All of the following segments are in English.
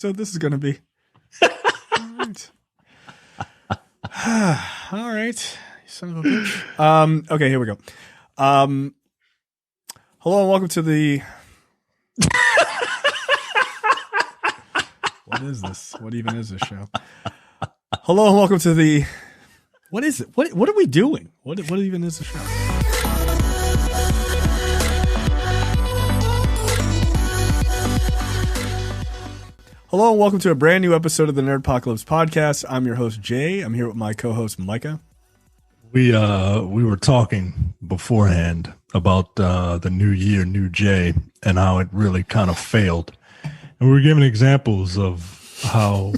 So this is going to be. All right. All right. You son of a bitch. Okay, here we go. Hello and welcome to the. What is this? What even is this show? Hello and welcome to the. What is it? What are we doing? What even is the show? Hello and welcome to a brand new episode of the Nerdpocalypse Podcast. I'm your host Jay. I'm here with my co-host Micah. We were talking beforehand about the new year, new Jay, and how it really kind of failed. And we were giving examples of how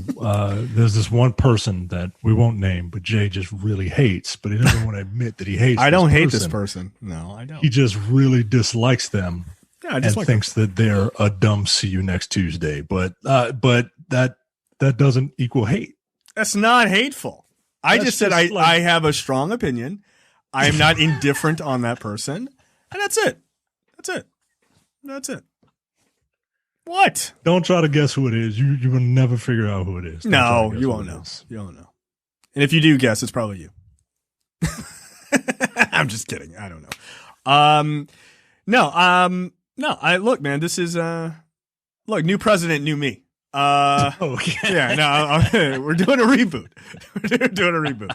there's this one person that we won't name, but Jay just really hates, but he doesn't want to admit that he hates. I don't hate this person. No, I don't. He just really dislikes them. Yeah, I just and thinks that they're a dumb see you next Tuesday. But that doesn't equal hate. That's not hateful. I just said I have a strong opinion. I am not indifferent on that person. And that's it. That's it. What? Don't try to guess who it is. You will never figure out who it is. No, you won't know. You won't know. And if you do guess, it's probably you. I'm just kidding. I don't know. No, look, man, this is look, new president, new me. Okay. Yeah, no, we're doing a reboot. We're doing a reboot.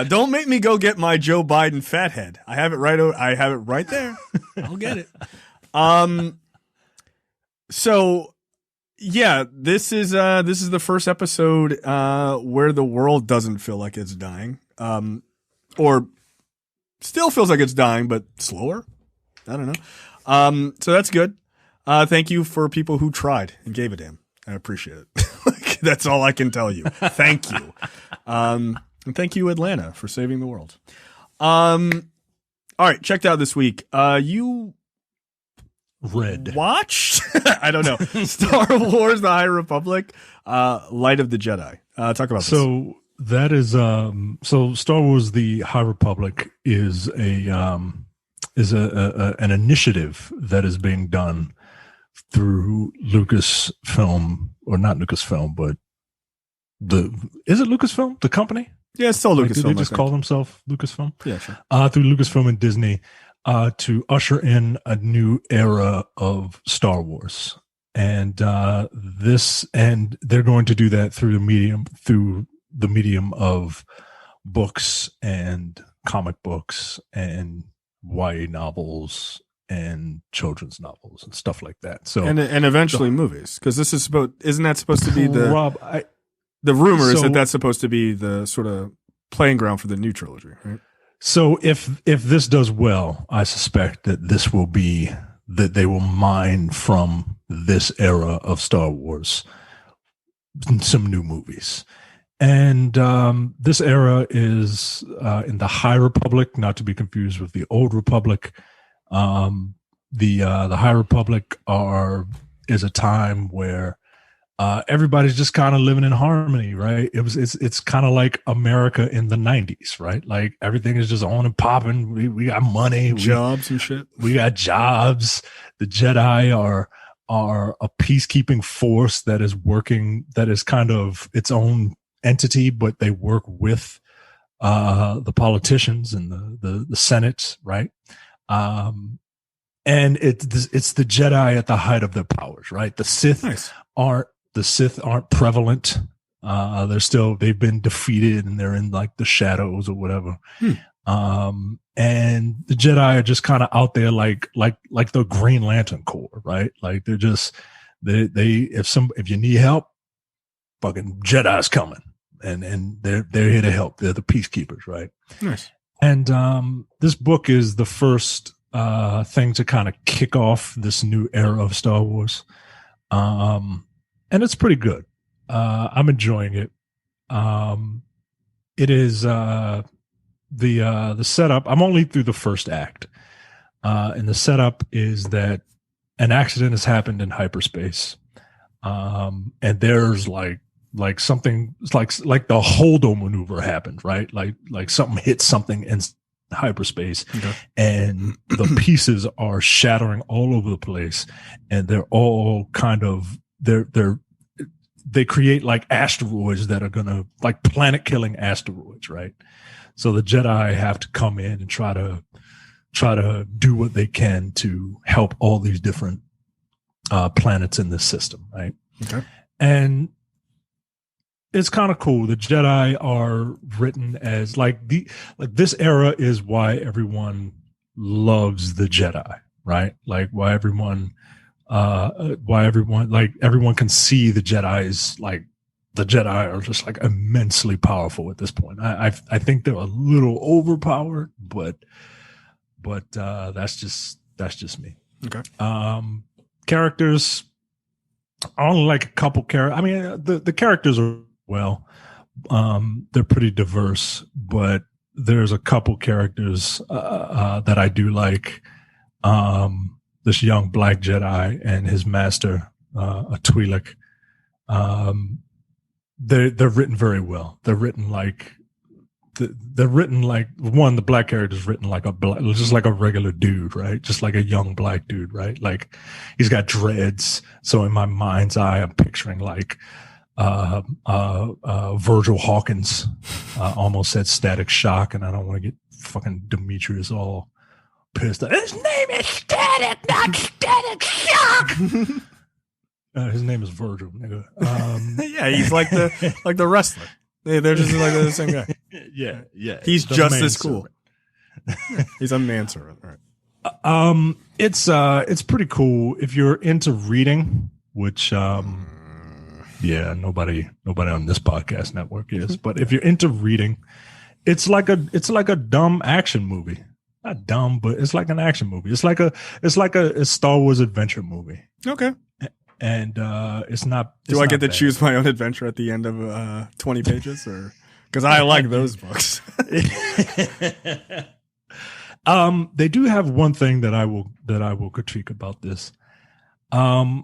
Don't make me go get my Joe Biden fat head. I have it right there. I'll get it. So yeah, this is the first episode where the world doesn't feel like it's dying. Or still feels like it's dying, but slower. I don't know. So that's good. Thank you for people who tried and gave a damn. I appreciate it. That's all I can tell you. Thank you. And thank you, Atlanta, for saving the world. All right, checked out this week. You watched? I don't know. Star Wars: The High Republic, Light of the Jedi. Talk about this. So that is so Star Wars: The High Republic is an initiative that is being done through Lucasfilm, or not Lucasfilm, but is it Lucasfilm, the company? Yeah, it's still Lucasfilm. Do they just call themselves Lucasfilm? Yeah, sure. Through Lucasfilm and Disney, to usher in a new era of Star Wars, and they're going to do that through the medium of books and comic books and YA novels and children's novels and stuff like that. So and eventually movies, because this is isn't that supposed to be the rumor is that that's supposed to be the sort of playing ground for the new trilogy, right? So if this does well, I suspect that this will be that they will mine from this era of Star Wars some new movies. And this era is in the High Republic, not to be confused with the Old Republic. The High Republic is a time where everybody's just kind of living in harmony, right? It's kind of like America in the 90s, right? Like everything is just on and popping. We got money, jobs and shit. We got jobs. The Jedi are a peacekeeping force that is working, that is kind of its own entity, but they work with the politicians and the Senate, right? And it's the Jedi at the height of their powers, right? The Sith aren't prevalent. They've been defeated and they're in like the shadows or whatever. And the Jedi are just kind of out there like the Green Lantern Corps, right? Like they're just if you need help, fucking Jedi's coming. And they're here to help. They're the peacekeepers, right? Nice. And this book is the first thing to kind of kick off this new era of Star Wars, and it's pretty good. I'm enjoying it. It is the setup. I'm only through the first act, and the setup is that an accident has happened in hyperspace, and there's like something, it's like the Holdo maneuver happened, right? Like something hit something in hyperspace, okay, and the pieces are shattering all over the place, and they're all kind of they're they create like asteroids that are gonna like planet killing asteroids, right? So the Jedi have to come in and try to do what they can to help all these different planets in this system, right? Okay. And it's kind of cool. The Jedi are written as like this era is why everyone loves the Jedi, right? Like why everyone can see the Jedi's like the Jedi are just like immensely powerful at this point. I think they're a little overpowered, but that's just me. Okay. Characters, I only like a couple characters. I mean, the characters are they're pretty diverse, but there's a couple characters that I do like. This young black Jedi and his master, a Twi'lek. They're written very well. They're written like the black character is written like just like a regular dude, right? Just like a young black dude, right? Like he's got dreads. So in my mind's eye, I'm picturing like Virgil Hawkins. Almost said Static Shock, and I don't want to get fucking Demetrius all pissed. His name is Static, not Static Shock. His name is Virgil, nigga. Yeah, he's like the wrestler. They're just like the same guy. Yeah. He's just as cool. He's a manservant, right? It's pretty cool if you're into reading, which nobody on this podcast network is. But if you're into reading, it's like a dumb action movie. Not dumb, but it's like an action movie. It's like a Star Wars adventure movie. Okay. And it's not. Do I get to choose my own adventure at the end of 20 pages, or because I like those books? They do have one thing that I will critique about this. The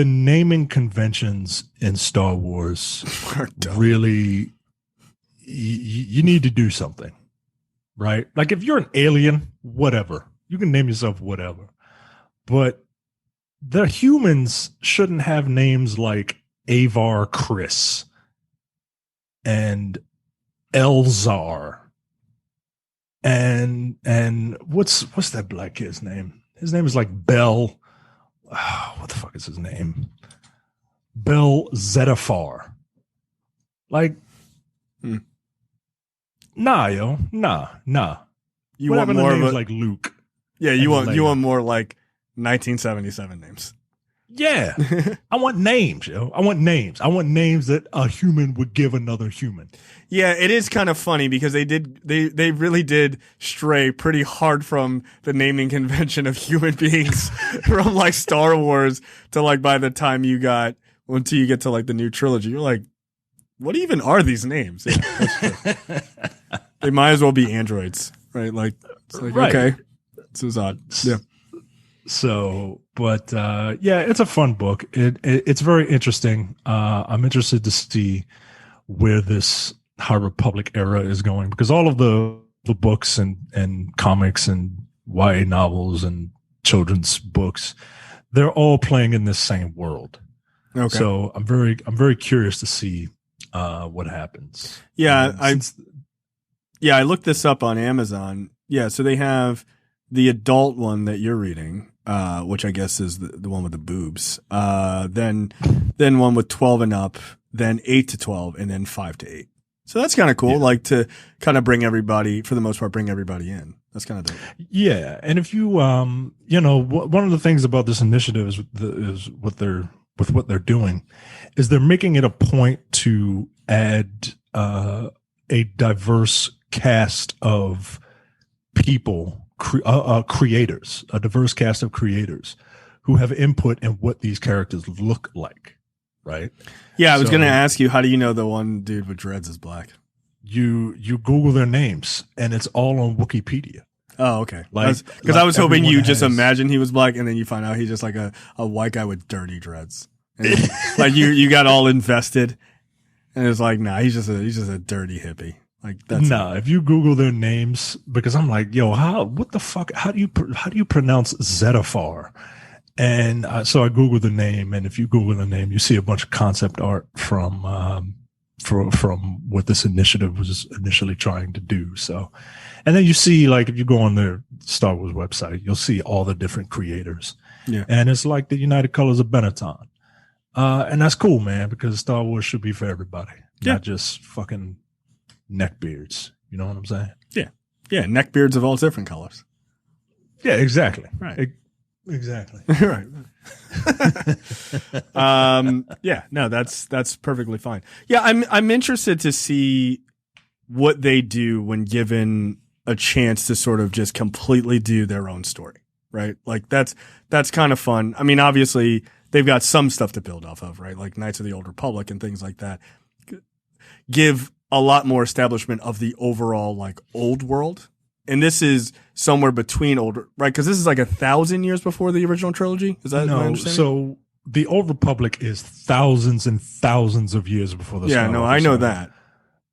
naming conventions in Star Wars really, you need to do something, right? Like if you're an alien, whatever, you can name yourself whatever, but the humans shouldn't have names like Avar Chris and Elzar and what's that black kid's name? His name is like Bell. Oh, what the fuck is his name? Bell Zetafar. Like, nah. You want more of like Luke? Yeah, you want more like 1977 names. Yeah. I want names, yo. I want names that a human would give another human. Yeah, it is kind of funny because they really did stray pretty hard from the naming convention of human beings from like Star Wars to like by the time until you get to like the new trilogy, you're like, what even are these names? Yeah, that's true. They might as well be androids, right? Like, it's like right. Okay. This is odd. Yeah. So, but it's a fun book. It's very interesting. I'm interested to see where this High Republic era is going, because all of the books and comics and YA novels and children's books, they're all playing in this same world. Okay. So I'm very curious to see what happens. Yeah, I looked this up on Amazon. Yeah, so they have the adult one that you're reading, which I guess is the one with the boobs. Then one with 12 and up, then 8 to 12, and then 5 to 8. So that's kind of cool, like to kind of bring everybody, for the most part, bring everybody in. That's kind of dope. Yeah, and if you, one of the things about this initiative is what they're doing is they're making it a point to add a diverse cast of people, creators, a diverse cast of creators who have input in what these characters look like, right? Yeah, I was going to ask you, how do you know the one dude with dreads is black? You Google their names, and it's all on Wikipedia. Oh, okay. Because I was hoping you just imagine he was black, and then you find out he's just like a white guy with dirty dreads. And like you got all invested, and it's like, nah, he's just a dirty hippie. Like that's if you Google their names, because I'm like, yo, what the fuck? How do you pronounce Zetafar? And so I Googled the name, and if you Google the name, you see a bunch of concept art from what this initiative was initially trying to do. So, and then you see, like, if you go on the Star Wars website, you'll see all the different creators. Yeah. And it's like the United Colors of Benetton. And that's cool, man, because Star Wars should be for everybody, not just fucking neckbeards. You know what I'm saying? Yeah. Yeah. Neckbeards of all different colors. Yeah, exactly. Right. Exactly. Right. Yeah, no, that's perfectly fine. Yeah, I'm interested to see what they do when given a chance to sort of just completely do their own story, right? Like that's kind of fun. I mean, obviously they've got some stuff to build off of, right? Like Knights of the Old Republic and things like that. Give a lot more establishment of the overall like old world. And this is somewhere between older, right? Because this is like 1,000 years before the original trilogy. Is that my understanding? So the Old Republic is thousands and thousands of years before the Star Wars. I know that.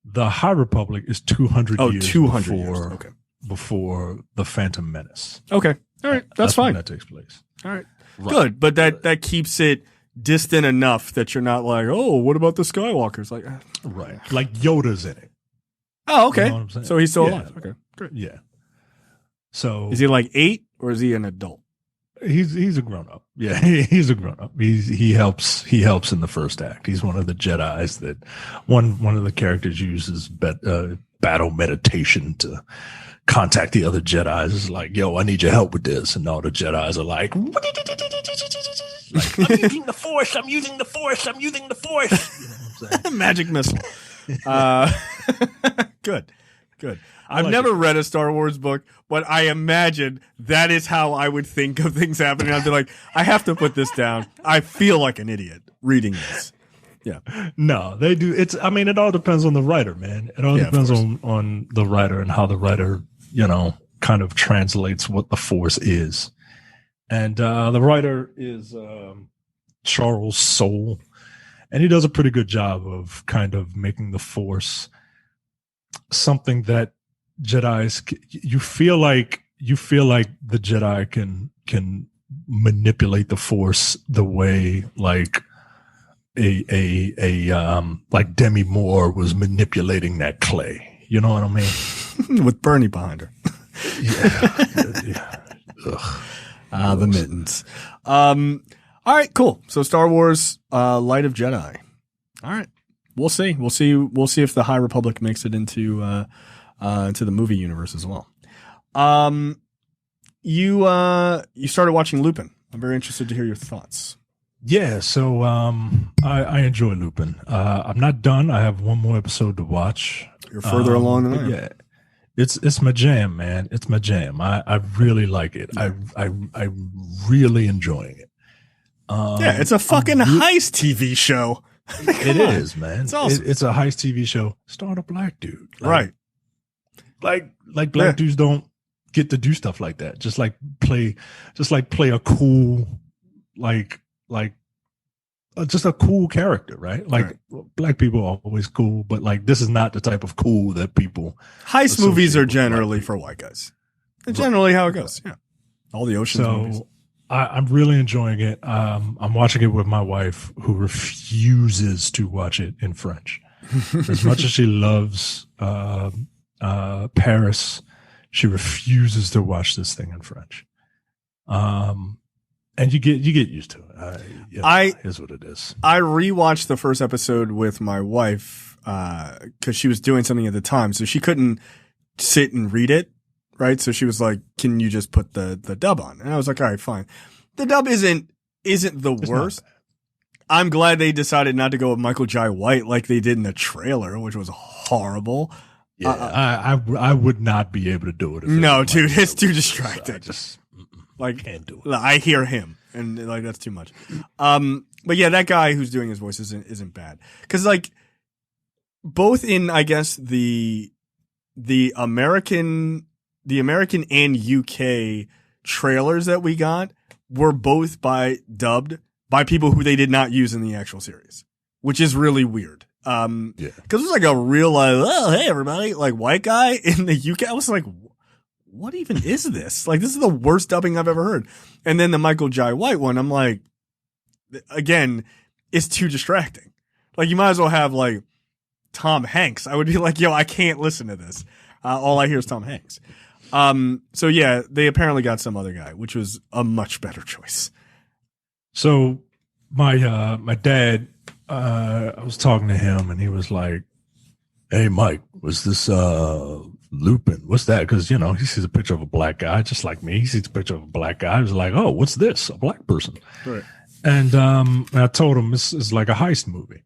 The High Republic is 200 years 200 before, years. Okay. Before the Phantom Menace. Okay. All right. That's fine. When that takes place. All right. Good. But that keeps it distant enough that you're not like, oh, what about the Skywalkers? Like, right. Like Yoda's in it. Oh, okay. You know what I'm saying? So he's still alive. Okay. Great. Yeah. So is he like 8 or is he an adult? He's a grown up. Yeah, he's a grown up. He helps in the first act. He's one of the Jedis that one of the characters uses battle meditation to contact the other Jedis. It's like, yo, I need your help with this, and all the Jedis are like, I'm using the Force. I'm using the Force. I'm using the Force. You know what I'm saying? Magic missile. Good. I've never read a Star Wars book, but I imagine that is how I would think of things happening. I'd be like, I have to put this down. I feel like an idiot reading this. Yeah. No, they do. It all depends on the writer, man. It all depends on the writer and how the writer, kind of translates what the Force is. And the writer is Charles Soule, and he does a pretty good job of kind of making the Force something that Jedis, you feel like the Jedi can manipulate the Force the way like like Demi Moore was manipulating that clay. You know what I mean? With Bernie behind her. Yeah. The mittens. All right, cool. So Star Wars, Light of Jedi. All right. We'll see if the High Republic makes it into the movie universe as well. You started watching Lupin. I'm very interested to hear your thoughts. Yeah, so I enjoy Lupin. I'm not done. I have one more episode to watch. You're further along than I am. Yeah, it's my jam, man. It's my jam. I really like it. I'm really enjoying it. Yeah, it's a fucking heist TV show. It is, man. It's awesome. It's a heist TV show. Start a black dude, right? Like black dudes don't get to do stuff like that. Just like play a cool, just a cool character, right? Like black people are always cool, but like this is not the type of cool that people. Heist movies are generally for white guys. That's generally how it goes. Yeah, all the Ocean's movies. I'm really enjoying it. I'm watching it with my wife, who refuses to watch it in French. As much as she loves Paris, she refuses to watch this thing in French. And you get used to it. Here's what it is. I rewatched the first episode with my wife because she was doing something at the time, so she couldn't sit and read it. Right. So she was like, can you just put the dub on? And I was like, all right, fine. The dub isn't the worst. I'm glad they decided not to go with Michael Jai White like they did in the trailer, which was horrible. Yeah, I would not be able to do it. No, dude, it's too distracting. I just can't do it. I hear him and like, that's too much. But yeah, that guy who's doing his voice isn't bad. Cause like both in, I guess the American and UK trailers that we got were both dubbed by people who they did not use in the actual series, which is really weird. Cause it was like a real, oh, hey everybody, like white guy in the UK. I was like, what even is this? Like, this is the worst dubbing I've ever heard. And then the Michael Jai White one, I'm like, again, it's too distracting. Like, you might as well have like Tom Hanks. I would be like, yo, I can't listen to this. All I hear is Tom Hanks. So yeah, they apparently got some other guy, which was a much better choice. So my dad, I was talking to him and he was like, hey, Mike, was this Lupin? What's that? Because, he sees a picture of a black guy just like me. He sees a picture of a black guy. He was like, oh, what's this? A black person. Right. And I told him this is like a heist movie.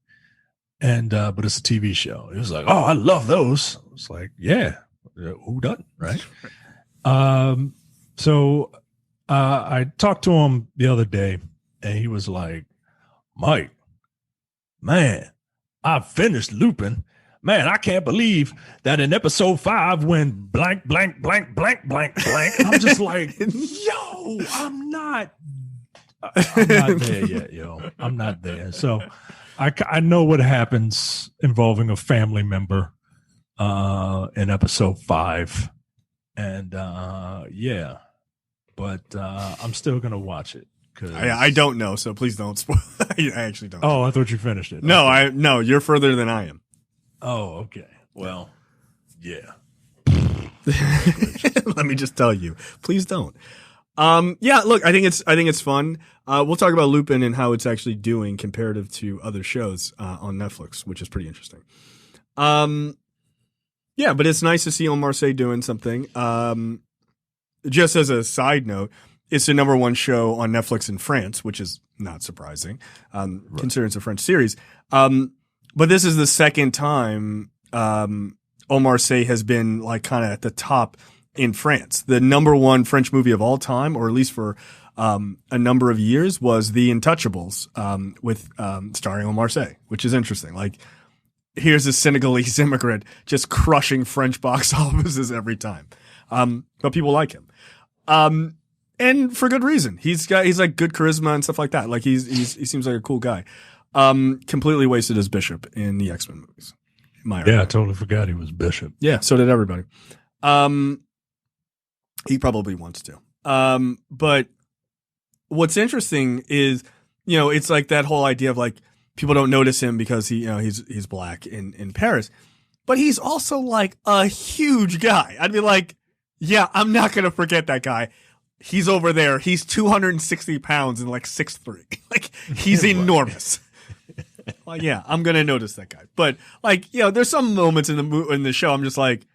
And but it's a TV show. He was like, oh, I love those. I was like, yeah, who doesn't, right? So I talked to him the other day and he was like, Mike, man, I finished Lupin. Man, I can't believe that in episode 5 when blank, blank, blank, blank, blank, blank, I'm just like, yo, I'm not there yet, yo. I'm not there. So I know what happens involving a family member in episode 5. And yeah, but I'm still going to watch it. I don't know, so please don't spoil. I actually don't. Oh, I thought you finished it. No, okay. No, you're further than I am. Oh, okay. Well, yeah. Let me just tell you, please don't. Yeah, look, I think it's fun. We'll talk about Lupin and how it's actually doing comparative to other shows on Netflix, which is pretty interesting. Yeah, but it's nice to see Omar Sy doing something. Just as a side note, it's the number 1 show on Netflix in France, which is not surprising, considering it's a French series. But this is the second time Omar Sy has been like kind of at the top in France. The number 1 French movie of all time, or at least for a number of years, was The Untouchables with starring Omar Sy, which is interesting. Like, here's a Senegalese immigrant just crushing French box offices every time. But people like him. And for good reason. He's like good charisma and stuff like that. Like he seems like a cool guy. Completely wasted as Bishop in the X-Men movies. Yeah, I totally forgot he was Bishop. Yeah, so did everybody. He probably wants to. But what's interesting is, it's like that whole idea of like people don't notice him because he's black in Paris, but he's also like a huge guy. I'd be like, yeah, I'm not gonna forget that guy. He's over there. He's 260 pounds and like 6'3". Like, he's enormous. Well, yeah, I'm gonna notice that guy. But like, there's some moments in the show I'm just like,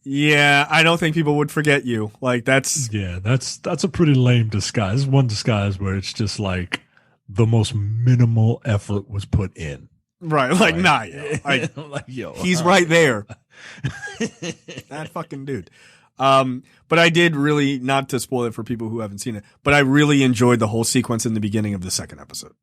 yeah, I don't think people would forget you. Like, that's a pretty lame disguise. There's one disguise where it's just like the most minimal effort was put in. Right, like, nah, yo. Like, yo, he's right there. That fucking dude. But I did really, not to spoil it for people who haven't seen it, but I really enjoyed the whole sequence in the beginning of the second episode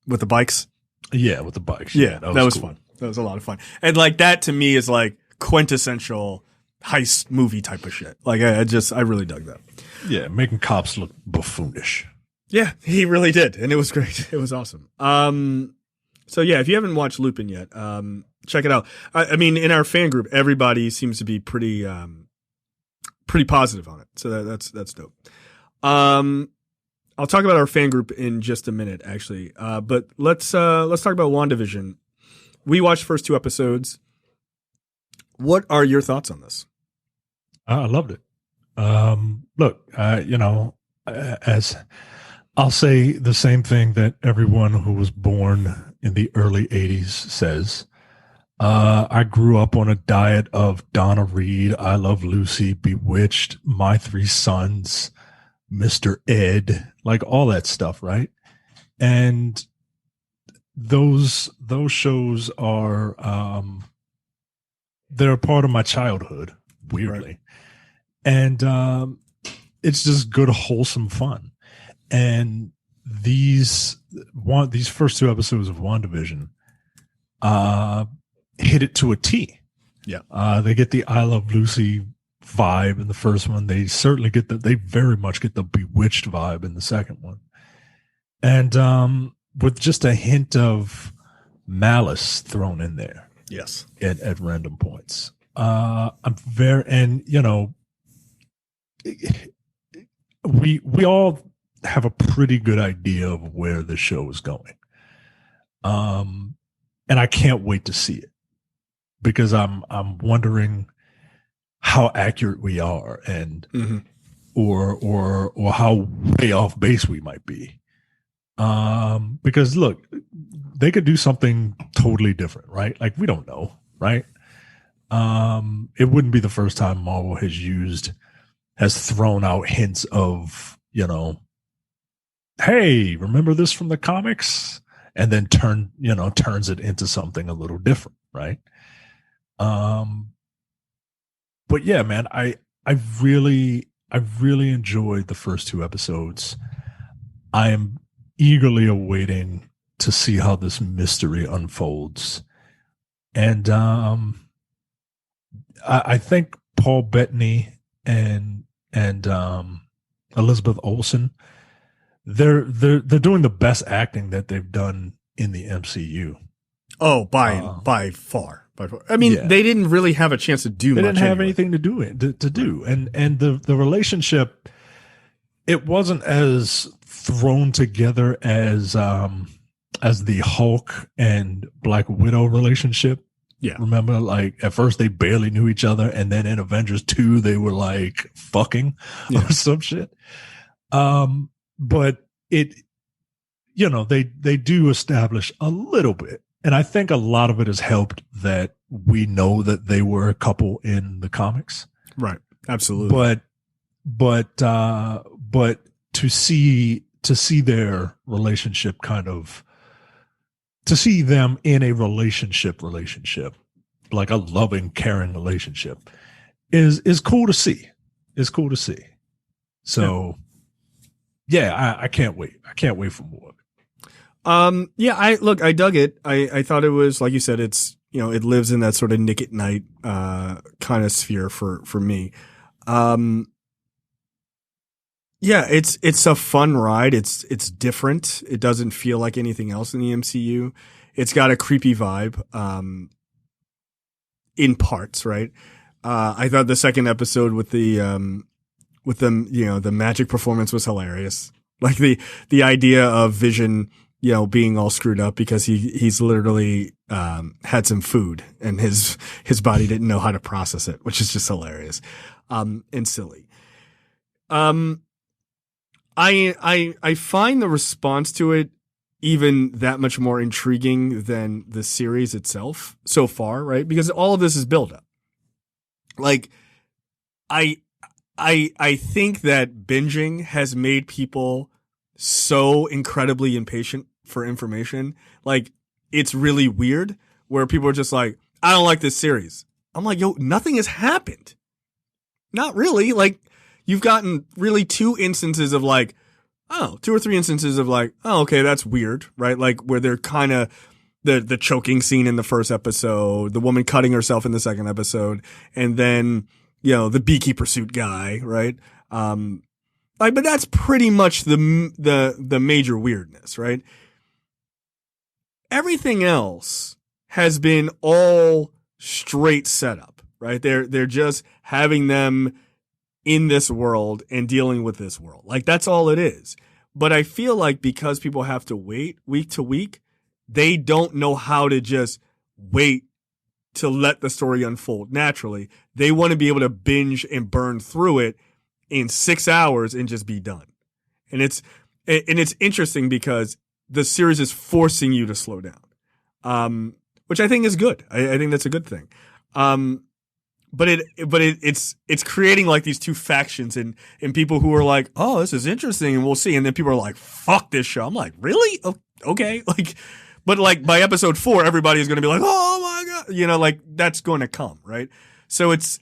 with the bikes. Yeah, with the bikes. Yeah, that was cool. fun. That was a lot of fun. And like, that to me is like quintessential heist movie type of shit. Like, I really dug that. Yeah, making cops look buffoonish. Yeah, he really did. And it was great. It was awesome. So yeah, if you haven't watched Lupin yet, check it out. I mean, in our fan group, everybody seems to be pretty positive on it. So that's dope. I'll talk about our fan group in just a minute, actually. But let's talk about WandaVision. We watched the first 2 episodes. What are your thoughts on this? I loved it. Look, as I'll say the same thing that everyone who was born in the early 80s says. I grew up on a diet of Donna Reed, I Love Lucy, Bewitched, My 3 Sons, Mr. Ed, like all that stuff, right? And those shows are they're a part of my childhood, weirdly. Right. And it's just good, wholesome fun. And these first 2 episodes of WandaVision hit it to a T. Yeah. They get the I Love Lucy vibe in the first one. They certainly they very much get the Bewitched vibe in the second one. And with just a hint of malice thrown in there. Yes. At random points. I'm very, and we all have a pretty good idea of where the show is going. And I can't wait to see it, because I'm wondering how accurate we are, and or how way off base we might be. Because look, they could do something totally different, right? Like, we don't know, right? It wouldn't be the first time Marvel has thrown out hints of, hey, remember this from the comics? And then turns it into something a little different, right? But yeah, man, I really enjoyed the first 2 episodes. I am eagerly awaiting to see how this mystery unfolds. And I think Paul Bettany and Elizabeth Olsen, they're doing the best acting that they've done in the MCU. Oh, by far. I mean, they didn't really have a chance to do much. They didn't have anything to do to do. And the relationship, it wasn't as thrown together as the Hulk and Black Widow relationship. Yeah. Remember, like, at first they barely knew each other, and then in Avengers 2 they were like fucking or some shit. But it, they do establish a little bit. And I think a lot of it has helped that we know that they were a couple in the comics. Right. Absolutely. But to see their relationship to see them in a relationship, like a loving, caring relationship is cool to see. It's cool to see. So yeah, I can't wait. I can't wait for more. I dug it. I thought it was, like you said, it's, it lives in that sort of Nick at Night, kind of sphere for me. It's a fun ride. It's different. It doesn't feel like anything else in the MCU. It's got a creepy vibe, in parts, right? I thought the second episode with the magic performance was hilarious. Like the idea of Vision, being all screwed up because he's literally, had some food and his body didn't know how to process it, which is just hilarious, and silly. I find the response to it even that much more intriguing than the series itself so far, right? Because all of this is build up. Like, I think that binging has made people so incredibly impatient for information. Like, it's really weird where people are just like, I don't like this series. I'm like, yo, nothing has happened. Not really. Like, you've gotten really 2 instances of like, 2 or 3 instances of like, oh, okay, that's weird, right? Like, where they're kind of the choking scene in the first episode, the woman cutting herself in the second episode, and then, the beekeeper suit guy, right? But that's pretty much the major weirdness, right? Everything else has been all straight setup, right? They're just having them in this world and dealing with this world. Like, that's all it is. But I feel like because people have to wait week to week, they don't know how to just wait to let the story unfold naturally. They want to be able to binge and burn through it in 6 hours and just be done. And it's interesting because the series is forcing you to slow down, which I think is good. I think that's a good thing. But it's creating like these 2 factions and people who are like, oh, this is interesting and we'll see. And then people are like, fuck this show. I'm like, really? Okay. Like, but like by episode 4, everybody is going to be like, oh my God, like that's going to come. Right. So it's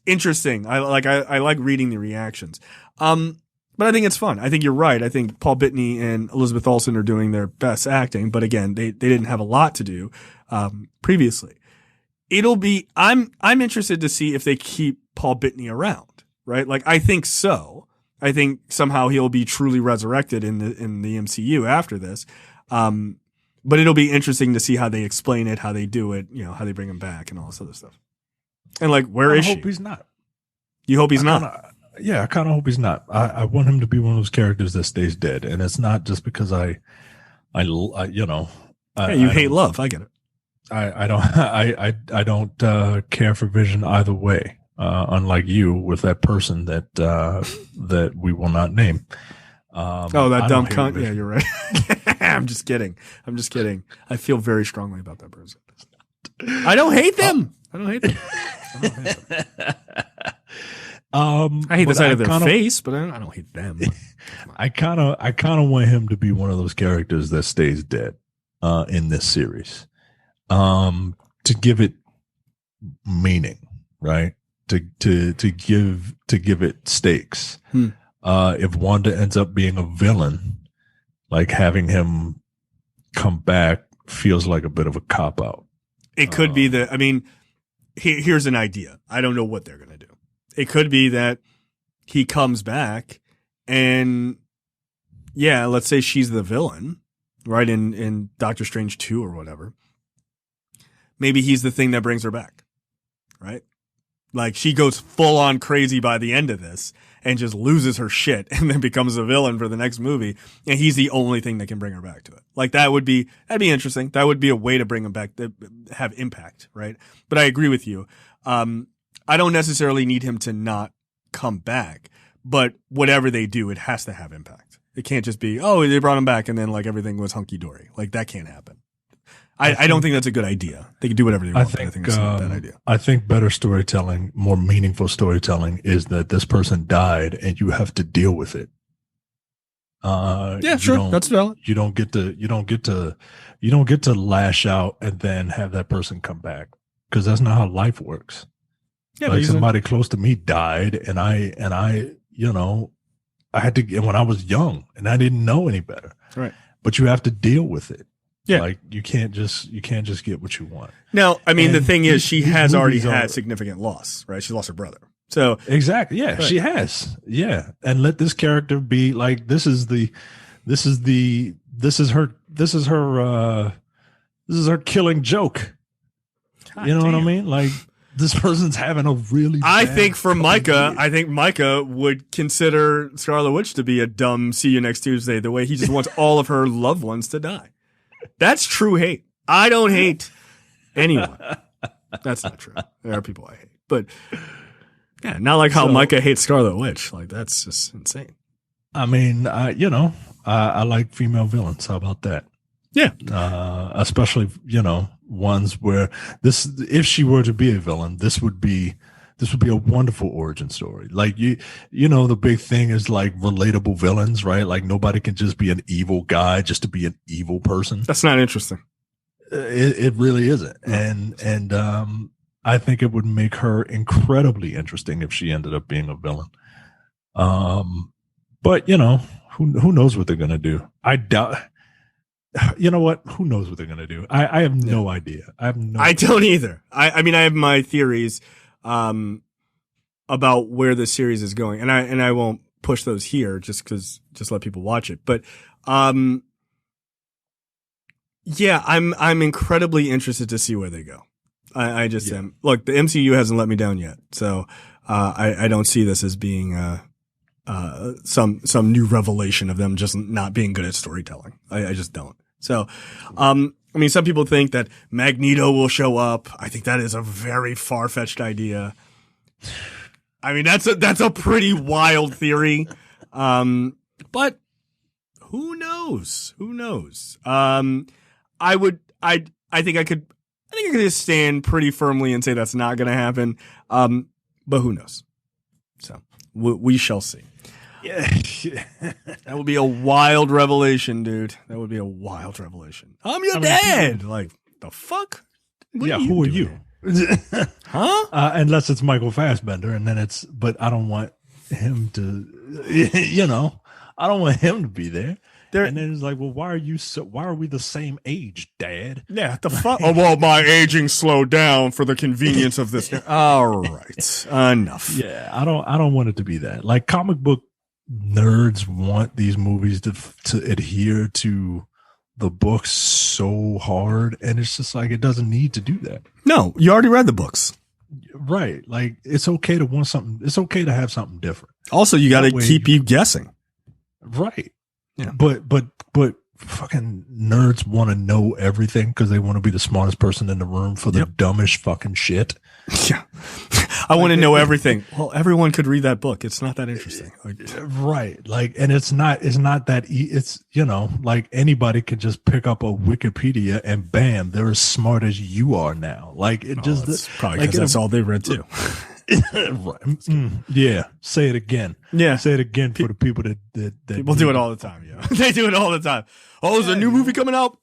interesting. I like reading the reactions. But I think it's fun. I think you're right. I think Paul Bettany and Elizabeth Olsen are doing their best acting, but again, they didn't have a lot to do, previously. I'm interested to see if they keep Paul Bettany around, right? Like, I think so. I think somehow he'll be truly resurrected in the MCU after this. But it'll be interesting to see how they explain it, how they do it, how they bring him back and all this other stuff. And like, where is she? I hope he's not. You hope he's not? Yeah, I kind of hope he's not. I want him to be one of those characters that stays dead, and it's not just because I you know, you hate love. I get it. I don't I don't care for Vision either way. Unlike you with that person that that we will not name. That dumb cunt. Yeah, you're right. I'm just kidding. I feel very strongly about that person. I don't hate them. I hate the side of their face, but I don't hate them. I kind of want him to be one of those characters that stays dead in this series, to give it meaning, right? To give it stakes. If Wanda ends up being a villain, like having him come back feels like a bit of a cop out. It could be that. I mean, here's an idea. I don't know what they're gonna do. It could be that he comes back and, yeah, let's say she's the villain, right? In Doctor Strange 2 or whatever. Maybe he's the thing that brings her back, right? Like she goes full on crazy by the end of this and just loses her shit and then becomes a villain for the next movie. And he's the only thing that can bring her back to it. Like that'd be interesting. That would be a way to bring him back that have impact, right? But I agree with you. I don't necessarily need him to not come back, but whatever they do, it has to have impact. It can't just be, oh, they brought him back and then like everything was hunky dory. Like that can't happen. I don't think that's a good idea. They can do whatever they want. I think it's not a bad idea. I think better storytelling, more meaningful storytelling, is that this person died and you have to deal with it. Yeah, sure, that's valid. You don't get to lash out and then have that person come back, because that's not how life works. Yeah, like somebody close to me died, and I, you know, I had to, when I was young and I didn't know any better. Right. But you have to deal with it. Yeah. Like you can't just get what you want. Now, I mean, the thing is, she has already had significant loss, right? She lost her brother. So exactly. Yeah, right. She has. Yeah. And let this character be like, this is her killing joke. God, you know what I mean? Like this person's having a really I think Micah would consider Scarlet Witch to be a dumb see you next Tuesday, the way he just wants all of her loved ones to die. That's true hate. I don't hate anyone. That's not true. There are people I hate. But yeah, not like how Micah hates Scarlet Witch. Like that's just insane. I mean, I like female villains. How about that? Yeah. Especially, ones where if she were to be a villain, this would be a wonderful origin story. Like the big thing is like relatable villains, right? Like nobody can just be an evil guy just to be an evil person. That's not interesting. It really isn't. And I think it would make her incredibly interesting if she ended up being a villain. But who knows what they're going to do? I doubt. You know what? Who knows what they're going to do? I have no idea. I don't either. I mean, I have my theories about where the series is going, and I won't push those here just let people watch it. But yeah, I'm incredibly interested to see where they go. I just am. Look, the MCU hasn't let me down yet, so I don't see this as being some new revelation of them just not being good at storytelling. I just don't. So, I mean, some people think that Magneto will show up. I think that is a very far-fetched idea. I mean, that's a pretty wild theory. But who knows? I think I could just stand pretty firmly and say that's not going to happen. But who knows? So we shall see. Yeah. That would be a wild revelation, dude. That would be a wild revelation. I'm your dad. Like, the fuck? Who are you? Huh? Unless it's Michael Fassbender, and then but I don't want him to, I don't want him to be there. And then it's like, well, why are we the same age, Dad? Yeah, the fuck? Oh, well, my aging slowed down for the convenience of this. All right. Enough. Yeah, I don't want it to be that. Like comic book nerds want these movies to adhere to the books so hard, and it's just like it doesn't need to do that. No, you already read the books. Right. Like, it's okay to want something. It's okay to have something different. Also, you got to That way keep you guessing. Right. Yeah. But fucking nerds want to know everything because they want to be the smartest person in the room for the dumbest fucking shit. Yeah. I want to know everything. Well, everyone could read that book. It's not that interesting. Right. Like, and it's not that, it's, you know, like anybody can just pick up a Wikipedia and bam, they're as smart as you are now. Like, it that's probably because that's all they read too. Right. Yeah. Say it again. Yeah. Say it again for the people that people do it all the time. Yeah. They do it all the time. Oh, there's a new movie coming out.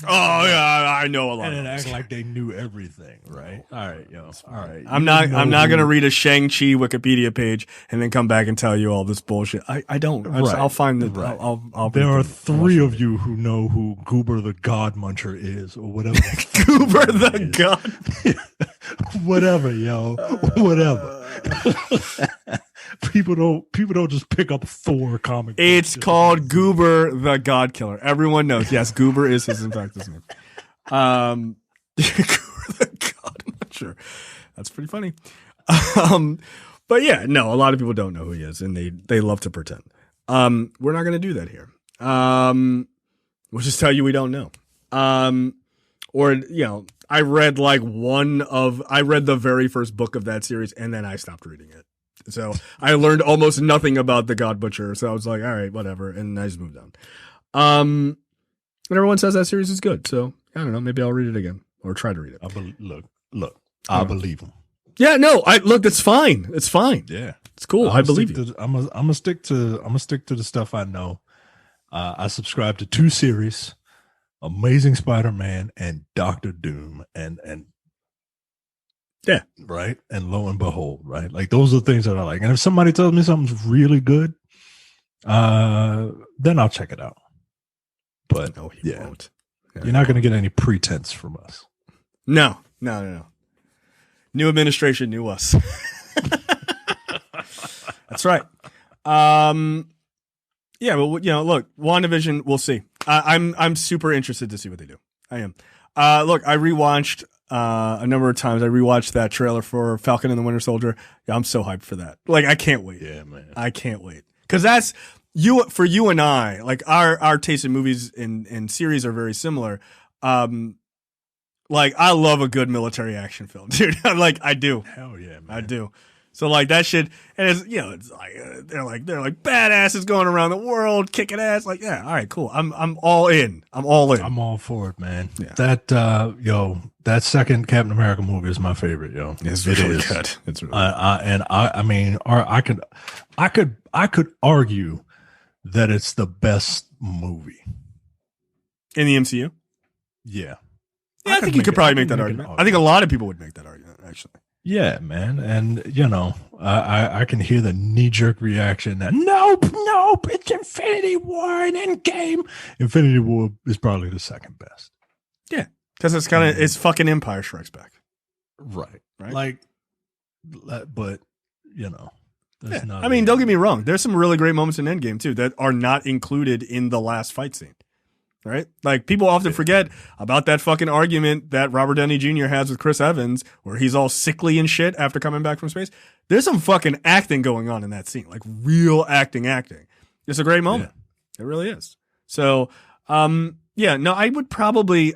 Oh yeah, I know a lot. And then act like they knew everything, right? All right, yo. All right. I'm not gonna read a Shang-Chi Wikipedia page and then come back and tell you all this bullshit. I don't. Right. I'll find it. Right. I'll there are three of you who know who Goober the God Muncher is, or whatever. Goober the God. Whatever, yo. Whatever. People don't just pick up Thor comic. It's called Goober the God Killer. Everyone knows. Yes, Goober is his name. Goober the God Muncher. That's pretty funny. But yeah, no, a lot of people don't know who he is, and they love to pretend. We're not going to do that here. We'll just tell you we don't know. Or, you know, I read the very first book of that series, and then I stopped reading it. So I learned almost nothing about the God Butcher. So I was like, all right, whatever. And I just moved on. And everyone says that series is good. So I don't know. Maybe I'll read it again or try to read it. Look, I believe him. Yeah, no, that's fine. It's fine. Yeah. It's cool. I believe you. I'm gonna stick to the stuff I know. I subscribe to 2 series, Amazing Spider-Man and Doctor Doom, and yeah, right. And lo and behold, right, like those are the things that I like. And if somebody tells me something's really good, then I'll check it out. But no, yeah, won't. You're not going to get any pretense from us. No. New administration, new us. That's right. Yeah, but you know, look, WandaVision, we'll see. I'm super interested to see what they do. I am. Look, I rewatched a number of times. I rewatched that trailer for Falcon and the Winter Soldier. Yeah, I'm so hyped for that. Like, I can't wait. Yeah, man. I can't wait. Because that's for you and I, like our taste in movies and series are very similar. Like, I love a good military action film, dude. Like, I do. Hell yeah, man. I do. So like that shit, and it's, you know, it's like they're like badasses going around the world kicking ass. Like, yeah, all right, cool. I'm all in. I'm all in. I'm all for it, man. Yeah. That second Captain America movie is my favorite, yo. It's really good. It's really good. I could argue that it's the best movie in the MCU. Yeah. I think you could probably make that argument. I think a lot of people would make that argument, actually. Yeah, man. And, you know, I can hear the knee-jerk reaction that, nope, it's Infinity War and Endgame. Infinity War is probably the second best. Yeah, because it's fucking Empire Strikes Back. Right. Like, but, you know. Yeah. I mean, don't get me wrong. There's some really great moments in Endgame, too, that are not included in the last fight scene. Right? Like, people often forget about that fucking argument that Robert Downey Jr. has with Chris Evans, where he's all sickly and shit after coming back from space. There's some fucking acting going on in that scene, like real acting. It's a great moment. Yeah. It really is. So, yeah, no, I would probably,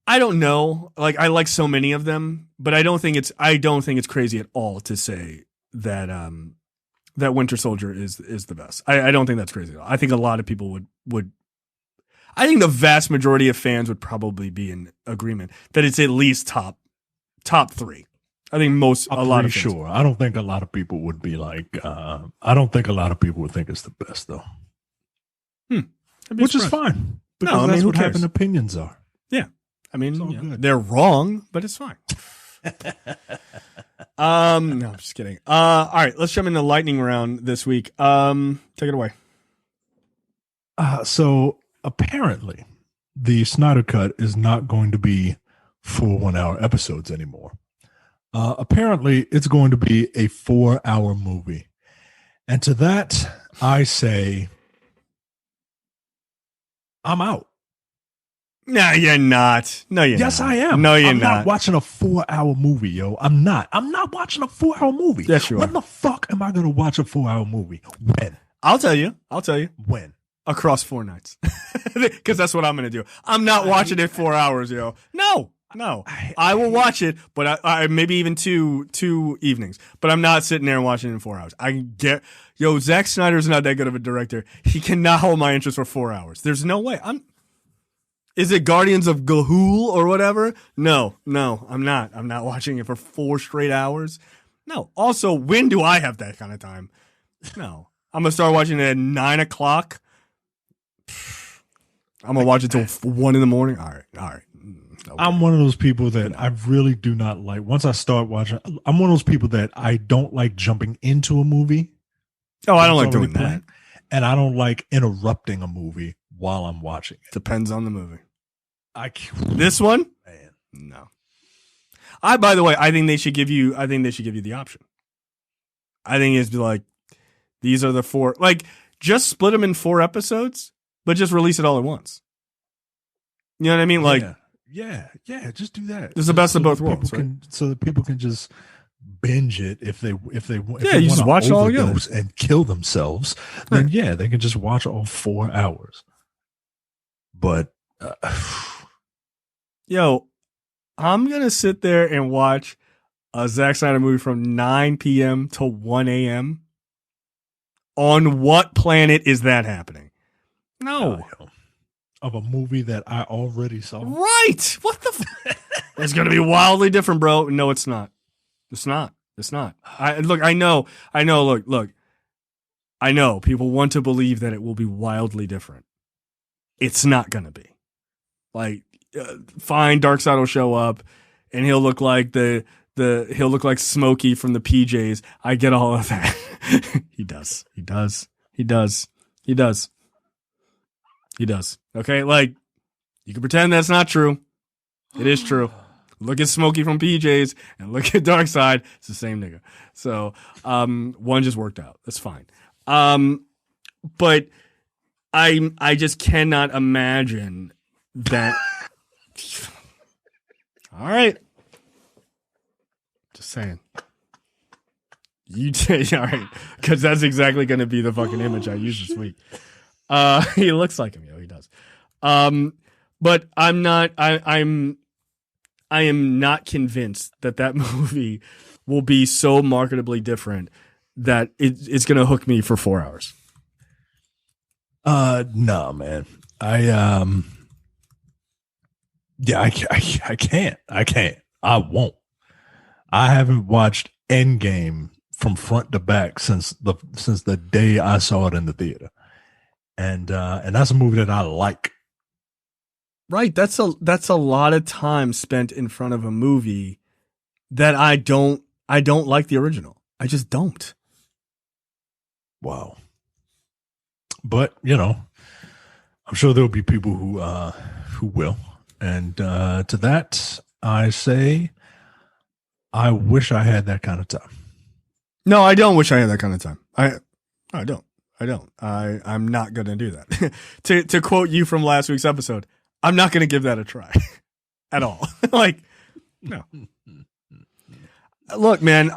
I don't know. Like, I like so many of them, but I don't think it's crazy at all to say that, that Winter Soldier is the best. I don't think that's crazy at all. I think a lot of people would I think the vast majority of fans would probably be in agreement that it's at least top 3. I think a lot of fans. Sure. I don't think a lot of people would be like, I don't think a lot of people would think it's the best though. Which is fine. Because that's what having opinions are. Yeah. I mean, they're wrong, but it's fine. No, I'm just kidding. All right, let's jump into lightning round this week. Take it away. So apparently the Snyder Cut is not going to be 4 1-hour episodes anymore. Apparently it's going to be a 4-hour movie. And to that, I say, I'm out. No, you're not. No, you're Yes, not. I am. No, you're I'm not. watching a 4-hour movie, yo. I'm not watching a 4-hour movie. Yes, you are. When the fuck am I going to watch a 4-hour movie? When? I'll tell you. When? Across 4 nights. Because that's what I'm going to do. I'm not watching it 4 hours, yo. No. I will watch it, but I maybe even two evenings. But I'm not sitting there and watching it in 4 hours. Zack Snyder's not that good of a director. He cannot hold my interest for 4 hours. There's no way. Is it Guardians of Gahul or whatever? No, I'm not. I'm not watching it for 4 straight hours. No. Also, when do I have that kind of time? No. I'm going to start watching it at 9 o'clock. I'm going to watch it till 1 in the morning. All right. Okay. I'm one of those people that I really do not like. Once I start watching, I'm one of those people that I don't like jumping into a movie. Oh, I don't like doing that. And I don't like interrupting a movie while I'm watching it. Depends on the movie. This one? Man. No. By the way, I think they should give you the option. I think it's like, these are the 4, like, just split them in 4 episodes, but just release it all at once. You know what I mean? Like, yeah, just do that. It's the best of both worlds, right? So that people can just binge it if they you just watch it all together and kill themselves. Then they can just watch all 4 hours. But yo, I'm gonna sit there and watch a Zack Snyder movie from 9 p.m. to 1 a.m. On what planet is that happening? No. Of a movie that I already saw. Right. What the It's going to be wildly different, bro. No, it's not. It's not. I know. Look. I know people want to believe that it will be wildly different. It's not going to be. Like, fine, Darkseid will show up and he'll look like he'll look like Smokey from the PJs. I get all of that. He does. Okay, like, you can pretend that's not true. It is true. Look at Smokey from PJs and look at Darkseid. It's the same nigga. So, one just worked out. That's fine. But I just cannot imagine that. All right. Just saying. All right, because that's exactly going to be the fucking image I use this week. He looks like him, yo. He does. But I'm not. I am not convinced that movie will be so marketably different that it's going to hook me for 4 hours. No, man. I can't. I won't. I haven't watched Endgame from front to back since the day I saw it in the theater. And that's a movie that I like. Right. That's a lot of time spent in front of a movie that I don't like the original. I just don't. Wow. But, I'm sure there'll be people who will. And to that, I say, I wish I had that kind of time. No, I don't wish I had that kind of time. I don't. I'm not going to do that. To quote you from last week's episode, I'm not going to give that a try at all. Like, no. Look, man,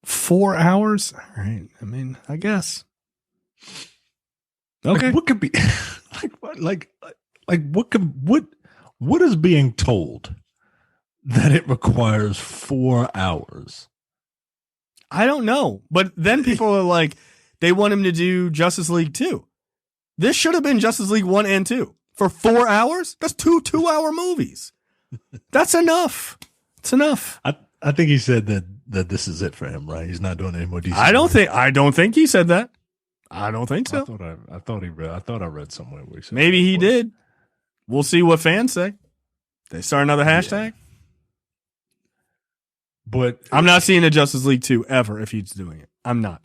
4 hours? All right. I mean, I guess. Okay. Like, what could be what is being told that it requires 4 hours? I don't know. But then people are like, they want him to do Justice League 2. This should have been Justice League 1 and 2. For 4 hours? That's 2-hour movies. That's enough. It's enough. I think he said that this is it for him, right? He's not doing any more DC. I don't think he said that. I don't think so. I thought I read somewhere where he said maybe he did. We'll see what fans say. They start another hashtag. Yeah. But I'm not seeing a Justice League 2 ever if he's doing it. I'm not.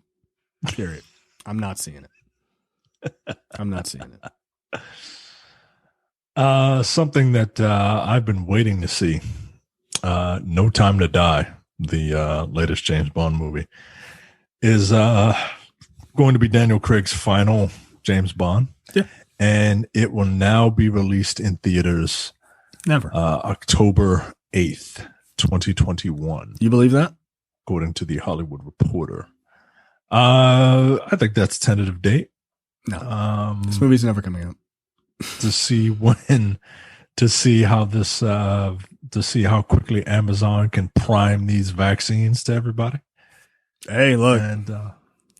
Period. I'm not seeing it. I'm not seeing it. Something that I've been waiting to see. No Time to Die, the latest James Bond movie, is going to be Daniel Craig's final James Bond. Yeah. and it will now be released in theaters Never. October 8th, 2021. You believe that? According to the Hollywood Reporter. I think that's tentative date. No. This movie's never coming out. To see how quickly Amazon can prime these vaccines to everybody. Hey, look. And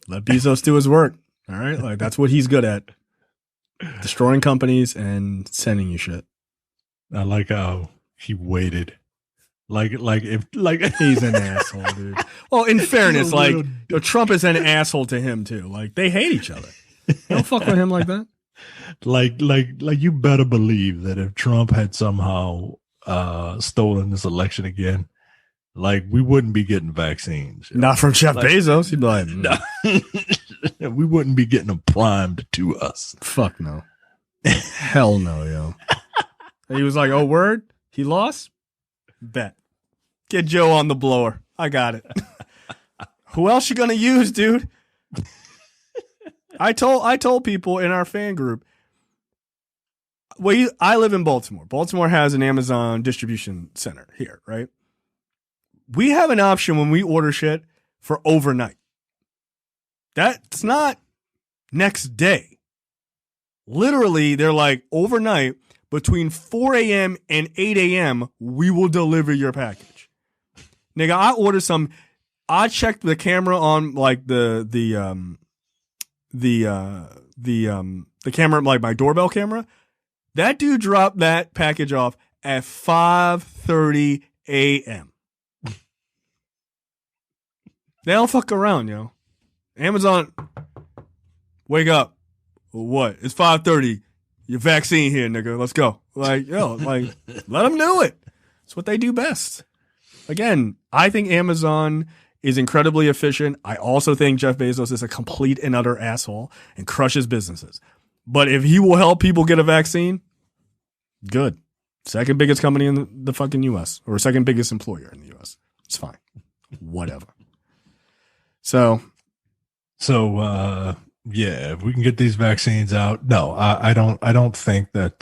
let Bezos do his work. All right? Like, that's what he's good at. Destroying companies and sending you shit. I like how he waited. Like He's an asshole, dude. Well, in fairness, like Trump is an asshole to him too. Like they hate each other. Don't fuck with him like that. Like you better believe that if Trump had somehow stolen this election again, like we wouldn't be getting vaccines. Not from Jeff Bezos. He'd be like, no. We wouldn't be getting them primed to us. Fuck no. Hell no, yo. And he was like, oh, word? He lost? Bet. Get Joe on the blower. I got it. Who else you gonna use, dude? I told people in our fan group. Well, I live in Baltimore. Baltimore has an Amazon distribution center here, right? We have an option when we order shit for overnight. That's not next day. Literally, they're like overnight. Between 4 a.m. and 8 a.m., we will deliver your package. Nigga, I ordered some. I checked the camera on like the camera, like my doorbell camera. That dude dropped that package off at 5:30 a.m. They don't fuck around, yo. Amazon, wake up. What? It's 5:30. Your vaccine here, nigga. Let's go. Like, yo, like, let them do it. It's what they do best. Again, I think Amazon is incredibly efficient. I also think Jeff Bezos is a complete and utter asshole and crushes businesses. But if he will help people get a vaccine, good. Second biggest company in the fucking U.S. or second biggest employer in the U.S. It's fine. Whatever. So, yeah, if we can get these vaccines out, no, I don't think that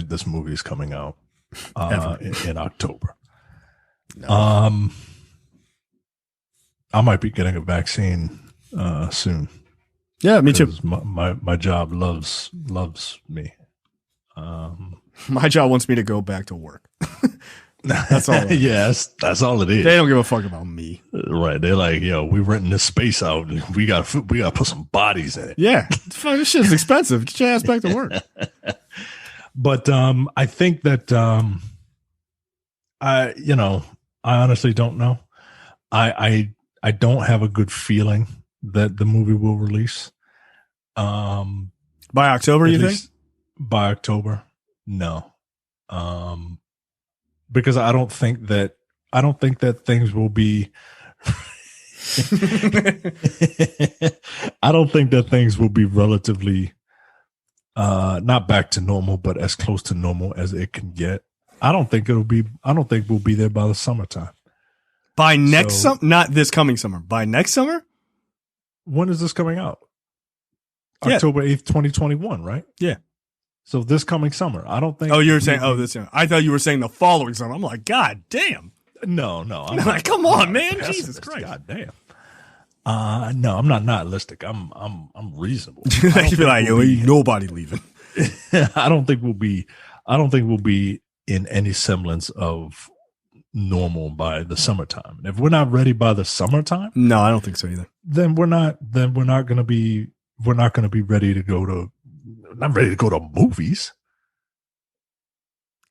this movie is coming out in October. No. I might be getting a vaccine soon. Yeah, me too. My job loves me. My job wants me to go back to work. That's all. Yes, that's all it is. They don't give a fuck about me. Right. They're like, yo, we're renting this space out. We got to put some bodies in it. Yeah. This shit's expensive. Get your ass back to work. But I think that I honestly don't know. I don't have a good feeling that the movie will release. By October, you think? By October? No. Because I don't think that things will be I don't think that things will be relatively not back to normal, but as close to normal as it can get. I don't think we'll be there by the summertime. By next summer, not this coming summer. By next summer? When is this coming out? Yeah. October 8th, 2021, right? Yeah. So this coming summer, I don't think. Oh, you're saying, this summer. I thought you were saying the following summer. I'm like, God damn. No. I'm like, come on, man. Jesus Christ. God damn. No, I'm not nihilistic. I'm reasonable. You'd be like, yo, ain't nobody leaving. I don't think we'll be in any semblance of normal by the summertime. And if we're not ready by the summertime, no, I don't think so either. Then we're not going to be ready to go to. Not ready to go to movies.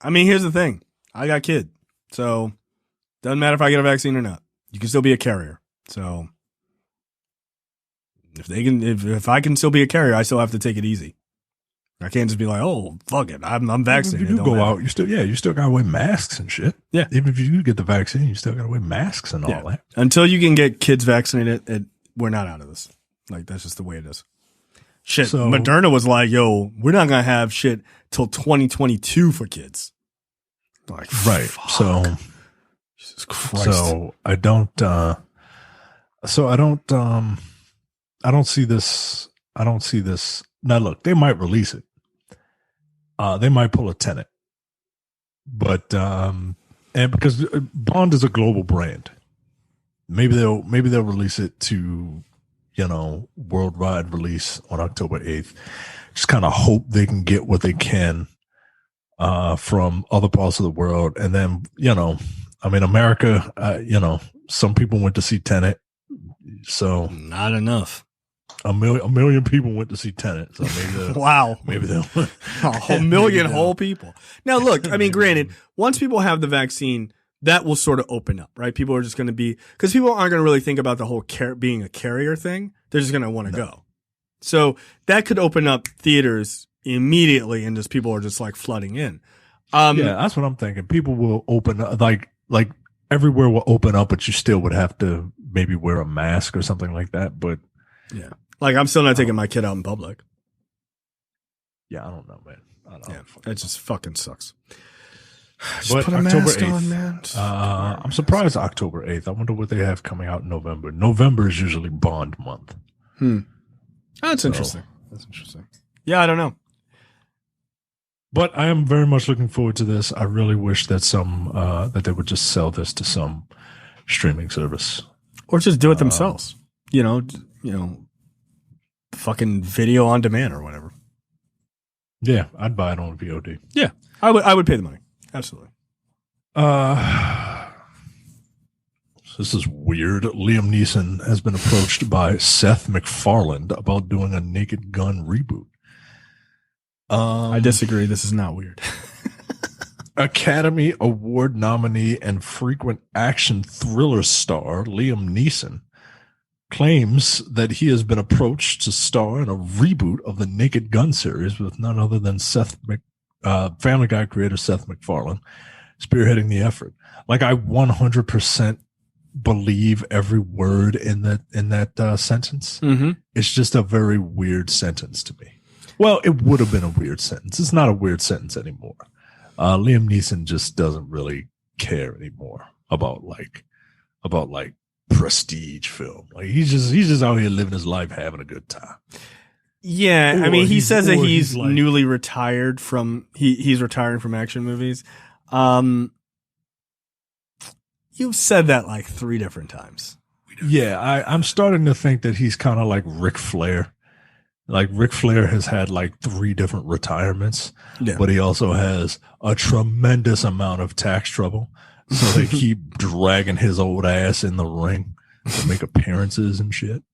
I mean, here's the thing. I got a kid. So doesn't matter if I get a vaccine or not. You can still be a carrier. So if I can still be a carrier, I still have to take it easy. I can't just be like, oh, fuck it. I'm vaccinated. If you do go out, you still gotta wear masks and shit. Yeah. Even if you do get the vaccine, you still gotta wear masks and all that. Until you can get kids vaccinated, we're not out of this. Like, that's just the way it is. Shit, so, Moderna was like, yo, we're not going to have shit till 2022 for kids. Like, right. Fuck. So, Jesus Christ. So I don't see this Now, look, they might release it. They might pull a Tenet, but and because Bond is a global brand, maybe they'll release it to, worldwide release on October 8th. Just kind of hope they can get what they can from other parts of the world, and then America. Some people went to see Tenet, so not enough. A million people went to see Tenet. So maybe wow, maybe they'll a million whole people. Now, look, I mean, granted, once people have the vaccine, that will sort of open up, right? People are just going to be, because people aren't going to really think about the whole being a carrier thing. They're just going to want to go. So that could open up theaters immediately, and just people are just like flooding in. Yeah, that's what I'm thinking. People will open up, like everywhere will open up, but you still would have to maybe wear a mask or something like that. But yeah. Like, I'm still not taking my kid out in public. Yeah, I don't know, man. It just fucking sucks. Just but put a October mask 8th, on, man. I'm surprised October 8th. I wonder what they have coming out in November. November is usually Bond month. That's interesting. That's interesting. Yeah, I don't know. But I am very much looking forward to this. I really wish that that they would just sell this to some streaming service. Or just do it themselves. Fucking video on demand or whatever. Yeah, I'd buy it on VOD. Yeah, I would pay the money. Absolutely. This is weird. Liam Neeson has been approached by Seth MacFarlane about doing a Naked Gun reboot. I disagree. This is not weird. Academy Award nominee and frequent action thriller star Liam Neeson claims that he has been approached to star in a reboot of the Naked Gun series with none other than Family Guy creator Seth MacFarlane spearheading the effort. Like, I 100% believe every word in that sentence. Mm-hmm. It's just a very weird sentence to me. Well, it would have been a weird sentence. It's not a weird sentence anymore. Liam Neeson just doesn't really care anymore about prestige film. Like, he's just out here living his life, having a good time. Yeah, I mean, he says that he's like, newly retired from he's retiring from action movies. You've said that like 3 different times. Yeah, I'm starting to think that he's kind of like Ric Flair. Like, Ric Flair has had like 3 different retirements, but he also has a tremendous amount of tax trouble. So they keep dragging his old ass in the ring to make appearances and shit.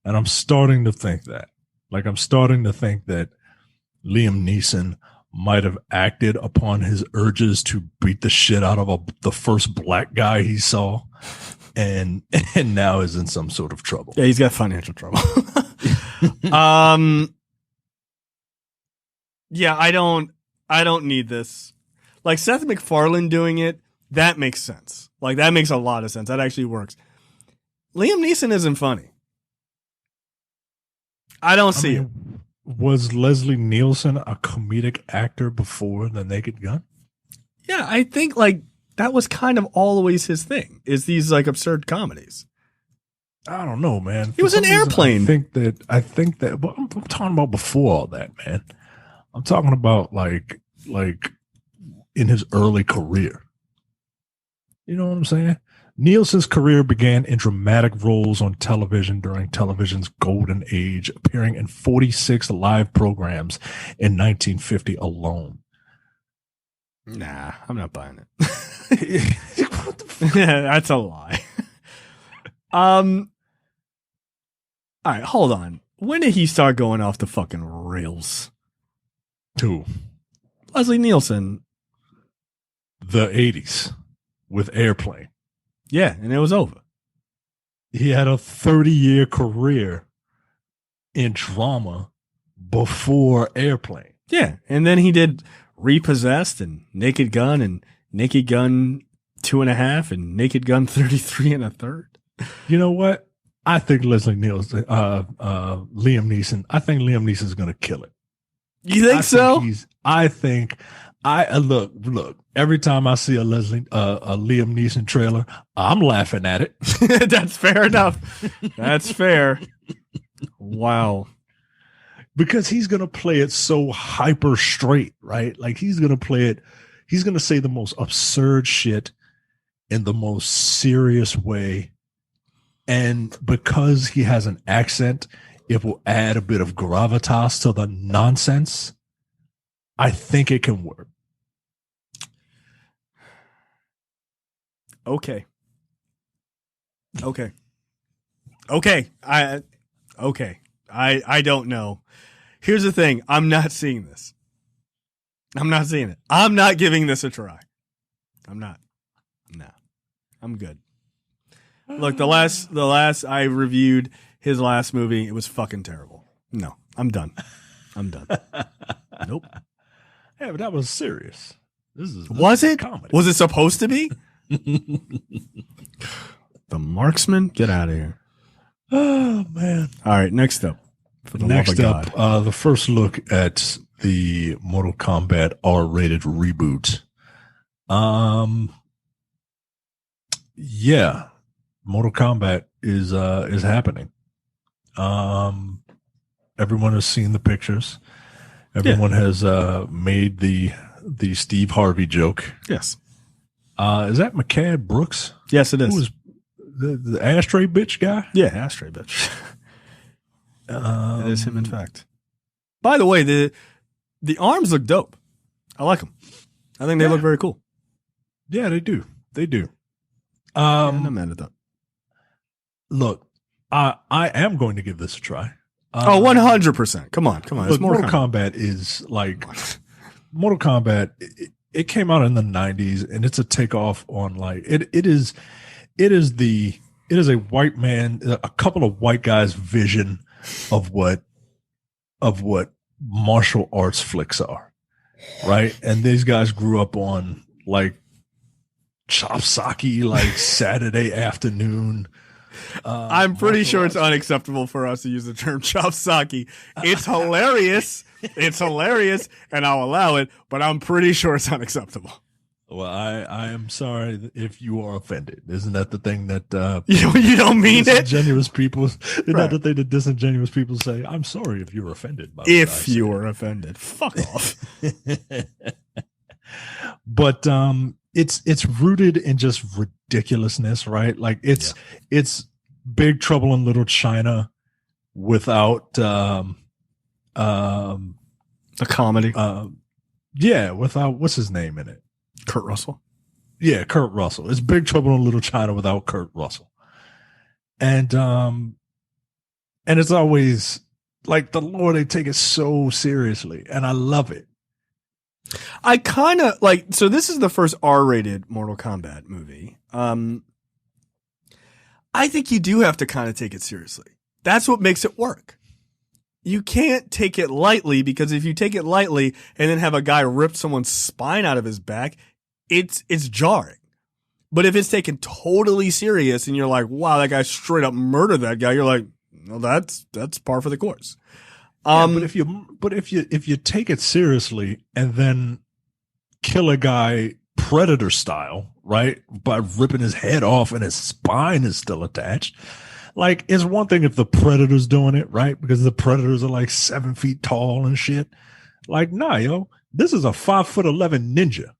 And I'm starting to think that. Like, I'm starting to think that Liam Neeson might have acted upon his urges to beat the shit out of the first black guy he saw, and now is in some sort of trouble. Yeah, he's got financial trouble. Yeah, I don't need this. Like, Seth MacFarlane doing it, that makes sense. Like, that makes a lot of sense. That actually works. Liam Neeson isn't funny. I don't see it. Was Leslie Nielsen a comedic actor before The Naked Gun? Yeah, I think like that was kind of always his thing, is these like absurd comedies. I don't know, man. He was an Airplane. I think that well, I'm talking about before all that, man. I'm talking about like in his early career. You know what I'm saying? Nielsen's career began in dramatic roles on television during television's golden age, appearing in 46 live programs in 1950 alone. Nah, I'm not buying it. What the fuck? Yeah, that's a lie. All right, hold on. When did he start going off the fucking rails? Who? Leslie Nielsen. The 80s with Airplane. Yeah, and it was over. He had a 30-year career in drama before Airplane. Yeah, and then he did Repossessed and Naked Gun and Naked Gun 2.5 and Naked Gun 33 1/3. You know what? I think Leslie Nielsen, Liam Neeson. I think Liam Neeson is going to kill it. You think so? Look. Every time I see a Liam Neeson trailer, I'm laughing at it. That's fair enough. That's fair. Wow. because he's going to play it so hyper straight, right? Like he's going to play it. He's going to say the most absurd shit in the most serious way. And because he has an accent, it will add a bit of gravitas to the nonsense. I think it can work. Okay. I don't know. Here's the thing. I'm not seeing this. I'm not seeing it. I'm not giving this a try. I'm not. No. I'm good. Look, the last I reviewed his last movie, it was fucking terrible. No, I'm done. Nope. Yeah, but that was serious. Was it? Comedy. Was it supposed to be? The Marksman? Get out of here. Oh, man. All right, next up. The first look at the Mortal Kombat R-rated reboot. Yeah, Mortal Kombat is happening. Everyone has seen the pictures. Everyone has made the Steve Harvey joke. Yes. Is that McCad Brooks? Yes, it is. Who is the ashtray bitch guy? Yeah, ashtray bitch. It is him, in fact. By the way, the arms look dope. I like them. I think they look very cool. Yeah, they do. They do. I'm not mad at that. Look, I am going to give this a try. 100%. Come on. Look, Mortal Kombat is like Mortal Kombat. It came out in the 90s, and it's a takeoff on like it is a white man, a couple of white guys' vision of what martial arts flicks are, right? And these guys grew up on like Chopsaki, like Saturday afternoon. I'm pretty sure it's unacceptable for us to use the term Chopsaki. It's hilarious. It's hilarious, and I'll allow it, but I'm pretty sure it's unacceptable. Well, I am sorry if you are offended. Isn't that the thing that you don't mean disingenuous people? Isn't that the thing that disingenuous people say? I'm sorry if you're offended. If you were offended, fuck off. But it's rooted in just ridiculousness, right? Like it's Big Trouble in Little China without a comedy. Without what's his name in it. Kurt Russell. Yeah, Kurt Russell. It's Big Trouble in Little China without Kurt Russell. And it's always like the lore, they take it so seriously, and I love it. I kind of like, so this is the first R-rated Mortal Kombat movie. I think you do have to kind of take it seriously. That's what makes it work. You can't take it lightly, because if you take it lightly and then have a guy rip someone's spine out of his back, it's jarring. But if it's taken totally serious and you're like, wow, that guy straight up murdered that guy, you're like, well, that's par for the course. But if you take it seriously and then kill a guy Predator style, right, by ripping his head off and his spine is still attached. Like, it's one thing if the Predator's doing it, right? Because the Predators are like 7 feet tall and shit. Like, nah, yo, this is a 5'11" ninja.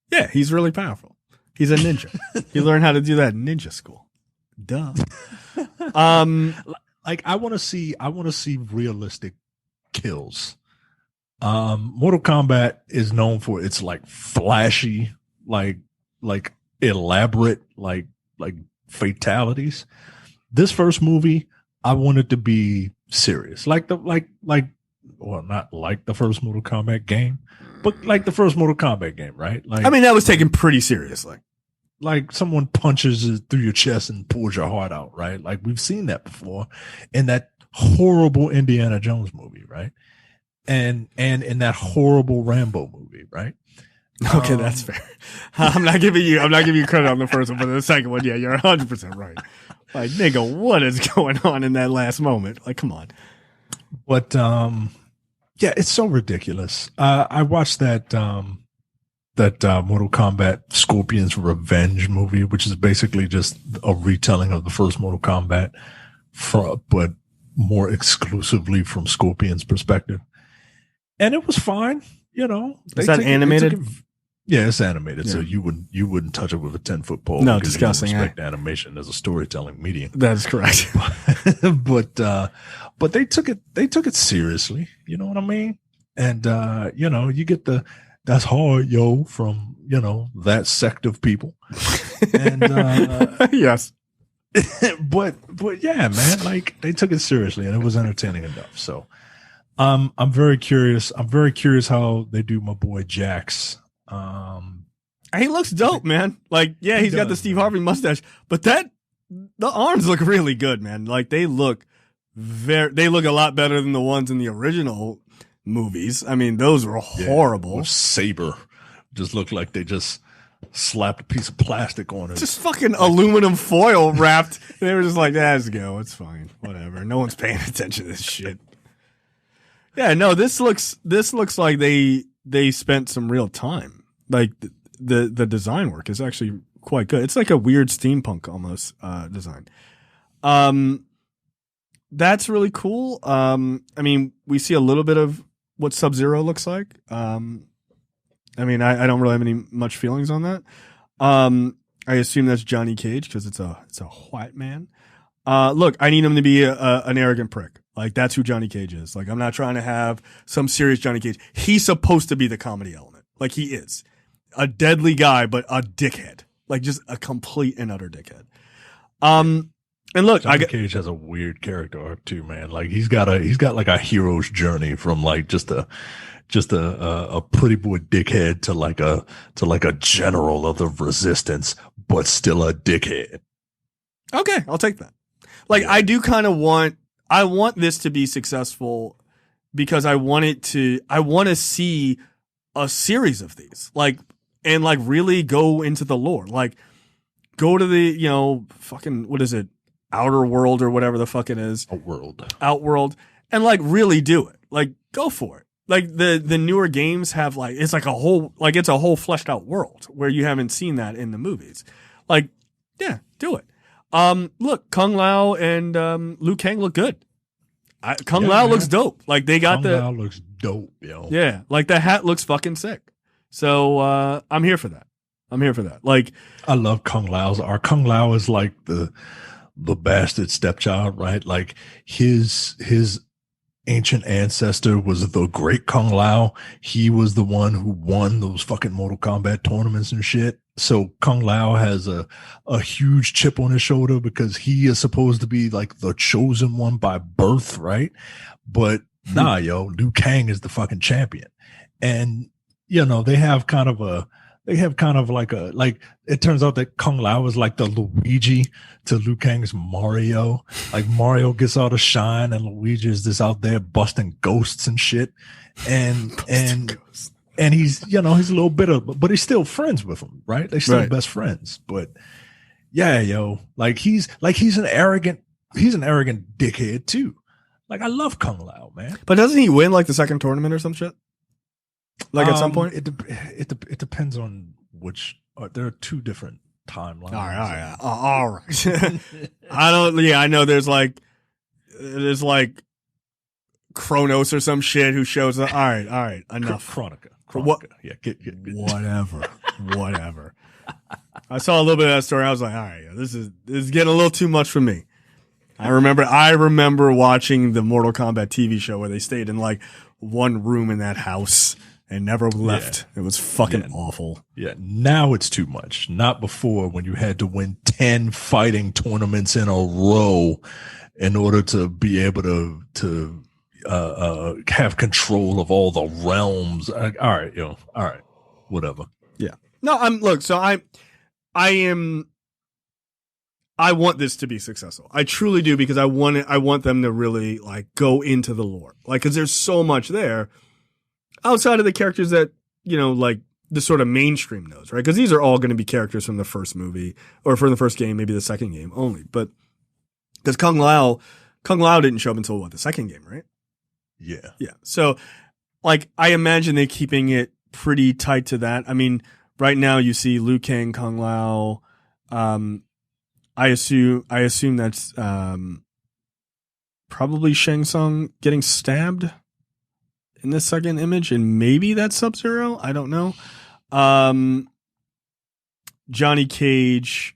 Yeah, he's really powerful. He's a ninja. He learned how to do that in ninja school. Duh. Like, I want to see realistic kills. Mortal Kombat is known for its like flashy, like elaborate, like fatalities. This first movie, I want it to be serious, not like the first Mortal Kombat game, but like the first Mortal Kombat game, right? Like, I mean, that was taken pretty seriously. Like someone punches it through your chest and pulls your heart out, right? Like we've seen that before in that horrible Indiana Jones movie, right? And in that horrible Rambo movie, right? Okay, that's fair. I'm not giving you credit on the first one, but the second one, yeah, you're 100% right. Like, nigga, what is going on in that last moment? Like, come on. But yeah, it's so ridiculous. I watched that Mortal Kombat Scorpion's Revenge movie, which is basically just a retelling of the first Mortal Kombat, but more exclusively from Scorpion's perspective. And it was fine, you know. Is that animated? Yeah, it's animated, Yeah. so you wouldn't touch it with a 10-foot pole. No, because disgusting. You don't respect animation as a storytelling medium. That is correct. but they took it seriously. You know what I mean? And you know, you get that's hard, yo, from that sect of people. And yes. but yeah, man, like they took it seriously and it was entertaining enough. So I'm very curious. I'm very curious how they do my boy Jax. He looks dope, man. Like, yeah, he's got the Steve Harvey mustache, but the arms look really good, man. Like they look a lot better than the ones in the original movies. I mean, those were horrible. Saber just looked like they just slapped a piece of plastic on it. Just fucking aluminum foil wrapped. They were just like, let's go. It's fine. Whatever. No one's paying attention to this shit. Yeah, no, this looks like they spent some real time. Like the design work is actually quite good. It's like a weird steampunk almost design. That's really cool. I mean, we see a little bit of what Sub-Zero looks like. I mean, I don't really have much feelings on that. I assume that's Johnny Cage because it's a white man. Look, I need him to be an arrogant prick. Like that's who Johnny Cage is. Like I'm not trying to have some serious Johnny Cage. He's supposed to be the comedy element. Like he is a deadly guy, but a dickhead. Like just a complete and utter dickhead. And look, Johnny Cage has a weird character arc too, man. Like he's got like a hero's journey from like just a pretty boy dickhead to like a general of the resistance, but still a dickhead. Okay, I'll take that. Like I do kind of want this to be successful because I want to see a series of these. Like and like really go into the lore. Like go to the, fucking what is it? Outer World or whatever the fuck it is. Outworld. And like really do it. Like go for it. Like the newer games have like it's a whole fleshed out world where you haven't seen that in the movies. Like, yeah, do it. Look, Kung Lao and Liu Kang look good. Kung Lao looks dope. Like they got Kung Lao looks dope, yo. Yeah, like the hat looks fucking sick. So I'm here for that. Like I love Kung Lao's art. Kung Lao is like the bastard stepchild, right? Like his ancient ancestor was the great Kung Lao. He was the one who won those fucking Mortal Kombat tournaments and shit. So Kung Lao has a huge chip on his shoulder because he is supposed to be like the chosen one by birth, right? But nah, yo, Liu Kang is the fucking champion. And, they have kind of like it turns out that Kung Lao is like the Luigi to Liu Kang's Mario. Like Mario gets all the shine and Luigi is just out there busting ghosts and shit. And he's, he's a little bitter, but he's still friends with him, right? They're still best friends. But yeah, yo, like he's an arrogant dickhead too. Like I love Kung Lao, man. But doesn't he win like the second tournament or some shit? Like at some point? It depends on which. There are two different timelines. All right. I know there's like Kronos or some shit who shows up. All right. Enough. Chronica. What? Yeah. Get. Whatever. I saw a little bit of that story. I was like, all right, this is getting a little too much for me. I remember watching the Mortal Kombat TV show where they stayed in like one room in that house and never left. Yeah. It was fucking awful. Yeah, now it's too much. Not before when you had to win 10 fighting tournaments in a row in order to be able to have control of all the realms. All right, whatever. Yeah. No, I want this to be successful. I truly do because I want them to really like go into the lore. Like, cause there's so much there outside of the characters that, like the sort of mainstream knows, right? Cause these are all going to be characters from the first movie or from the first game, maybe the second game only. But cause Kung Lao didn't show up until the second game, right? Yeah. Yeah. So like, I imagine they're keeping it pretty tight to that. I mean, right now you see Liu Kang, Kung Lao, I assume that's probably Shang Tsung getting stabbed in this second image, and maybe that's Sub-Zero. I don't know. Johnny Cage,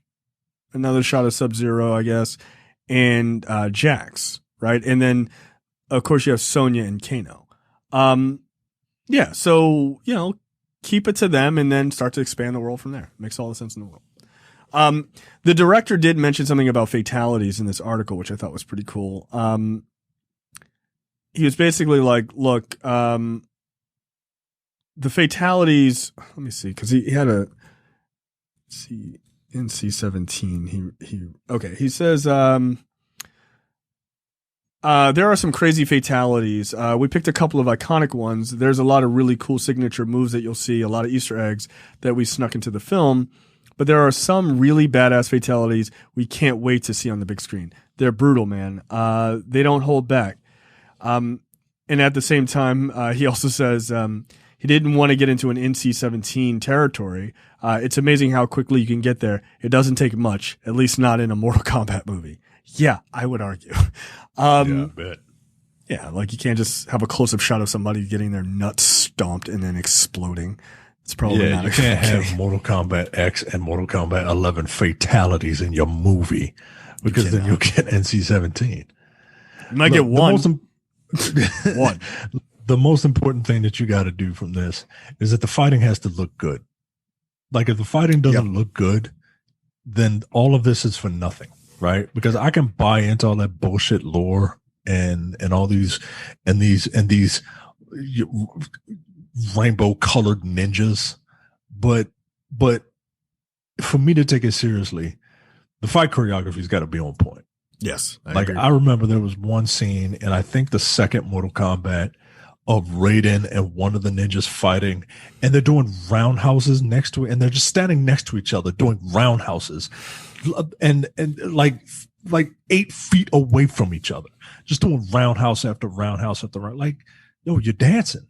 another shot of Sub-Zero, I guess, and Jax, right? And then, of course, you have Sonya and Kano. Yeah, so, keep it to them and then start to expand the world from there. Makes all the sense in the world. The director did mention something about fatalities in this article, which I thought was pretty cool. He was basically like, look, the fatalities, let me see, because he had a NC-17. He says, there are some crazy fatalities. We picked a couple of iconic ones. There's a lot of really cool signature moves that you'll see, a lot of Easter eggs that we snuck into the film. But there are some really badass fatalities we can't wait to see on the big screen. They're brutal, man. They don't hold back. And at the same time, he also says he didn't want to get into an NC-17 territory. It's amazing how quickly you can get there. It doesn't take much, at least not in a Mortal Kombat movie. Yeah, I would argue. Yeah, I bet. Yeah, like you can't just have a close-up shot of somebody getting their nuts stomped and then exploding. It's probably not. You can't have Mortal Kombat X and Mortal Kombat 11 fatalities in your movie because then you'll get NC-17. You might get one. One. The most important thing that you got to do from this is that the fighting has to look good. Like if the fighting doesn't look good, then all of this is for nothing, right? Because I can buy into all that bullshit lore and all these rainbow colored ninjas, but for me to take it seriously, the fight choreography's got to be on point. Yes, I remember there was one scene, and I think the second Mortal Kombat, of Raiden and one of the ninjas fighting, and they're doing roundhouses next to it, and they're just standing next to each other doing roundhouses, and like 8 feet away from each other, just doing roundhouse after roundhouse after round. Like, yo, you're dancing.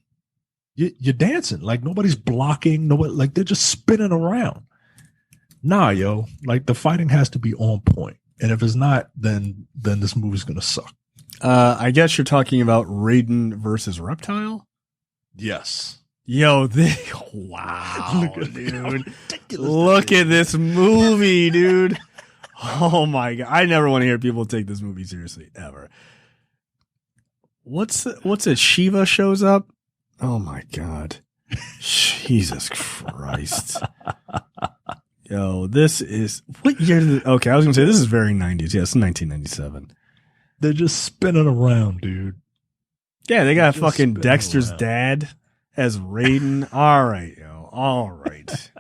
You're dancing. Like nobody's blocking. Nobody, like they're just spinning around. Nah, yo, like the fighting has to be on point. And if it's not, then this movie's gonna suck. I guess you're talking about Raiden versus Reptile. Yes. Yo, wow, dude! Look at this movie, dude. Oh my god! I never want to hear people take this movie seriously ever. What's it? Shiva shows up. Oh my god! Jesus Christ! Yo, this is what year? Okay, I was gonna say this is very 90s. Yes, 1997. They're just spinning around, dude. Yeah, they got fucking Dexter's dad as Raiden. All right, yo. All right.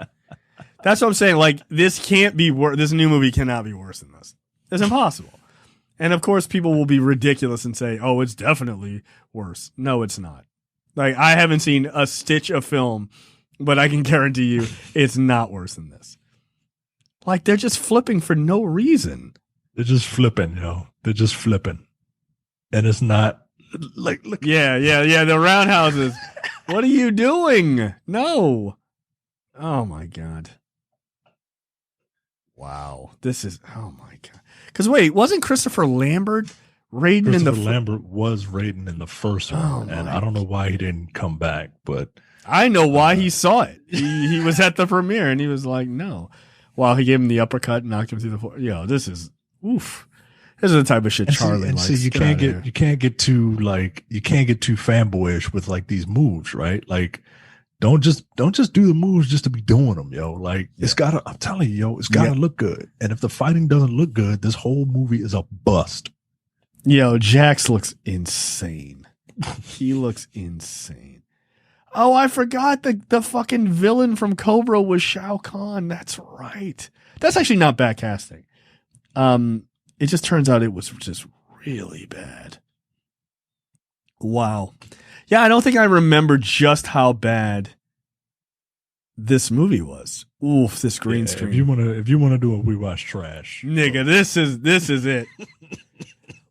That's what I'm saying. Like, this can't be worse. This new movie cannot be worse than this. It's impossible. And of course, people will be ridiculous and say, oh, it's definitely worse. No, it's not. Like, I haven't seen a stitch of film, but I can guarantee you it's not worse than this. Like, they're just flipping for no reason. They're just flipping, yo. They're just flipping. And it's not like, look. Yeah. The roundhouses. What are you doing? No. Oh my God. Wow. This is, oh my God. Because wait, wasn't Christopher Lambert Raiden in the Lambert was Raiden in the first one. And I don't know why he didn't come back, but I know why he saw it. He was at the premiere and he was like, no. While he gave him the uppercut and knocked him through the floor. Yo, this is oof. This is the type of shit Charlie likes. See, you can't get too fanboyish with like these moves, right? Like, don't just do the moves just to be doing them, yo. Like, it's gotta. I'm telling you, yo, it's gotta look good. And if the fighting doesn't look good, this whole movie is a bust. Yo, Jax looks insane. He looks insane. Oh, I forgot the fucking villain from Cobra was Shao Kahn. That's right. That's actually not bad casting. It just turns out it was just really bad. Wow. Yeah, I don't think I remember just how bad this movie was. Oof, this green screen. If you wanna do a We Watch Trash, nigga, this is it.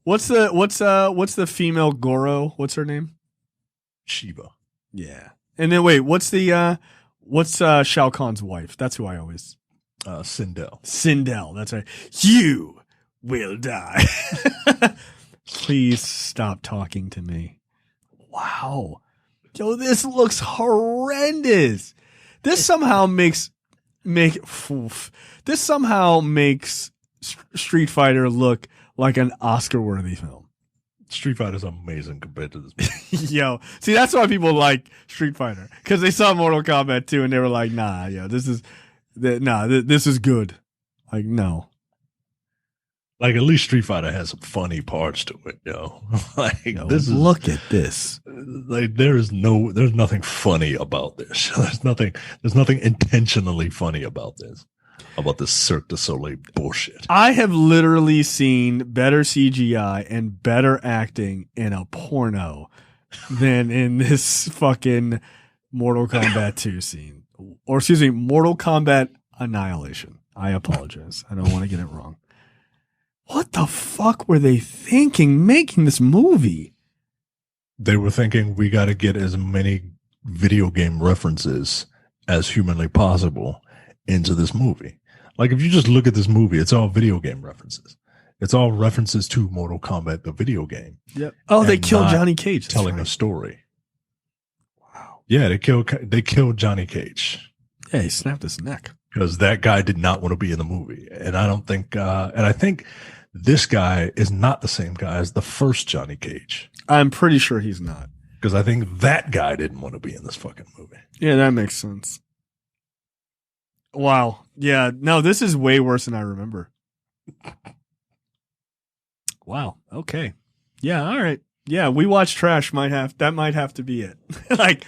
What's the female Goro? What's her name? Shiva. Yeah. And then wait, what's Shao Kahn's wife? That's who I always Sindel. Sindel, that's right. You will die. Please stop talking to me. Wow. Yo, this looks horrendous. This somehow makes Street Fighter look like an Oscar-worthy film. Street Fighter is amazing compared to this movie. Yo, see, that's why people like Street Fighter, because they saw Mortal Kombat 2 and they were like, nah, yo, this is good. Like, no. Like, at least Street Fighter has some funny parts to it, yo. Like, Yo, look at this. Like, there's nothing funny about this. There's nothing intentionally funny about this Cirque du Soleil bullshit. I have literally seen better CGI and better acting in a porno than in this fucking Mortal Kombat 2 scene. Or, excuse me, Mortal Kombat Annihilation. I apologize. I don't want to get it wrong. What the fuck were they thinking making this movie? They were thinking we got to get as many video game references as humanly possible into this movie. Like, if you just look at this movie, it's all video game references. It's all references to Mortal Kombat, the video game. Yep. Oh, they killed Johnny Cage. Telling a story. Wow. Yeah, they killed Johnny Cage. Yeah, he snapped his neck. Because that guy did not want to be in the movie. And I don't think, and I think this guy is not the same guy as the first Johnny Cage. I'm pretty sure he's not. Because I think that guy didn't want to be in this fucking movie. Yeah, that makes sense. Wow. Yeah, no, this is way worse than I remember. Wow. Okay. Yeah, all right. Yeah, we watch trash that might have to be it. Like,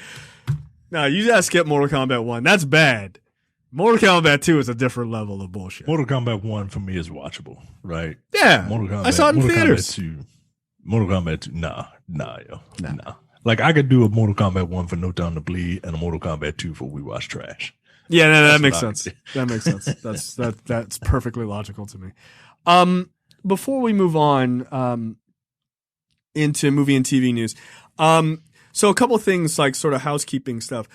no, you gotta skip Mortal Kombat 1. That's bad. Mortal Kombat 2 is a different level of bullshit. Mortal Kombat 1 for me is watchable, right? Yeah. I saw it in theaters. Mortal Kombat 2, nah, yo. Nah. Like, I could do a Mortal Kombat 1 for No Time to Bleed and a Mortal Kombat 2 for We Watch Trash. Yeah, no, that makes sense. That makes sense. That's perfectly logical to me. Before we move on into movie and TV news, so a couple things, like sort of housekeeping stuff.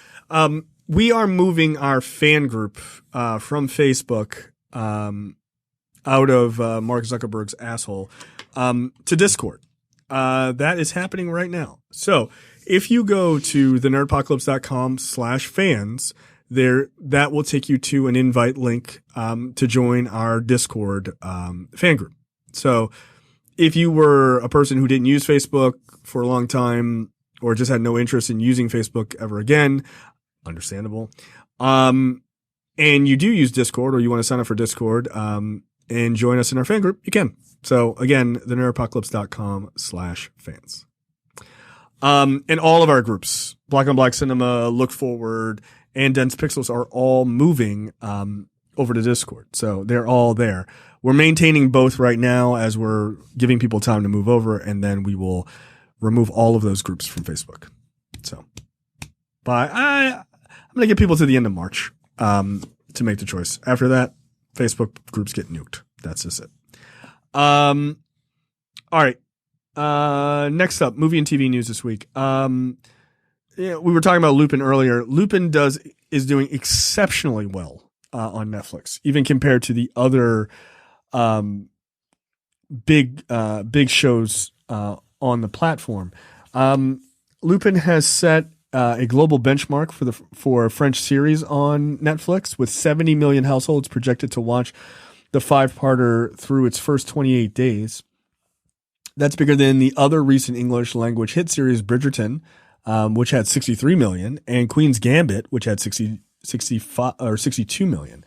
We are moving our fan group from Facebook out of Mark Zuckerberg's asshole to Discord. That is happening right now. So if you go to thenerdpocalypse.com/fans, that will take you to an invite link to join our Discord fan group. So if you were a person who didn't use Facebook for a long time or just had no interest in using Facebook ever again, understandable. And you do use Discord, or you want to sign up for Discord and join us in our fan group, you can. So again, thenerdpocalypse.com/fans. And all of our groups, Black on Black Cinema, Look Forward, and Dense Pixels, are all moving over to Discord. So they're all there. We're maintaining both right now as we're giving people time to move over, and then we will remove all of those groups from Facebook. So, but I'm going to get people to the end of March to make the choice. After that, Facebook groups get nuked. That's just it. All right. Next up, movie and TV news this week. We were talking about Lupin earlier. Lupin is doing exceptionally well on Netflix, even compared to the other big shows on the platform. Lupin has set a global benchmark for a French series on Netflix, with 70 million households projected to watch the 5-parter through its first 28 days. That's bigger than the other recent English language hit series Bridgerton, which had 63 million, and Queen's Gambit, which had 65 or 62 million.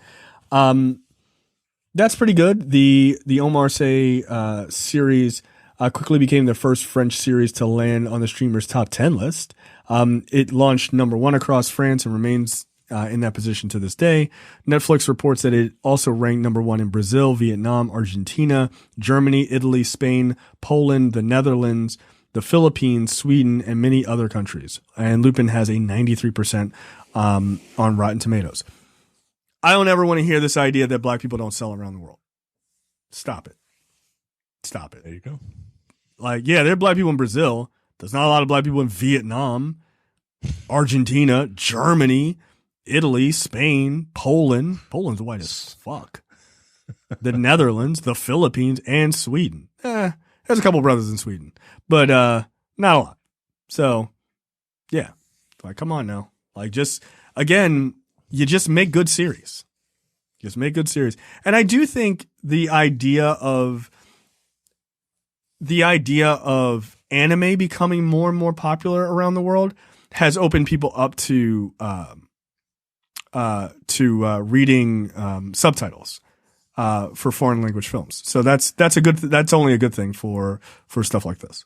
That's pretty good. The Omar Sy series quickly became the first French series to land on the streamer's top 10 list. It launched number 1 across France and remains in that position to this day. Netflix reports that it also ranked number 1 in Brazil, Vietnam, Argentina, Germany, Italy, Spain, Poland, the Netherlands, the Philippines, Sweden, and many other countries. And Lupin has a 93% on Rotten Tomatoes. I don't ever want to hear this idea that black people don't sell around the world. Stop it. There you go. Like, yeah, there are black people in Brazil. There's not a lot of black people in Vietnam, Argentina, Germany, Italy, Spain, Poland. Poland's white as fuck. The Netherlands, the Philippines, and Sweden. There's There's a couple brothers in Sweden, but not a lot. So, yeah. Like, come on now. Like, just, again, you just make good series. Just make good series. And I do think the idea of anime becoming more and more popular around the world has opened people up to reading subtitles for foreign language films. So that's only a good thing for stuff like this.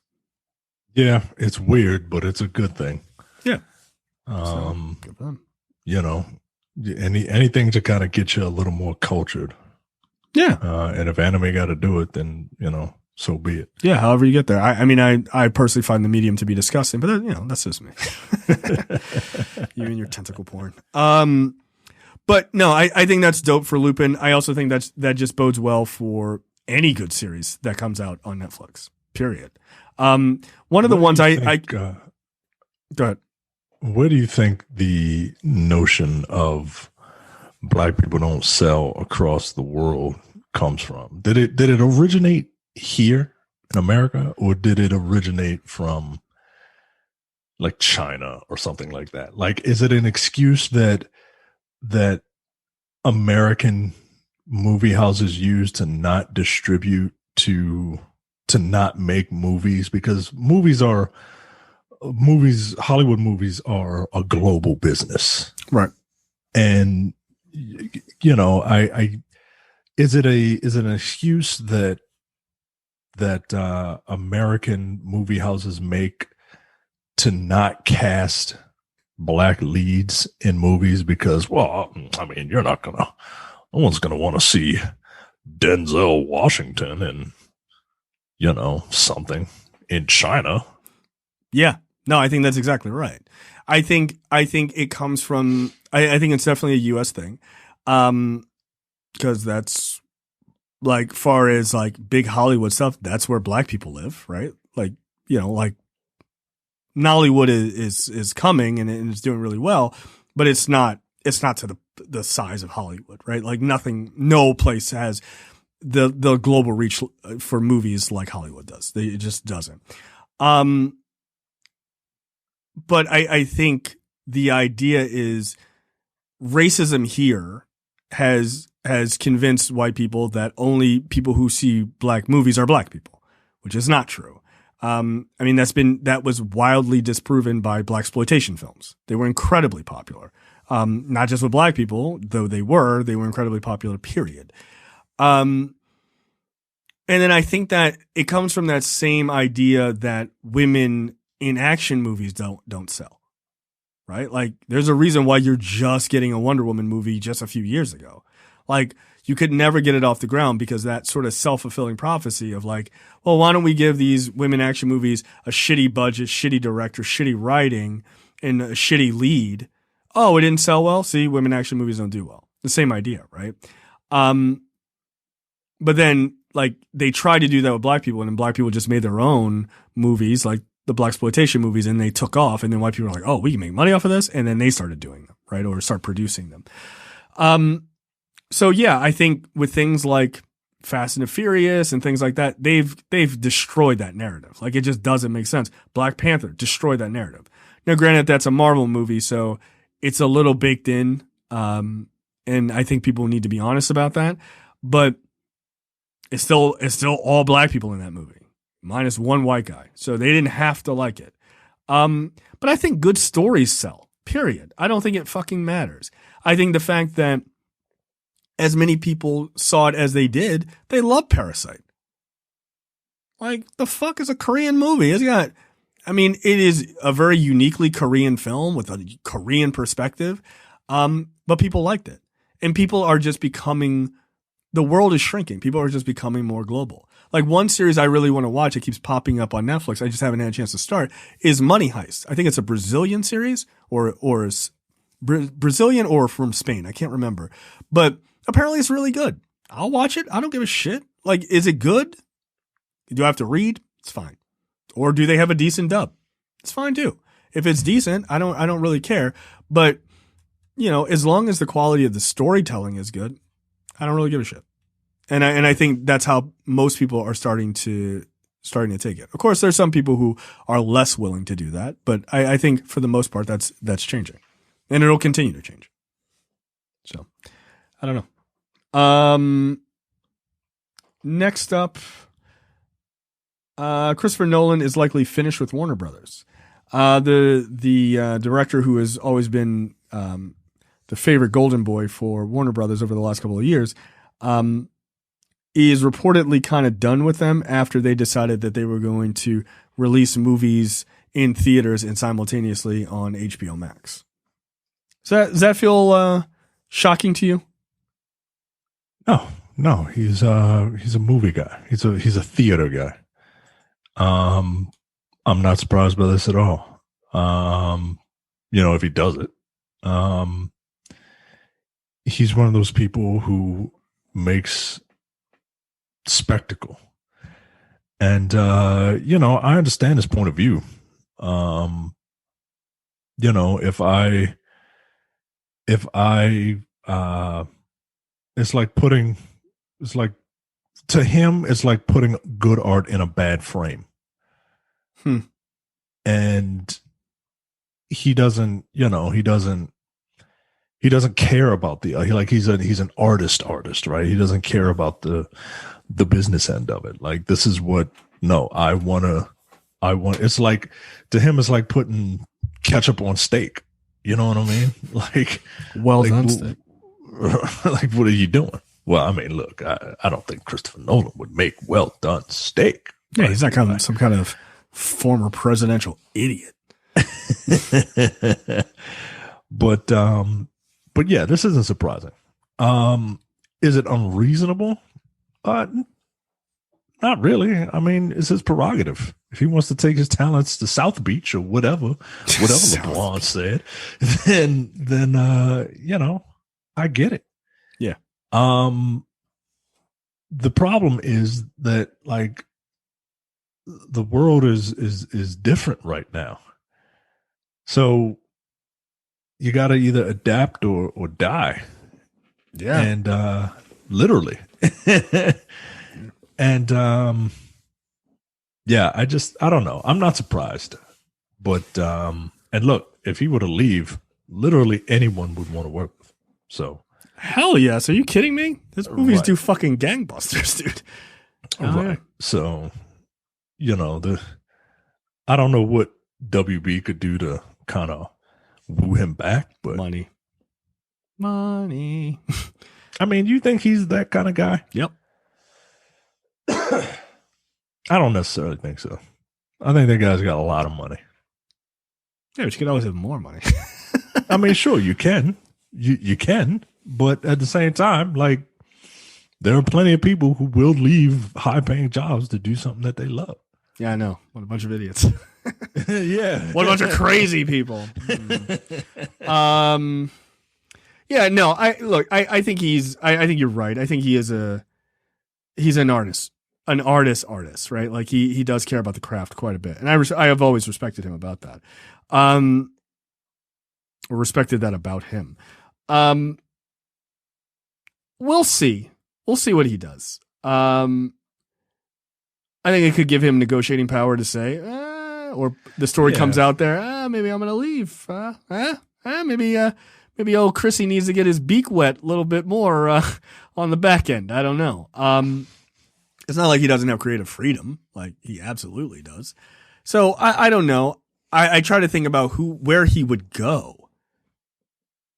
Yeah, it's weird, but it's a good thing. Yeah. Good fun. You know, anything to kind of get you a little more cultured. Yeah. And if anime got to do it, then, you know, so be it. Yeah, however you get there. I mean, I personally find the medium to be disgusting, but that's just me. You and your tentacle porn. But no, I think that's dope for Lupin. I also think that just bodes well for any good series that comes out on Netflix. Period. One of the ones go ahead. Where do you think the notion of black people don't sell across the world comes from? Did it originate here in America, or did it originate from like China or something like that? Like, is it an excuse that American movie houses use to not distribute, to not make movies? Because Hollywood movies are a global business. Right. And, you know, is it an excuse that American movie houses make to not cast black leads in movies? Because, well, I mean, no one's going to want to see Denzel Washington in, you know, something in China. Yeah. No, I think that's exactly right. I think it comes from, I think it's definitely a US thing. Cause that's like, far as like big Hollywood stuff, that's where black people live, right? Like, you know, like Nollywood is coming and it's doing really well, but it's not to the size of Hollywood, right? Like no place has the global reach for movies like Hollywood does. It just doesn't. But I think the idea is racism here has convinced white people that only people who see black movies are black people, which is not true. I mean, that was wildly disproven by blaxploitation films. They were incredibly popular. Not just with black people, though they were incredibly popular, period. And then I think that it comes from that same idea that women in action movies don't sell, right? Like, there's a reason why you're just getting a Wonder Woman movie just a few years ago. Like, you could never get it off the ground because that sort of self-fulfilling prophecy of like, well, why don't we give these women action movies a shitty budget, shitty director, shitty writing, and a shitty lead? Oh, it didn't sell well? See, women action movies don't do well. The same idea, right? But then, like, they tried to do that with black people, and then black people just made their own movies, like the blaxploitation movies, and they took off, and then white people were like, oh, we can make money off of this, and then they started doing them, right? Or start producing them. So yeah, I think with things like Fast and the Furious and things like that, they've destroyed that narrative. Like, it just doesn't make sense. Black Panther destroyed that narrative. Now, granted, that's a Marvel movie, so it's a little baked in, and I think people need to be honest about that. But it's still all black people in that movie, minus one white guy. So they didn't have to like it. But I think good stories sell, period. I don't think it fucking matters. I think the fact that as many people saw it as they did, they love Parasite. Like, the fuck is a Korean movie? It is a very uniquely Korean film with a Korean perspective. But people liked it. And people are just becoming, the world is shrinking. People are just becoming more global. Like, one series I really want to watch, it keeps popping up on Netflix, I just haven't had a chance to start, is Money Heist. I think it's a Brazilian series or Brazilian or from Spain. I can't remember. But apparently it's really good. I'll watch it. I don't give a shit. Like, is it good? Do I have to read? It's fine. Or do they have a decent dub? It's fine too. If it's decent, I don't really care. But, you know, as long as the quality of the storytelling is good, I don't really give a shit. And I think that's how most people are starting to starting to take it. Of course, there's some people who are less willing to do that, but I think for the most part, that's changing, and it'll continue to change. So, I don't know. Next up, Christopher Nolan is likely finished with Warner Brothers. The director who has always been the favorite golden boy for Warner Brothers over the last couple of years, is reportedly kind of done with them after they decided that they were going to release movies in theaters and simultaneously on HBO Max. Does that feel shocking to you? No, he's a movie guy. He's a theater guy. I'm not surprised by this at all. If he does it. He's one of those people who makes spectacle. And, I understand his point of view. To him, it's like putting good art in a bad frame. And he doesn't care about he's an artist, right? He doesn't care about the business end of it. Like, this is it's like, to him, it's like putting ketchup on steak. You know what I mean? Like, done steak. Like, what are you doing? Well, I mean, look, I don't think Christopher Nolan would make well done steak. Yeah, he's not some kind of former presidential idiot. But yeah, this isn't surprising. Is it unreasonable? Not really. I mean, it's his prerogative. If he wants to take his talents to South Beach or whatever LeBron said, then I get it. Yeah. The problem is that, like, the world is different right now. So you got to either adapt or die. Yeah. And literally. And yeah, I don't know. I'm not surprised. But and look, if he were to leave, literally anyone would want to work with him. So hell yes. Are you kidding me? This movies do fucking gangbusters, dude. Right. Yeah. So, I don't know what WB could do to kind of woo him back, but money. I mean, you think he's that kind of guy? Yep. I don't necessarily think so. I think that guy's got a lot of money. Yeah, but you could always have more money. I mean, sure, you can. You can, but at the same time, like, there are plenty of people who will leave high-paying jobs to do something that they love. Yeah, I know. What a bunch of idiots. Yeah. What a bunch of crazy people. Yeah, no, I think you're right. I think he's an artist. An artist, right? Like, he does care about the craft quite a bit. And I have always respected him about that. Or respected that about him. We'll see. We'll see what he does. I think it could give him negotiating power to say, or the story comes out there, maybe I'm going to leave. Maybe old Chrissy needs to get his beak wet a little bit more on the back end. I don't know. It's not like he doesn't have creative freedom. Like, he absolutely does. So I don't know. I try to think about where he would go.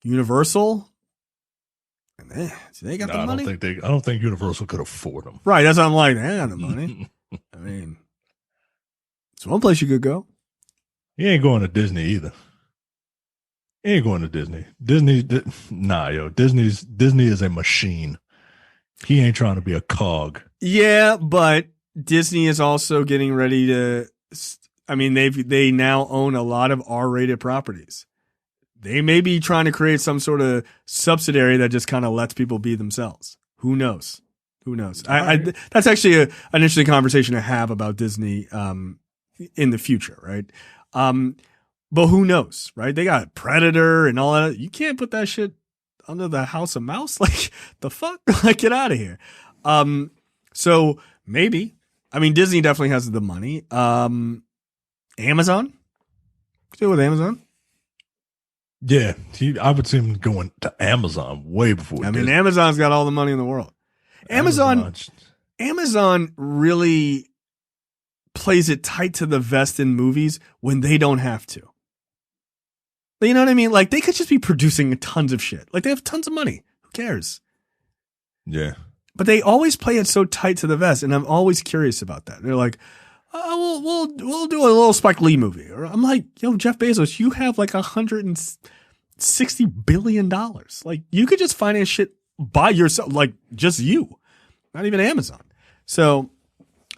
Universal? And they got the money? I don't think Universal could afford them. Right, that's what I'm like. They got the money. I mean, it's one place you could go. He ain't going to Disney either. He ain't going to Disney. Disney is a machine. He ain't trying to be a cog. Yeah, but Disney is also getting ready to. I mean, they now own a lot of R-rated properties. They may be trying to create some sort of subsidiary that just kind of lets people be themselves. Who knows? That's actually an interesting conversation to have about Disney in the future, right? But who knows, right? They got Predator and all that. You can't put that shit under the House of Mouse. Like, the fuck? Like, get out of here. So maybe I mean, Disney definitely has the money. Amazon? Still with Amazon? Yeah, I would see him going to Amazon way before. I mean, Amazon's got all the money in the world. Amazon really plays it tight to the vest in movies when they don't have to. You know what I mean? Like, they could just be producing tons of shit. Like, they have tons of money. Who cares? Yeah. But they always play it so tight to the vest, and I'm always curious about that. They're like, oh, we'll do a little Spike Lee movie. Or I'm like, yo, Jeff Bezos, you have like $160 billion. Like, you could just finance shit by yourself, like just you, not even Amazon. So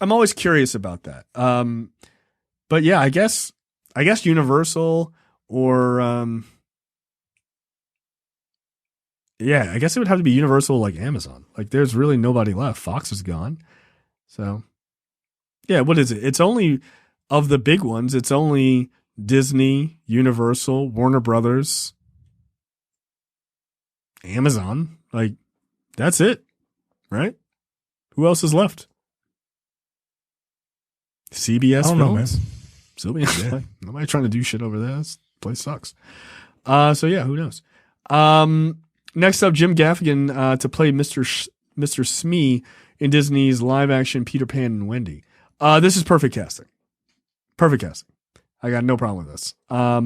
I'm always curious about that. But yeah, I guess Universal or yeah, I guess it would have to be Universal, like Amazon. Like, there's really nobody left. Fox is gone. So yeah, what is it? It's only, of the big ones, it's only Disney, Universal, Warner Brothers, Amazon. Like, that's it, right? Who else is left? CBS I don't know, man. CBS. Like, nobody trying to do shit over there. This place sucks. So yeah, who knows? Next up, Jim Gaffigan to play Mr. Smee in Disney's live-action Peter Pan and Wendy. This is perfect casting. Perfect casting. I got no problem with this. I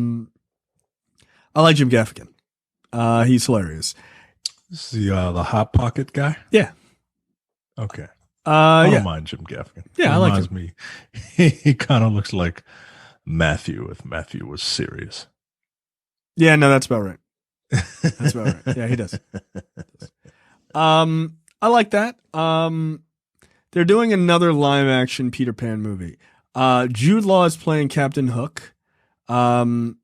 like Jim Gaffigan. He's hilarious. This is the Hot Pocket guy? Yeah. Okay. I yeah. don't mind Jim Gaffigan. Yeah, I like him. Me. He kind of looks like Matthew if Matthew was serious. Yeah, no, that's about right. That's about right. Yeah, he does. I like that. They're doing another live action Peter Pan movie. Jude Law is playing Captain Hook. Yara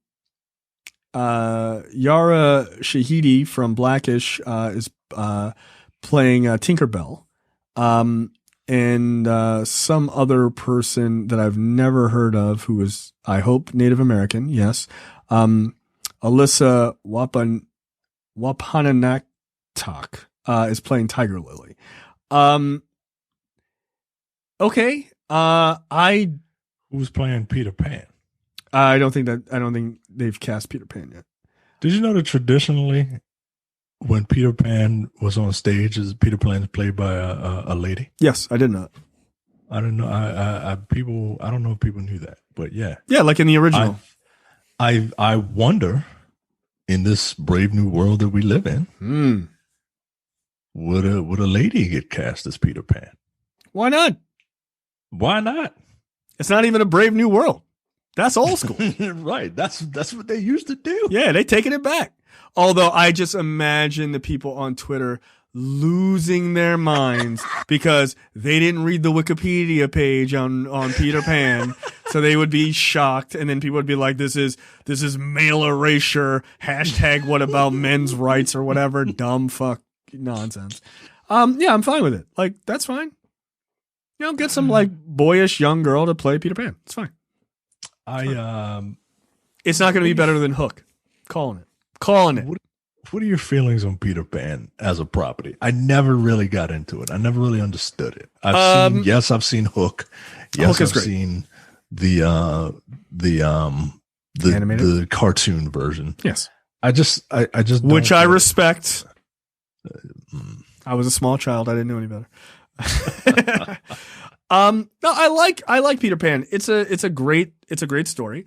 Shahidi from Blackish is playing Tinkerbell. And some other person that I've never heard of who is, I hope, Native American. Yes. Alyssa Wapananatok is playing Tiger Lily. Okay. Who's playing Peter Pan? I don't think they've cast Peter Pan yet. Did you know that traditionally, when Peter Pan was on stage, Peter Pan is played by a lady? Yes, I did not. I don't know. I don't know if people knew that, but yeah. Yeah, like in the original. I wonder, in this brave new world that we live in, would a lady get cast as Peter Pan? Why not? Why not? It's not even a brave new world. That's old school. Right. That's what they used to do. Yeah, they taking it back. Although I just imagine the people on Twitter losing their minds because they didn't read the Wikipedia page on Peter Pan. So they would be shocked. And then people would be like, this is male erasure. # what about men's rights or whatever. Dumb fuck nonsense. Yeah, I'm fine with it. Like, that's fine. You know, get some like boyish young girl to play Peter Pan. It's fine. It's not going to be better than Hook. Calling it. What are your feelings on Peter Pan as a property? I never really got into it. I never really understood it. I've seen Hook. Yes, Hook is I've great. seen the cartoon version. Yes. I just Which I respect. I was a small child. I didn't know any better. No, I like Peter Pan. It's a great story.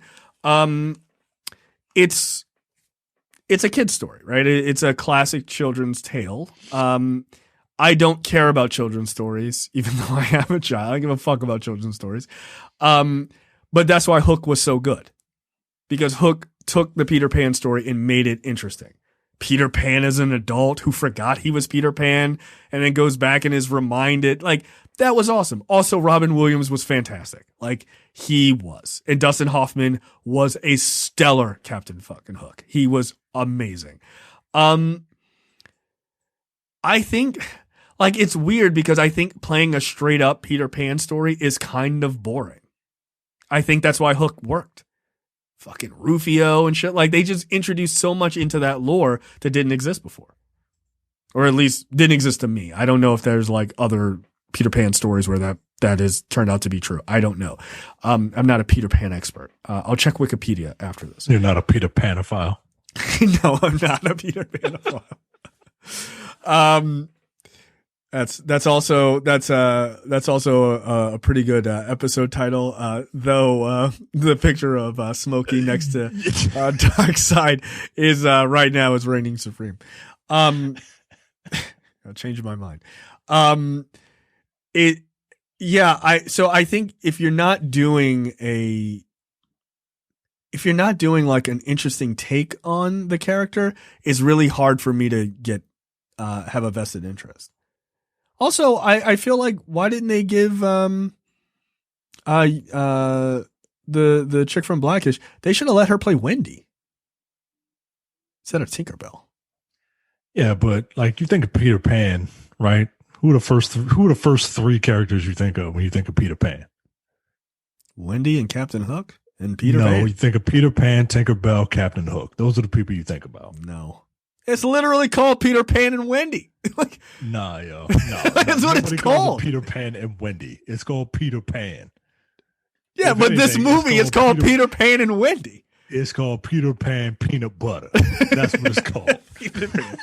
It's a kid's story, right? It's a classic children's tale. I don't care about children's stories, even though I am a child. I don't give a fuck about children's stories. But that's why Hook was so good. Because Hook took the Peter Pan story and made it interesting. Peter Pan as an adult who forgot he was Peter Pan and then goes back and is reminded. Like, that was awesome. Also, Robin Williams was fantastic. Like, he was. And Dustin Hoffman was a stellar Captain fucking Hook. He was amazing. I think, like, it's weird because I think playing a straight up Peter Pan story is kind of boring. I think that's why Hook worked. Fucking Rufio and shit. Like, they just introduced so much into that lore that didn't exist before. Or at least didn't exist to me. I don't know if there's like other Peter Pan stories where that that is turned out to be true. I don't know. I'm not a Peter Pan expert. I'll check Wikipedia after this. You're not a Peter Panophile. No, I'm not a Peter Panophile. That's also a pretty good episode title. Though the picture of Smokey next to Darkseid is right now is reigning supreme. I'll change my mind. I think if you're not doing like an interesting take on the character, it's really hard for me to get have a vested interest. Also, I feel like, why didn't they give the chick from Blackish? They should have let her play Wendy instead of Tinkerbell. Yeah, but like, you think of Peter Pan, right? Who are the first three characters you think of when you think of Peter Pan? Wendy and Captain Hook and Peter Pan? No, you think of Peter Pan, Tinkerbell, Captain Hook. Those are the people you think about. No. It's literally called Peter Pan and Wendy. Like, nah, yo. No. That's what it's called. Peter Pan and Wendy. It's called Peter Pan. Yeah, If but anything, this movie is called Peter Pan and Wendy. It's called Peter Pan Peanut Butter. That's what it's called. Peter Pan.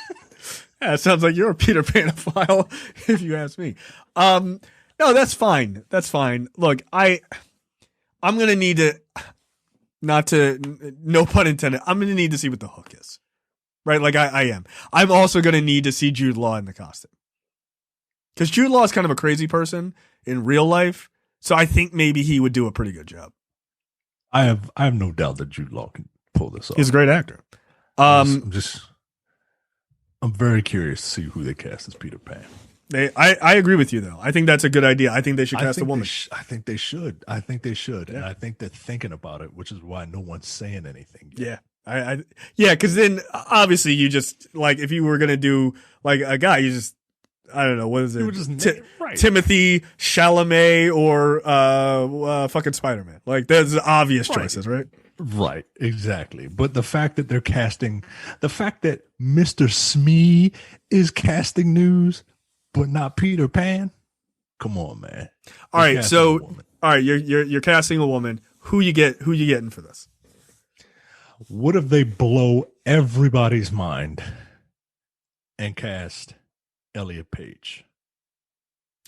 Yeah, it sounds like you're a Peter Panophile, if you ask me. No, that's fine. That's fine. Look, I'm gonna need to, no pun intended, I'm gonna need to see what the hook is. Right? Like I am. I'm also gonna need to see Jude Law in the costume. Because Jude Law is kind of a crazy person in real life. So I think maybe he would do a pretty good job. I have no doubt that Jude Law can pull this off. He's a great actor. I'm very curious to see who they cast as Peter Pan. I agree with you, though. I think that's a good idea. I think they should cast a woman. I think they should. Yeah. And I think they're thinking about it, which is why no one's saying anything yet. Yeah. Because then obviously you just, like, if you were going to do like a guy, you just, I don't know, what is it? Right. Timothy Chalamet or fucking Spider-Man. Like, there's obvious choices, right? Right, exactly. But the fact that they're casting, the fact that Mr. Smee is casting news, but not Peter Pan. Come on, man. All right, you're casting a woman. Who you getting for this? What if they blow everybody's mind and cast Elliot Page?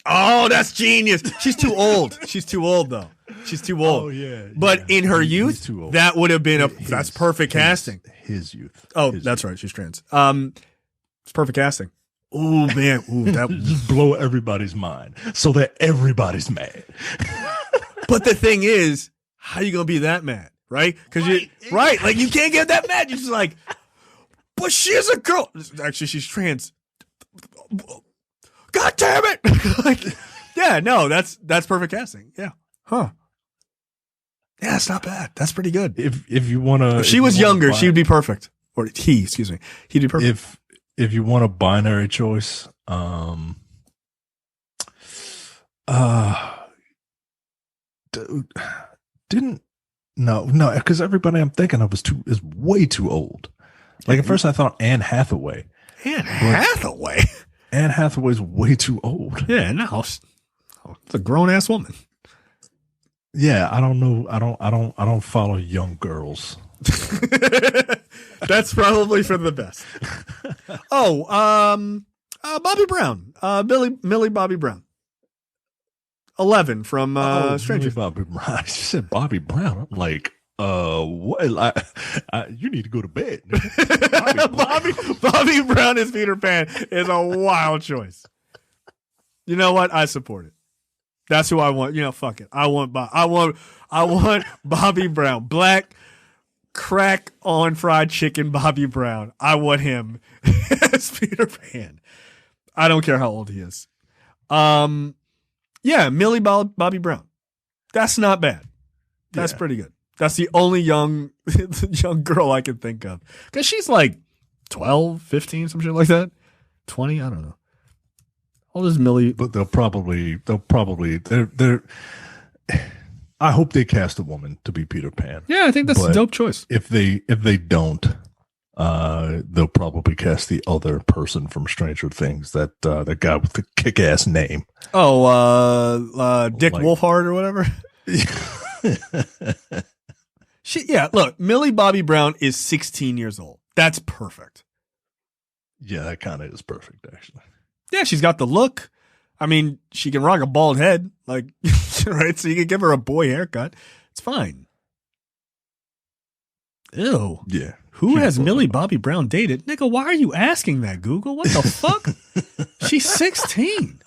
Oh, that's genius. She's too old. She's too old, though. She's too old. Oh, yeah. But in her youth, that would have been that's perfect casting. His youth. That's right. She's trans. It's perfect casting. Oh, man. Ooh, that just blow everybody's mind so that everybody's mad. But the thing is, how are you going to be that mad? Right? Because like, you can't get that mad. You're just like, but she's a girl. Actually, she's trans. God damn it. Like, yeah, no, that's perfect casting. Yeah. Huh. Yeah, it's not bad. That's pretty good. If you want to, if she was younger, she would be perfect. Or excuse me, he'd be perfect. If you want a binary choice, because everybody I'm thinking of is way too old. Like at first I thought Anne Hathaway. Anne Hathaway Hathaway's way too old. Yeah, no, it's a grown ass woman. Yeah, I don't know. I don't follow young girls. That's probably for the best. Bobby Brown, Millie Bobby Brown, 11 from Stranger Things. Bobby Brown. I just said Bobby Brown. I'm like, what? You need to go to bed. Bobby Brown as Peter Pan is a wild choice. You know what? I support it. That's who I want. Fuck it. I want Bobby Brown. Black crack on fried chicken Bobby Brown. I want him as Peter Pan. I don't care how old he is. Yeah, Millie Bobby Brown. That's not bad. That's pretty good. That's the only young girl I can think of. Because she's like 12, 15, some shit like that. 20, I don't know. How old is Millie? But they're I hope they cast a woman to be Peter Pan. Yeah, I think that's a dope choice. If they don't, they'll probably cast the other person from Stranger Things, that guy with the kick-ass name. Oh, Dick Like- Wolfhard or whatever. Look, Millie Bobby Brown is 16 years old. That's perfect. Yeah, that kind of is perfect, actually. Yeah, she's got the look. I mean, she can rock a bald head, like, right? So you can give her a boy haircut. It's fine. Ew. Yeah. Who has Millie Bobby Brown dated? Nigga, why are you asking that, Google? What the fuck? She's 16.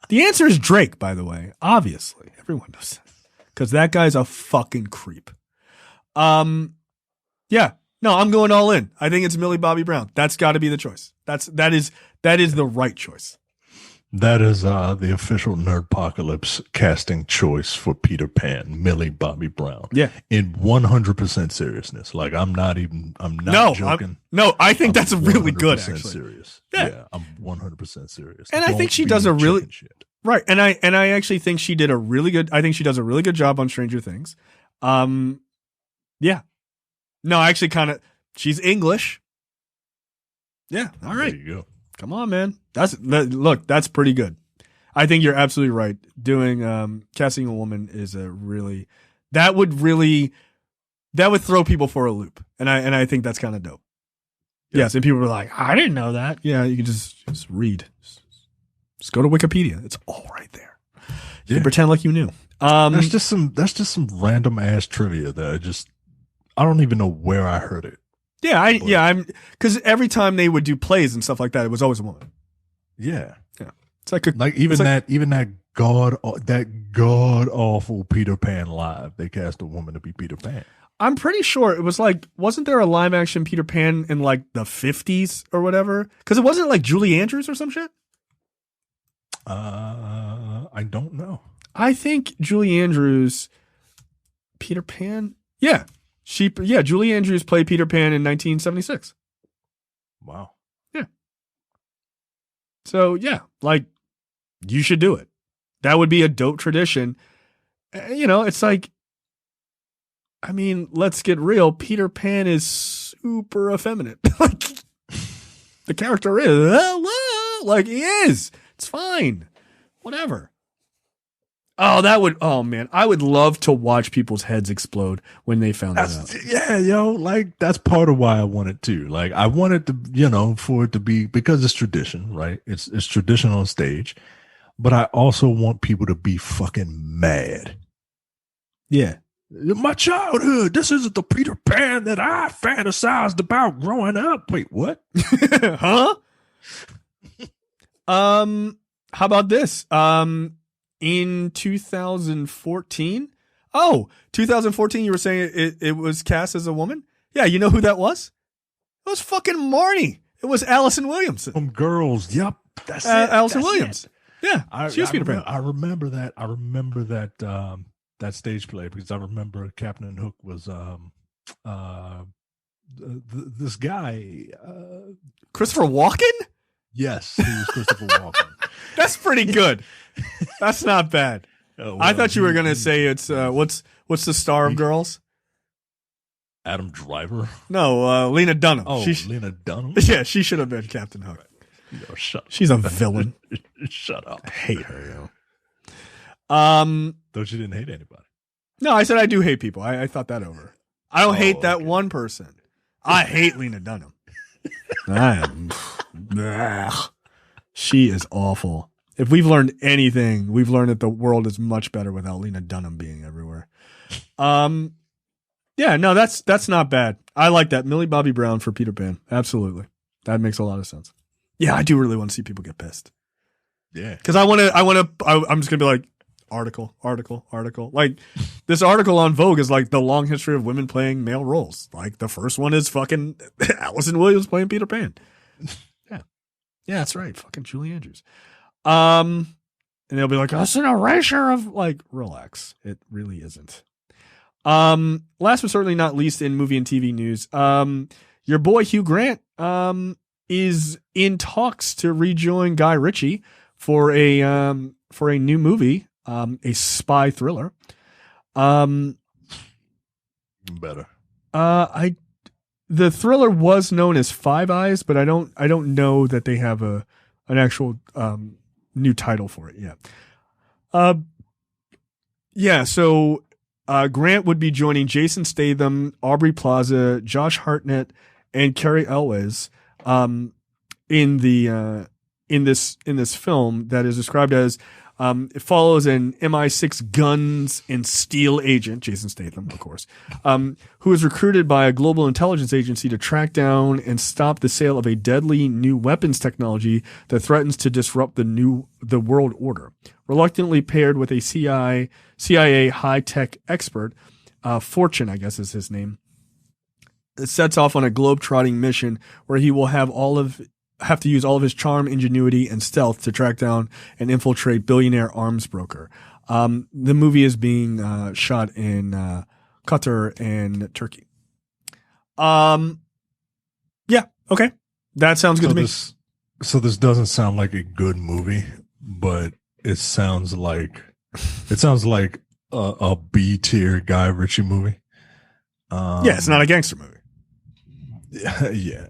The answer is Drake, by the way. Obviously. Everyone knows that. Because that guy's a fucking creep. Yeah. No, I'm going all in. I think it's Millie Bobby Brown. That's got to be the choice. That is the right choice. That is the official Nerdpocalypse casting choice for Peter Pan, Millie Bobby Brown. Yeah. In 100% seriousness. Like, I'm not joking. I think that's really good, 100% actually. Serious. Yeah. I'm 100% serious. And I think she does a really right. And I actually think she did a really good. I think she does a really good job on Stranger Things. Yeah. No, actually, kind of. She's English. Yeah. All right. There you go. Come on, man. Look, that's pretty good. I think you're absolutely right. Doing casting a woman is that would throw people for a loop. And I think that's kind of dope. Yeah. Yes, and people were like, I didn't know that. Yeah, you can just read. Just go to Wikipedia. It's all right there. You can pretend like you knew. That's just some random ass trivia that I don't even know where I heard it. I'm because every time they would do plays and stuff like that, it was always a woman. Yeah. It's like that god awful Peter Pan live. They cast a woman to be Peter Pan. I'm pretty sure it was like, wasn't there a live action Peter Pan in like the 50s or whatever? Because it wasn't like Julie Andrews or some shit. I don't know. I think Julie Andrews, Peter Pan. Yeah. Julie Andrews played Peter Pan in 1976. Wow. Yeah. So, yeah, like, you should do it. That would be a dope tradition. It's like, I mean, let's get real. Peter Pan is super effeminate. Like, the character is. Like, he is. It's fine. Whatever. Oh, man. I would love to watch people's heads explode when they found that out. Yeah, like, that's part of why I want it too. Like, I want it to, for it to be, because it's tradition, right? It's tradition on stage. But I also want people to be fucking mad. Yeah. My childhood, this isn't the Peter Pan that I fantasized about growing up. Wait, what? Huh? How about this? In 2014? Oh, 2014, you were saying it was cast as a woman? Yeah, you know who that was? It was fucking Marnie. It was Allison Williamson. From Girls. Yep. That's it. Allison That's Williams. It. Yeah, she was Peter Pan. I remember that. I remember that stage play because I remember Captain Hook was this guy. Christopher Walken? Yes, he was Christopher Walken. That's pretty good. That's not bad. Oh, well, I thought you were gonna say it's what's the star of Girls? Adam Driver. No, Lena Dunham. Oh, Lena Dunham. Yeah, she should have been Captain Hook. No, shut up. She's a villain. Shut up. I hate her. Though you didn't hate anybody. No, I said I do hate people. I thought that over. I don't hate that one person. I hate Lena Dunham. She is awful. If we've learned anything, we've learned that the world is much better without Lena Dunham being everywhere. Yeah, no, that's not bad. I like that. Millie Bobby Brown for Peter Pan. Absolutely. That makes a lot of sense. Yeah, I do really want to see people get pissed. Yeah. Because I'm just going to be like, article. Like, this article on Vogue is like the long history of women playing male roles. Like, the first one is fucking Allison Williams playing Peter Pan. Yeah. Yeah, that's right. Fucking Julie Andrews. And they'll be like, that's an erasure of, like, relax. It really isn't. Last but certainly not least in movie and TV news, your boy Hugh Grant is in talks to rejoin Guy Ritchie for a new movie, a spy thriller. Better. the thriller was known as Five Eyes, but I don't know that they have an actual new title for it yet. So Grant would be joining Jason Statham, Aubrey Plaza, Josh Hartnett, and Carrie Elwes in this film that is described as it follows an MI6 guns and steel agent, Jason Statham, of course, who is recruited by a global intelligence agency to track down and stop the sale of a deadly new weapons technology that threatens to disrupt the world order. Reluctantly paired with a CIA high-tech expert, Fortune, I guess is his name, it sets off on a globe-trotting mission where he will have to use all of his charm, ingenuity, and stealth to track down and infiltrate billionaire arms broker. The movie is being shot in Qatar and Turkey. Yeah, okay. That sounds good to me. So this doesn't sound like a good movie, but it sounds like a B-tier Guy Ritchie movie. Yeah, it's not a gangster movie. Yeah,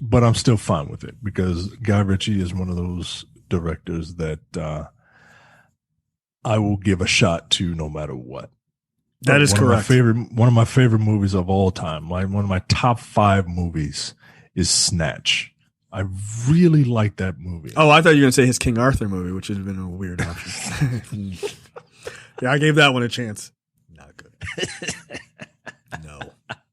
but I'm still fine with it because Guy Ritchie is one of those directors that I will give a shot to no matter what. That is correct. One of my favorite movies of all time, like one of my top 5 movies, is Snatch. I really like that movie. Oh, I thought you were going to say his King Arthur movie, which would have been a weird option. Yeah, I gave that one a chance. Not good. No.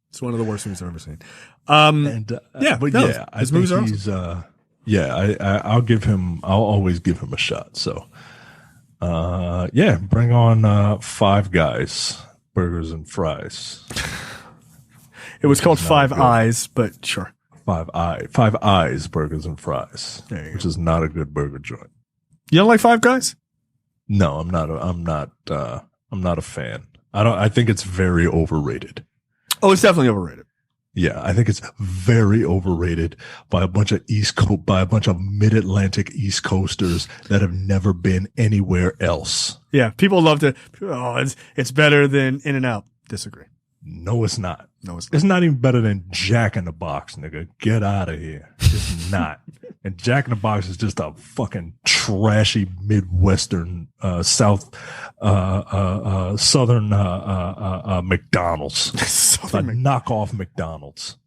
It's one of the worst movies I've ever seen. His movies are awesome. I'll always give him a shot. So, bring on Five Guys, Burgers and Fries. It was called Five Eyes, but sure. Five Eyes, Burgers and Fries, which is not a good burger joint. You don't like Five Guys? No, I'm not a fan. I think it's very overrated. Oh, it's definitely overrated. Yeah, I think it's very overrated by a bunch of mid-Atlantic East Coasters that have never been anywhere else. Yeah, people love to. Oh, it's better than In-N-Out. Disagree. No, it's not. It's not even better than Jack in the Box, nigga. Get out of here. It's not. And Jack in the Box is just a fucking trashy Midwestern, southern McDonald's. Knockoff McDonald's.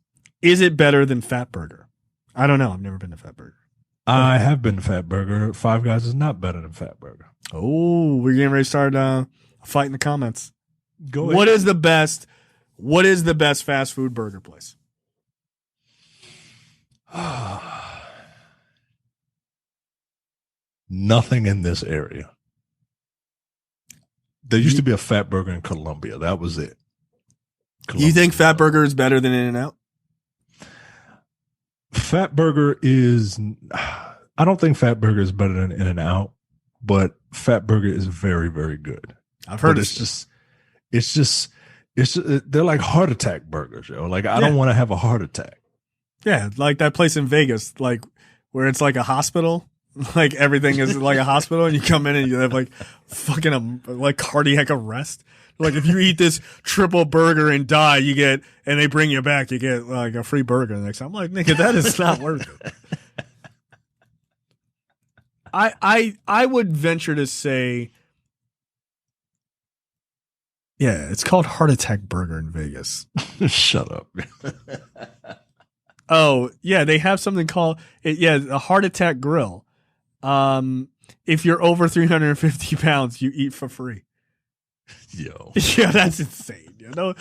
Is it better than Fat Burger? I don't know. I've never been to Fat Burger. I have been to Fat Burger. Five Guys is not better than Fat Burger. Oh, we're getting ready to start a fight in the comments. Go ahead. What is the best fast food burger place? Nothing in this area. There used to be a Fat Burger in Columbia. That was it. You think Fat Burger is better than In-N-Out? Fat Burger is. I don't think Fat Burger is better than In-N-Out, but Fat Burger is very, very good. I've heard it's just they're like heart attack burgers, yo. Like I don't want to have a heart attack. Yeah, like that place in Vegas, like where it's like a hospital. Like everything is like a hospital, and you come in and you have like fucking like cardiac arrest. Like if you eat this triple burger and die, and they bring you back, you get like a free burger the next time. I'm like, nigga, that is not worth it. I would venture to say, yeah, it's called Heart Attack Burger in Vegas. Shut up. Oh yeah, they have something called a Heart Attack Grill. If you're over 350 pounds, you eat for free. Yo. Yeah, that's insane. You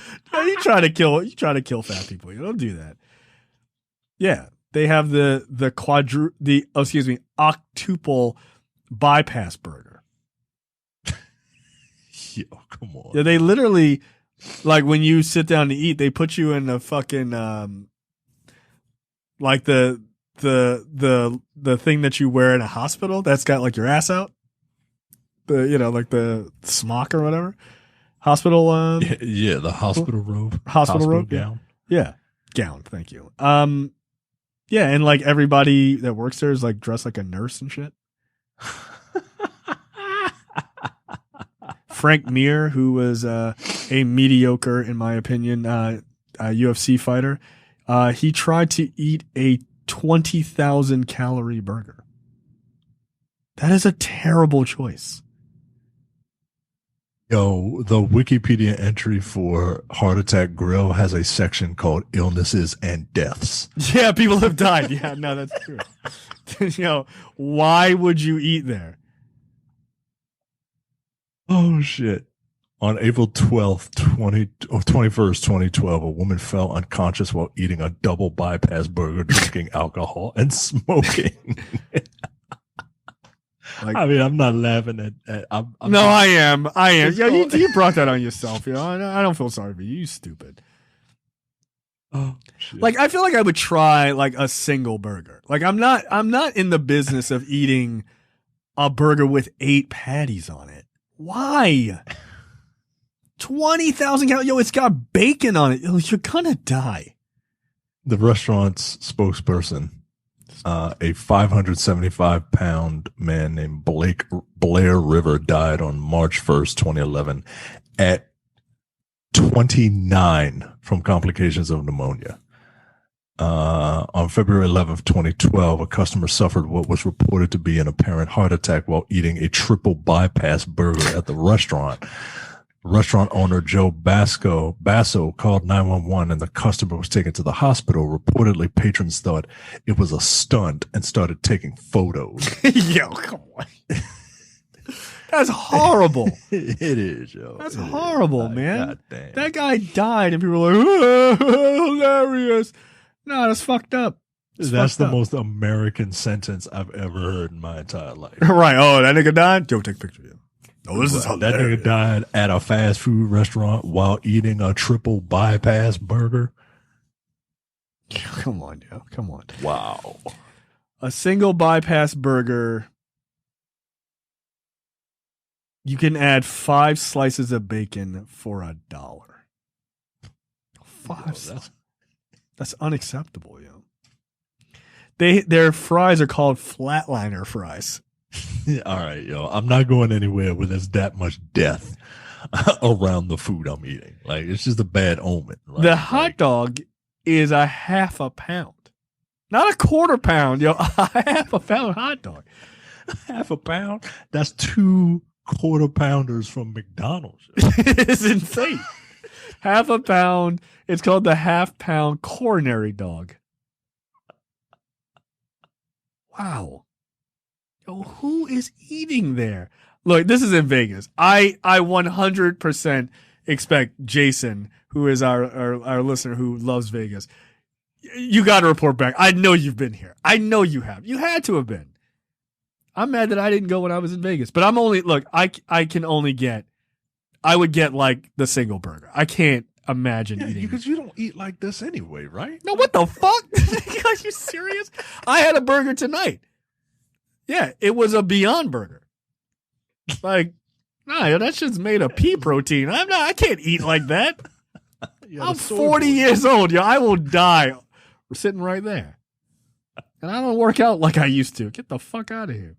try to kill fat people. You don't do that. Yeah. They have the octuple bypass burger. Yo, come on. Yeah, they literally, like when you sit down to eat, they put you in a fucking like the thing that you wear in a hospital that's got like your ass out. Like the smock or whatever. Hospital the hospital robe. Hospital robe gown. Yeah. Gown, thank you. Yeah, and like everybody that works there is like dressed like a nurse and shit. Frank Mir, who was a mediocre, in my opinion, UFC fighter, He tried to eat a 20,000 calorie burger. That is a terrible choice. Yo, the Wikipedia entry for Heart Attack Grill has a section called Illnesses and Deaths. Yeah, people have died. Yeah, no, that's true. Why would you eat there? Oh, shit. On April 21st, 2012, a woman fell unconscious while eating a double bypass burger, drinking alcohol, and smoking. I mean, I'm not laughing at I am. Yeah, you brought that on yourself. I don't feel sorry for you. You stupid. Oh, shit. Like, I feel like I would try like a single burger. Like, I'm not in the business of eating a burger with 8 patties on it. Why? 20,000 calories. Yo, it's got bacon on it. Yo, you're gonna die. The restaurant's spokesperson, a 575-pound man named Blair River, died on March 1st, 2011 at 29 from complications of pneumonia. On February 11th, 2012, a customer suffered what was reported to be an apparent heart attack while eating a triple bypass burger at the restaurant. Restaurant owner Joe Basso called 911 and the customer was taken to the hospital. Reportedly, patrons thought it was a stunt and started taking photos. Yo, come on. That's horrible. It is, yo. That's horrible, man. God damn. That guy died and people were like, oh, hilarious. No, that's fucked up. That's the most American sentence I've ever heard in my entire life. Right. Oh, that nigga died? Joe, take a picture of you. Oh, this is hilarious. That nigga died at a fast food restaurant while eating a triple bypass burger. Come on, Joe. Come on. Wow. A single bypass burger. You can add 5 slices of bacon for $1. 5 slices. That's unacceptable, yo. Their fries are called flatliner fries. All right, yo. I'm not going anywhere where there's that much death around the food I'm eating. Like, it's just a bad omen. The hot dog is a half a pound. Not a quarter pound, yo. A half a pound hot dog. Half a pound? That's 2 quarter pounders from McDonald's. It's insane. Half a pound. It's called the half pound coronary dog. Wow. Yo, who is eating there? Look, this is in Vegas. I 100% expect Jason, who is our listener who loves Vegas. You got to report back. I know you've been here. I know you have. You had to have been. I'm mad that I didn't go when I was in Vegas, but I would get like the single burger. I can't imagine eating. Because you don't eat like this anyway, right? No, what the fuck? Are you serious? I had a burger tonight. Yeah, it was a Beyond Burger. Like, nah, that shit's made of pea protein. I can't eat like that. I'm 40 years old, yo. I will die. We're sitting right there. And I don't work out like I used to. Get the fuck out of here.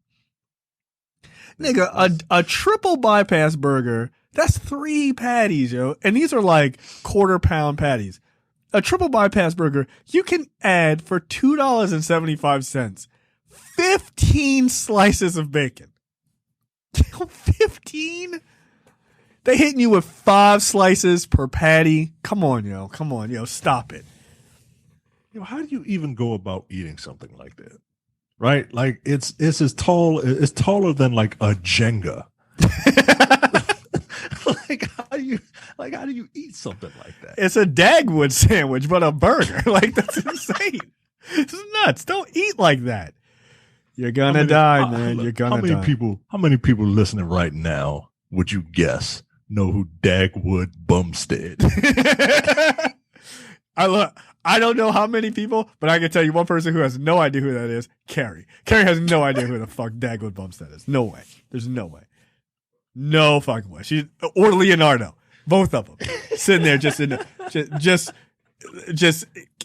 Nigga, a triple bypass burger, that's 3 patties, yo. And these are like quarter pound patties. A triple bypass burger, you can add for $2.75, 15 slices of bacon. 15? They hitting you with 5 slices per patty. Come on, yo. Stop it. Yo, how do you even go about eating something like that? Right? Like it's as tall, it's taller than like a Jenga. how do you eat something like that? It's a Dagwood sandwich, but a burger. Like, that's insane. It's nuts. Don't eat like that. You're gonna die, man. You're gonna die. How many people listening right now would you guess know who Dagwood Bumstead? I don't know how many people, but I can tell you one person who has no idea who that is. Carrie. Carrie has no idea who the fuck Dagwood Bumstead is. No way. There's no way. No fucking way. Or Leonardo. Both of them. Sitting there just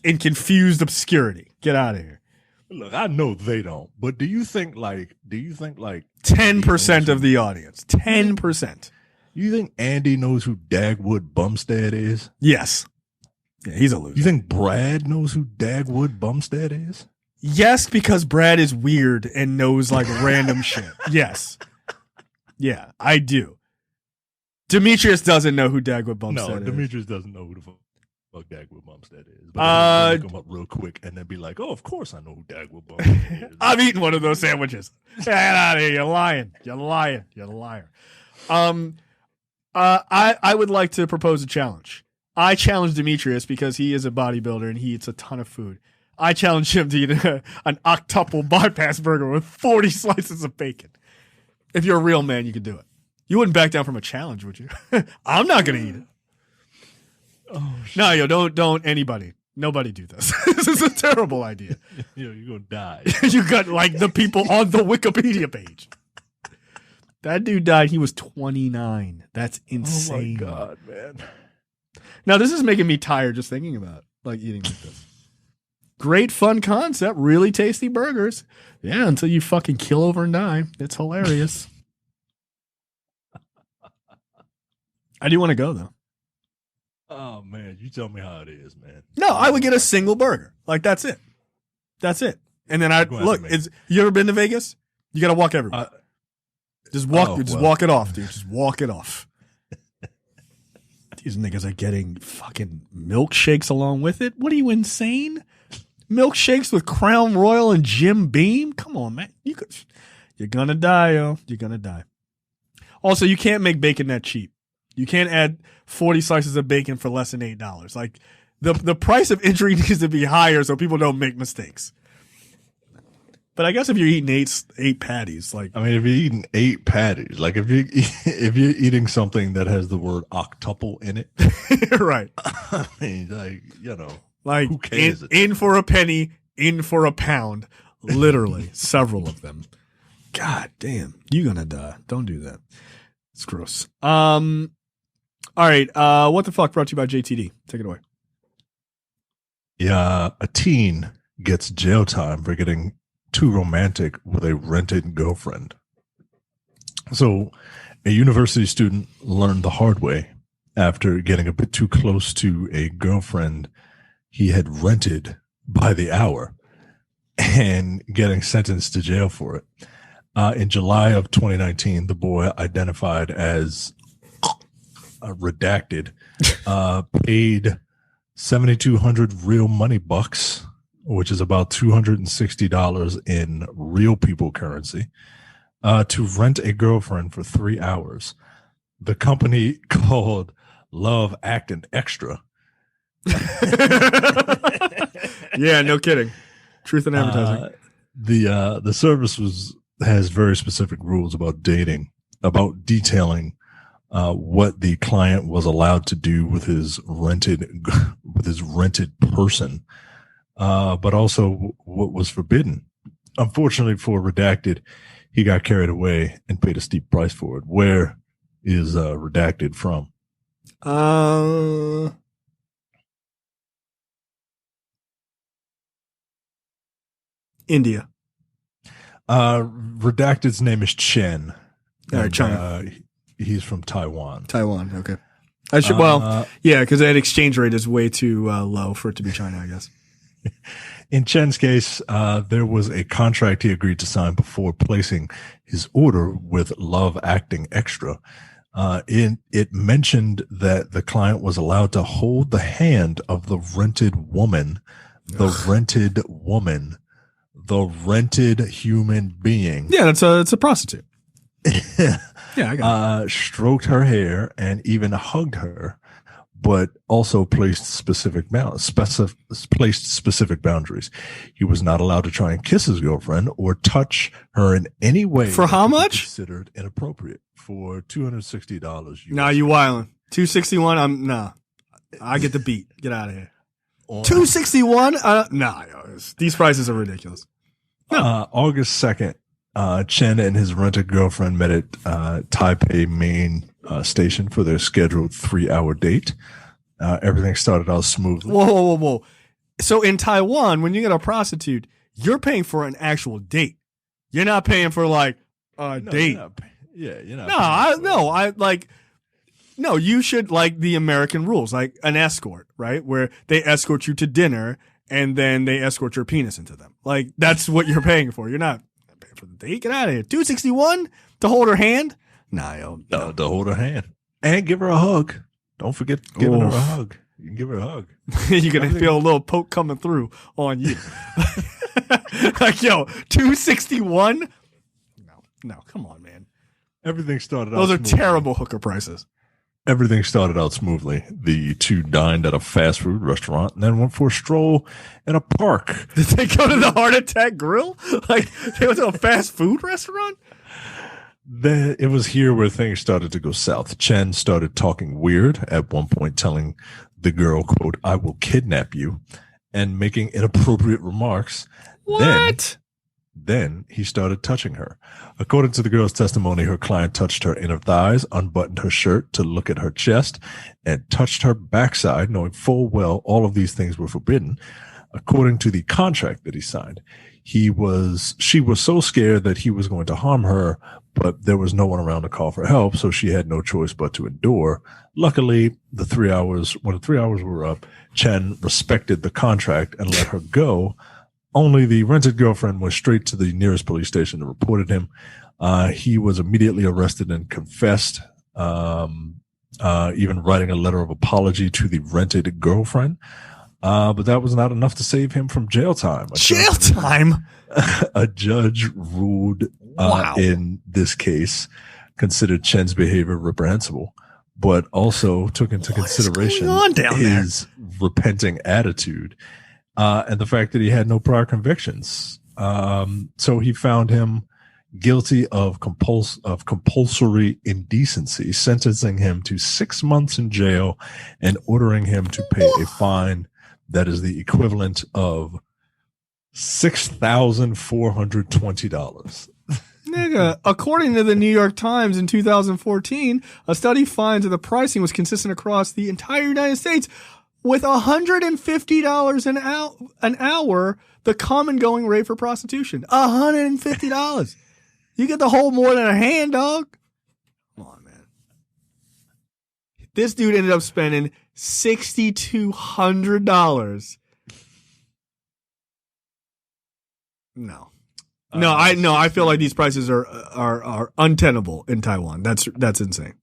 in confused obscurity. Get out of here. Look, I know they don't, but do you think like 10% of the audience? 10%. You think Andy knows who Dagwood Bumstead is? Yes. Yeah, he's a loser. You think Brad knows who Dagwood Bumstead is? Yes, because Brad is weird and knows like random shit. Yes. Yeah, I do. Demetrius doesn't know who Dagwood Bumstead is. No, Demetrius doesn't know who the fuck Dagwood Bumstead is. But I'm look him up real quick and then be like, oh, of course I know who Dagwood Bumstead is. I'm eating one of those sandwiches. Get out of here. You're lying. You're lying. You're a liar. I would like to propose a challenge. I challenge Demetrius because he is a bodybuilder and he eats a ton of food. I challenge him to eat an octuple bypass burger with 40 slices of bacon. If you're a real man, you could do it. You wouldn't back down from a challenge, would you? I'm not going to eat it. Oh, shit. No, don't anybody. Nobody do this. This is a terrible idea. You're going to die. You got like the people on the Wikipedia page. That dude died. He was 29. That's insane. Oh, my God, man. Now, this is making me tired just thinking about like eating like this. Great fun concept. Really tasty burgers. Yeah, until you fucking kill over and die. It's hilarious. I do want to go, though. Oh, man. You tell me how it is, man. No, I would get a single burger. Like, that's it. That's it. And then you ever been to Vegas? You got to walk everywhere. Just walk it off, dude. Just walk it off. These niggas are getting fucking milkshakes along with it. What are you, insane? Milkshakes with Crown Royal and Jim Beam? Come on, man. You're gonna die, yo. You're gonna die. Also, you can't make bacon that cheap. You can't add 40 slices of bacon for less than $8. Like the price of entry needs to be higher so people don't make mistakes. But I guess if you're eating eight patties, like I mean, if you're eating 8 patties, like if you're eating something that has the word octuple in it, right? I mean, like like who cares? In for a penny, in for a pound, literally several of them. God damn, you're gonna die. Don't do that. It's gross. All right. What the fuck? Brought to you by JTD. Take it away. Yeah, a teen gets jail time for getting too romantic with a rented girlfriend. So a university student learned the hard way after getting a bit too close to a girlfriend he had rented by the hour and getting sentenced to jail for it. In July of 2019, the boy, identified as redacted, paid 7,200 real money bucks, which is about $260 in real people currency, to rent a girlfriend for 3 hours. The company called Love Acting Extra. Yeah, no kidding. Truth in advertising. The service has very specific rules about dating, about detailing what the client was allowed to do with his rented person, but also what was forbidden. Unfortunately for Redacted, he got carried away and paid a steep price for it. Where is Redacted from? India. Redacted's name is Chen. All right, China. He's from Taiwan. Taiwan. Okay. Yeah, because that exchange rate is way too low for it to be China, I guess. In Chen's case, there was a contract he agreed to sign before placing his order with Love Acting Extra. It mentioned that the client was allowed to hold the hand of the rented woman, the rented human being. Yeah, it's a prostitute. Yeah, I got it. Stroked her hair and even hugged her, but also placed specific boundaries. He was not allowed to try and kiss his girlfriend or touch her in any way. For how much? Considered inappropriate. For $260. Nah, you wildin'. $261. I get the beat. Get out of here. $261? Nah, these prices are ridiculous. No. August 2nd, Chen and his rented girlfriend met at Taipei main station for their scheduled 3-hour date. Everything started out smoothly. Whoa. So in Taiwan, when you get a prostitute, you're paying for an actual date. You're not paying for like a date. You're not. No, you should like the American rules, like an escort, right? Where they escort you to dinner and then they escort your penis into them. Like, that's what you're paying for. You're not paying for the date. Get out of here. $261 to hold her hand? Nah, yo. No, to hold her hand. And give her a hug. Don't forget giving her a hug. You can give her a hug. You're going to feel a little poke coming through on you. Like, yo, $261? No, come on, man. Everything started out Those are smoothly. terrible hooker prices. Everything started out smoothly. The two dined at a fast food restaurant and then went for a stroll in a park. Did they go to the Heart Attack Grill? Like, they went to a fast food restaurant? It was here where things started to go south. Chen started talking weird, at one point telling the girl, quote, "I will kidnap you," and making inappropriate remarks. What? Then he started touching her. According to the girl's testimony, her client touched her inner thighs, unbuttoned her shirt to look at her chest, and touched her backside, knowing full well all of these things were forbidden. According to the contract that he signed, she was so scared that he was going to harm her, but there was no one around to call for help, so she had no choice but to endure. Luckily, when the 3 hours were up, Chen respected the contract and let her go. Only the rented girlfriend went straight to the nearest police station and reported him. He was immediately arrested and confessed, even writing a letter of apology to the rented girlfriend. But that was not enough to save him from jail time. Jail time? A judge ruled in this case, considered Chen's behavior reprehensible, but also took into consideration his repenting attitude. And the fact that he had no prior convictions. So he found him guilty of compulsory indecency, sentencing him to 6 months in jail and ordering him to pay a fine that is the equivalent of $6,420. Nigga, according to the New York Times in 2014, a study finds that the pricing was consistent across the entire United States, with $150 an hour, the common going rate for prostitution. $150. You get the whole more than a hand, dog. Come on, man. This dude ended up spending $6,200. No. I feel like these prices are untenable in Taiwan. That's insane.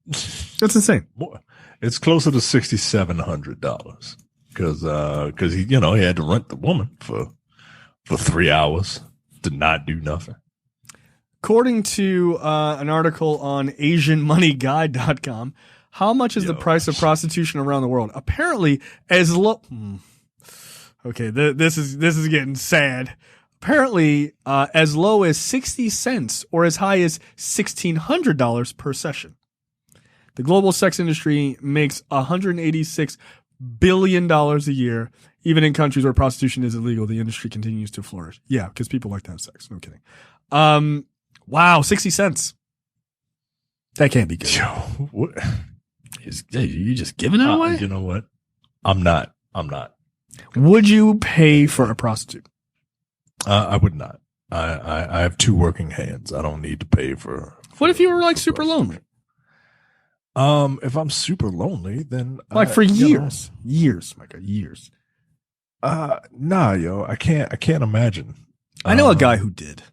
That's insane. It's closer to $6,700 because he had to rent the woman for 3 hours to not do nothing. According to an article on AsianMoneyGuide.com, how much is the price of prostitution around the world? Apparently, as low. Okay, this is getting sad. Apparently, as low as 60 cents or as high as $1,600 per session. The global sex industry makes $186 billion a year. Even in countries where prostitution is illegal, the industry continues to flourish. Yeah, because people like to have sex. No kidding. Wow, 60 cents. That can't be good. Yo, what? You just giving it away? You know what? I'm not. Would you pay for a prostitute? I would not. I have two working hands. I don't need to pay for what if you were like super lonely? If I'm super lonely, then like for years, Micah, years. Nah, yo, I can't imagine. I know a guy who did.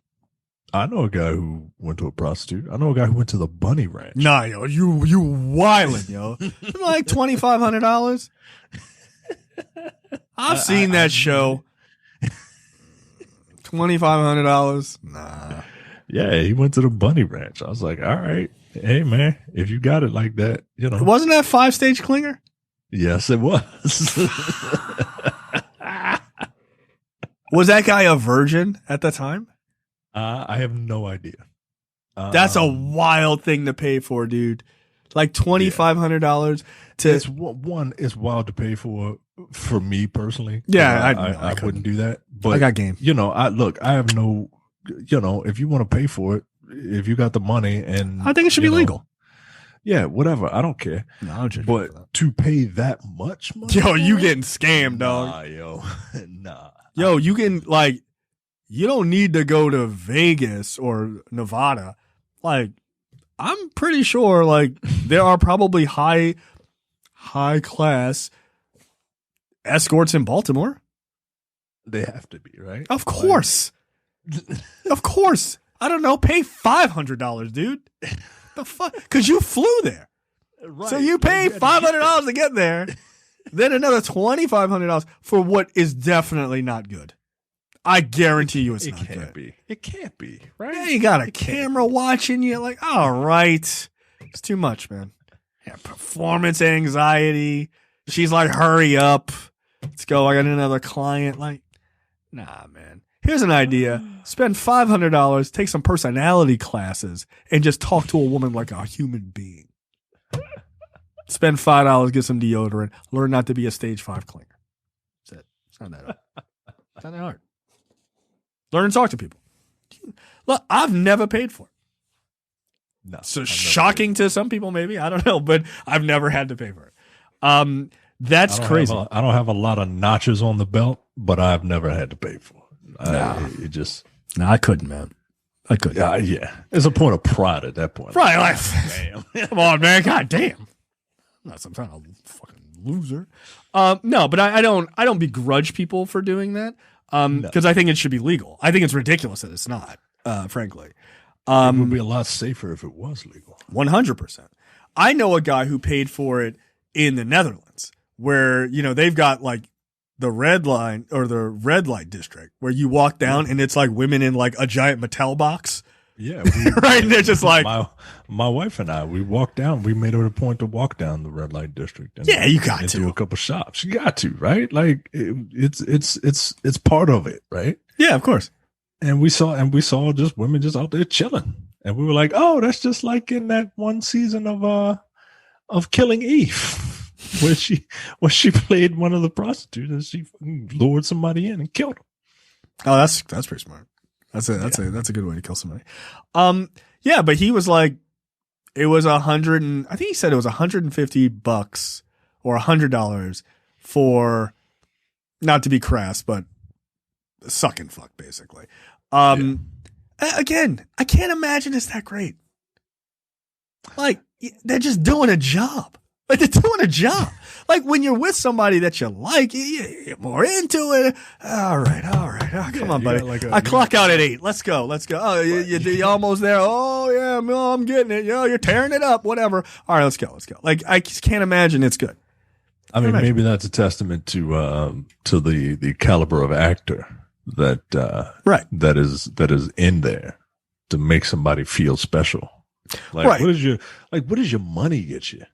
I know a guy who went to a prostitute. I know a guy who went to the bunny ranch. Nah, yo, you wildin', yo. Like $2,500. I've seen that show. $2,500. Nah. Yeah, he went to the bunny ranch. I was like, all right, hey man, if you got it like that, Wasn't that 5-stage clinger? Yes, it was. Was that guy a virgin at the time? I have no idea. That's a wild thing to pay for, dude. Like $2,500 to. It's wild to pay for me personally. Yeah, I wouldn't do that. But I got game. I have no. If you want to pay for it, if you got the money, and I think it should be legal. Yeah, whatever. I don't care. No, but to pay that much money, yo, you getting scammed, dog. Nah, yo, nah. Yo, you can you don't need to go to Vegas or Nevada. Like, I'm pretty sure like there are probably high class escorts in Baltimore. They have to be, right? Of course. Of course. I don't know. Pay $500, dude. The fuck? Because you flew there. Right. So you pay $500 to get there, then another $2,500 for what is definitely not good. I guarantee you it's not good. It can't be. It can't be, right? Yeah, you got a camera watching you. Like, all right. It's too much, man. Yeah, performance anxiety. She's like, hurry up. Let's go. I got another client. Like, nah, man. Here's an idea. Spend $500, take some personality classes, and just talk to a woman like a human being. Spend $5, get some deodorant, learn not to be a stage 5 clinger. That's it. It's not that hard. It's not that hard. Learn to talk to people. Look, I've never paid for it. No. So shocking to some people, maybe. I don't know, but I've never had to pay for it. That's crazy. I don't have a lot of notches on the belt, but I've never had to pay for it. No, I couldn't, man. I couldn't. Yeah. There's a point of pride at that point. Right. Like, damn. Come on, man. God damn. I'm not some kind of fucking loser. No, but I don't begrudge people for doing that. Because I think it should be legal. I think it's ridiculous that it's not, frankly. It would be a lot safer if it was legal. 100%. I know a guy who paid for it in the Netherlands where, they've got like the red line or the red light district where you walk down and it's like women in like a giant Mattel box. Yeah. Right. And they're just like, my wife and I, we made it a point to walk down the red light district. And, you got to do a couple shops. You got to, right? Like it's part of it. Right. Yeah, of course. And we saw just women just out there chilling. And we were like, oh, that's just like in that one season of Killing Eve. Where she played one of the prostitutes and she lured somebody in and killed him. Oh, that's pretty smart. That's a good way to kill somebody. Yeah, but he was like, it was I think he said it was $150 or $100 for, not to be crass, but suck and fuck basically. Again, I can't imagine it's that great. Like they're just doing a job. Like they're doing a job. Like when you're with somebody that you like, you're more into it. All right. Oh, come on, buddy. I clock out at 8. Let's go. Oh, you almost there. Oh yeah, I'm getting it. You're tearing it up. Whatever. All right, let's go. Like I just can't imagine it's good. I mean, maybe that's a testament to the caliber of actor that is in there to make somebody feel special. Like what does your money get you?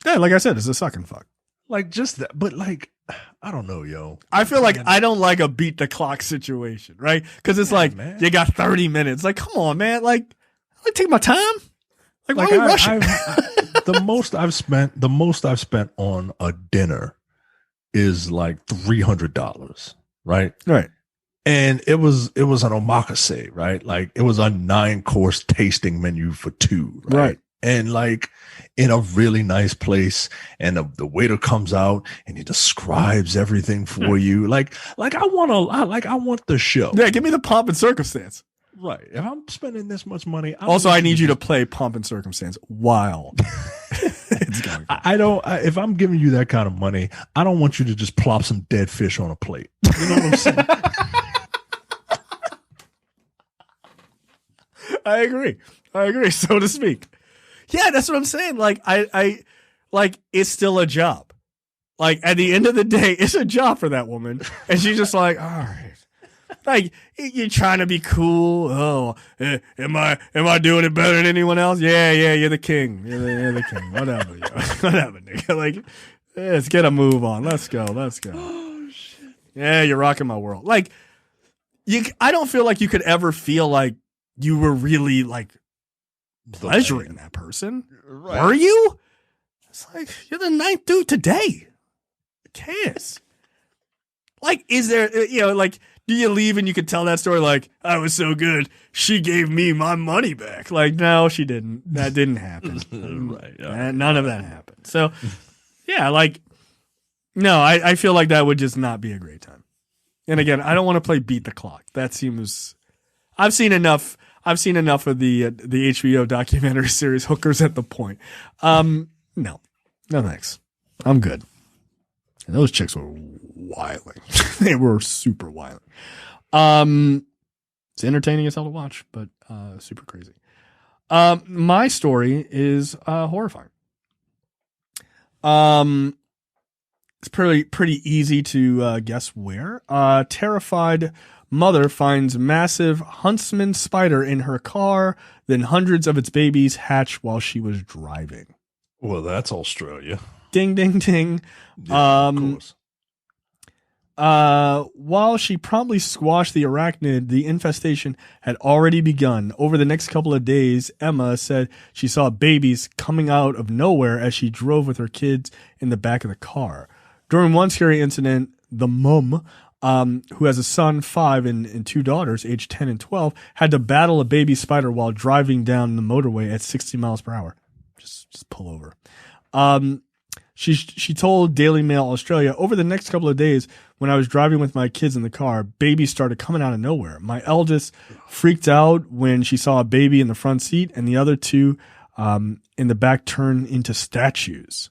Yeah, like I said, it's a suck and fuck. Like just that, but like, I don't know, yo. I feel like I don't like a beat the clock situation, right? Because it's like, man, you got 30 minutes. Like, come on, man. Like take my time. Like why are we rushing? The most I've spent on a dinner is like $300, right? Right. And it was an omakase, right? Like it was a 9-course tasting menu for 2, right? And like in a really nice place, and the waiter comes out and he describes everything for you. Like I want the show. Yeah, give me the pomp and circumstance. Right. If I'm spending this much money, I need you to play pomp and circumstance while it's going. If I'm giving you that kind of money, I don't want you to just plop some dead fish on a plate. You know what I'm saying? I agree, so to speak. Yeah, that's what I'm saying. Like I like it's still a job. Like at the end of the day, it's a job for that woman. And she's just like, all right. Like you're trying to be cool. Oh, am I doing it better than anyone else? Yeah, you're the king. You're the king. Whatever, whatever, nigga. Like, let's get a move on. Let's go. Oh shit. Yeah, you're rocking my world. Like I don't feel like you could ever feel like you were really like pleasuring that person. Right. Were you? It's like, you're the 9th dude today. Who cares? Like, is there, like, do you leave and you could tell that story like, I was so good, she gave me my money back? Like, no, she didn't. That didn't happen. Right. None of that happened. So, yeah, like, no, I feel like that would just not be a great time. And again, I don't want to play beat the clock. That seems, I've seen enough I've seen enough of the HBO documentary series Hookers at the Point. No thanks. I'm good. And those chicks were wilding. They were super wild. It's entertaining as hell to watch, but super crazy. My story is horrifying. It's pretty easy to guess where. Terrified mother finds massive huntsman spider in her car, then hundreds of its babies hatch while she was driving. Well, that's Australia. Ding, ding, ding. Yeah, of course. While she promptly squashed the arachnid, the infestation had already begun. Over the next couple of days, Emma said she saw babies coming out of nowhere as she drove with her kids in the back of the car. During one scary incident, the mum, who has a son, 5, and 2 daughters, aged 10 and 12, had to battle a baby spider while driving down the motorway at 60 miles per hour. Just pull over. She told Daily Mail Australia, over the next couple of days, when I was driving with my kids in the car, babies started coming out of nowhere. My eldest freaked out when she saw a baby in the front seat, and the other 2 in the back turned into statues.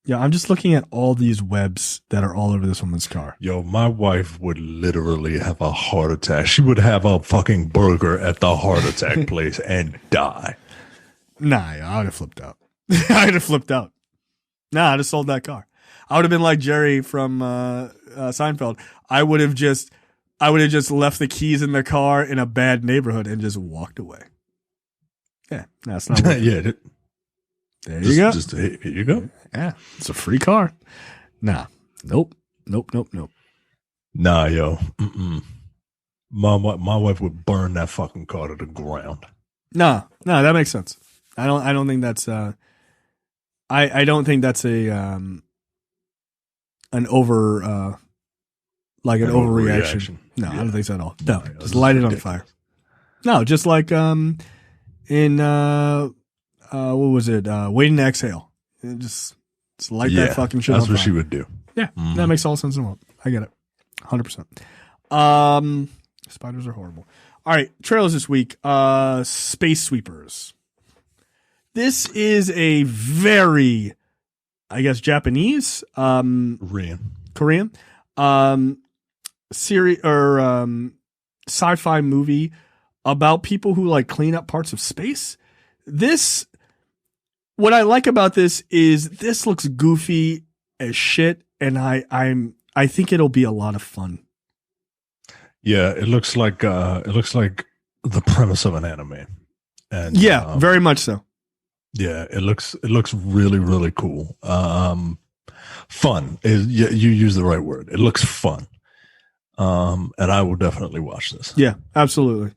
Yeah, I'm just looking at all these webs that are all over this woman's car. Yo, my wife would literally have a heart attack. She would have a fucking burger at the heart attack place and die. Nah, I would have flipped out. I'd have flipped out. Nah, I'd have sold that car. I would have been like Jerry from Seinfeld. I would have just left the keys in the car in a bad neighborhood and just walked away. Yeah, that's not. Yeah, there you go. Just here you go. Yeah, it's a free car. Nah, nope. Nah, yo, my wife would burn that fucking car to the ground. No, that makes sense. I don't think that's I don't think that's an overreaction. No, yeah. I don't think so at all. No, just light it on fire. No, just like in what was it? Waiting to Exhale. Just light that fucking shit on fire. That's what she would do. Yeah, that makes all sense in the world. I get it. 100%. Spiders are horrible. All right, trailers this week. Space Sweepers. This is a very, I guess, Japanese, Korean, series or sci-fi movie about people who like clean up parts of space. What I like about this is this looks goofy as shit, and I think it'll be a lot of fun. Yeah, it looks like the premise of an anime, and yeah, very much so. Yeah, it looks really, really cool. Fun. You use the right word. It looks fun. And I will definitely watch this. Yeah, absolutely.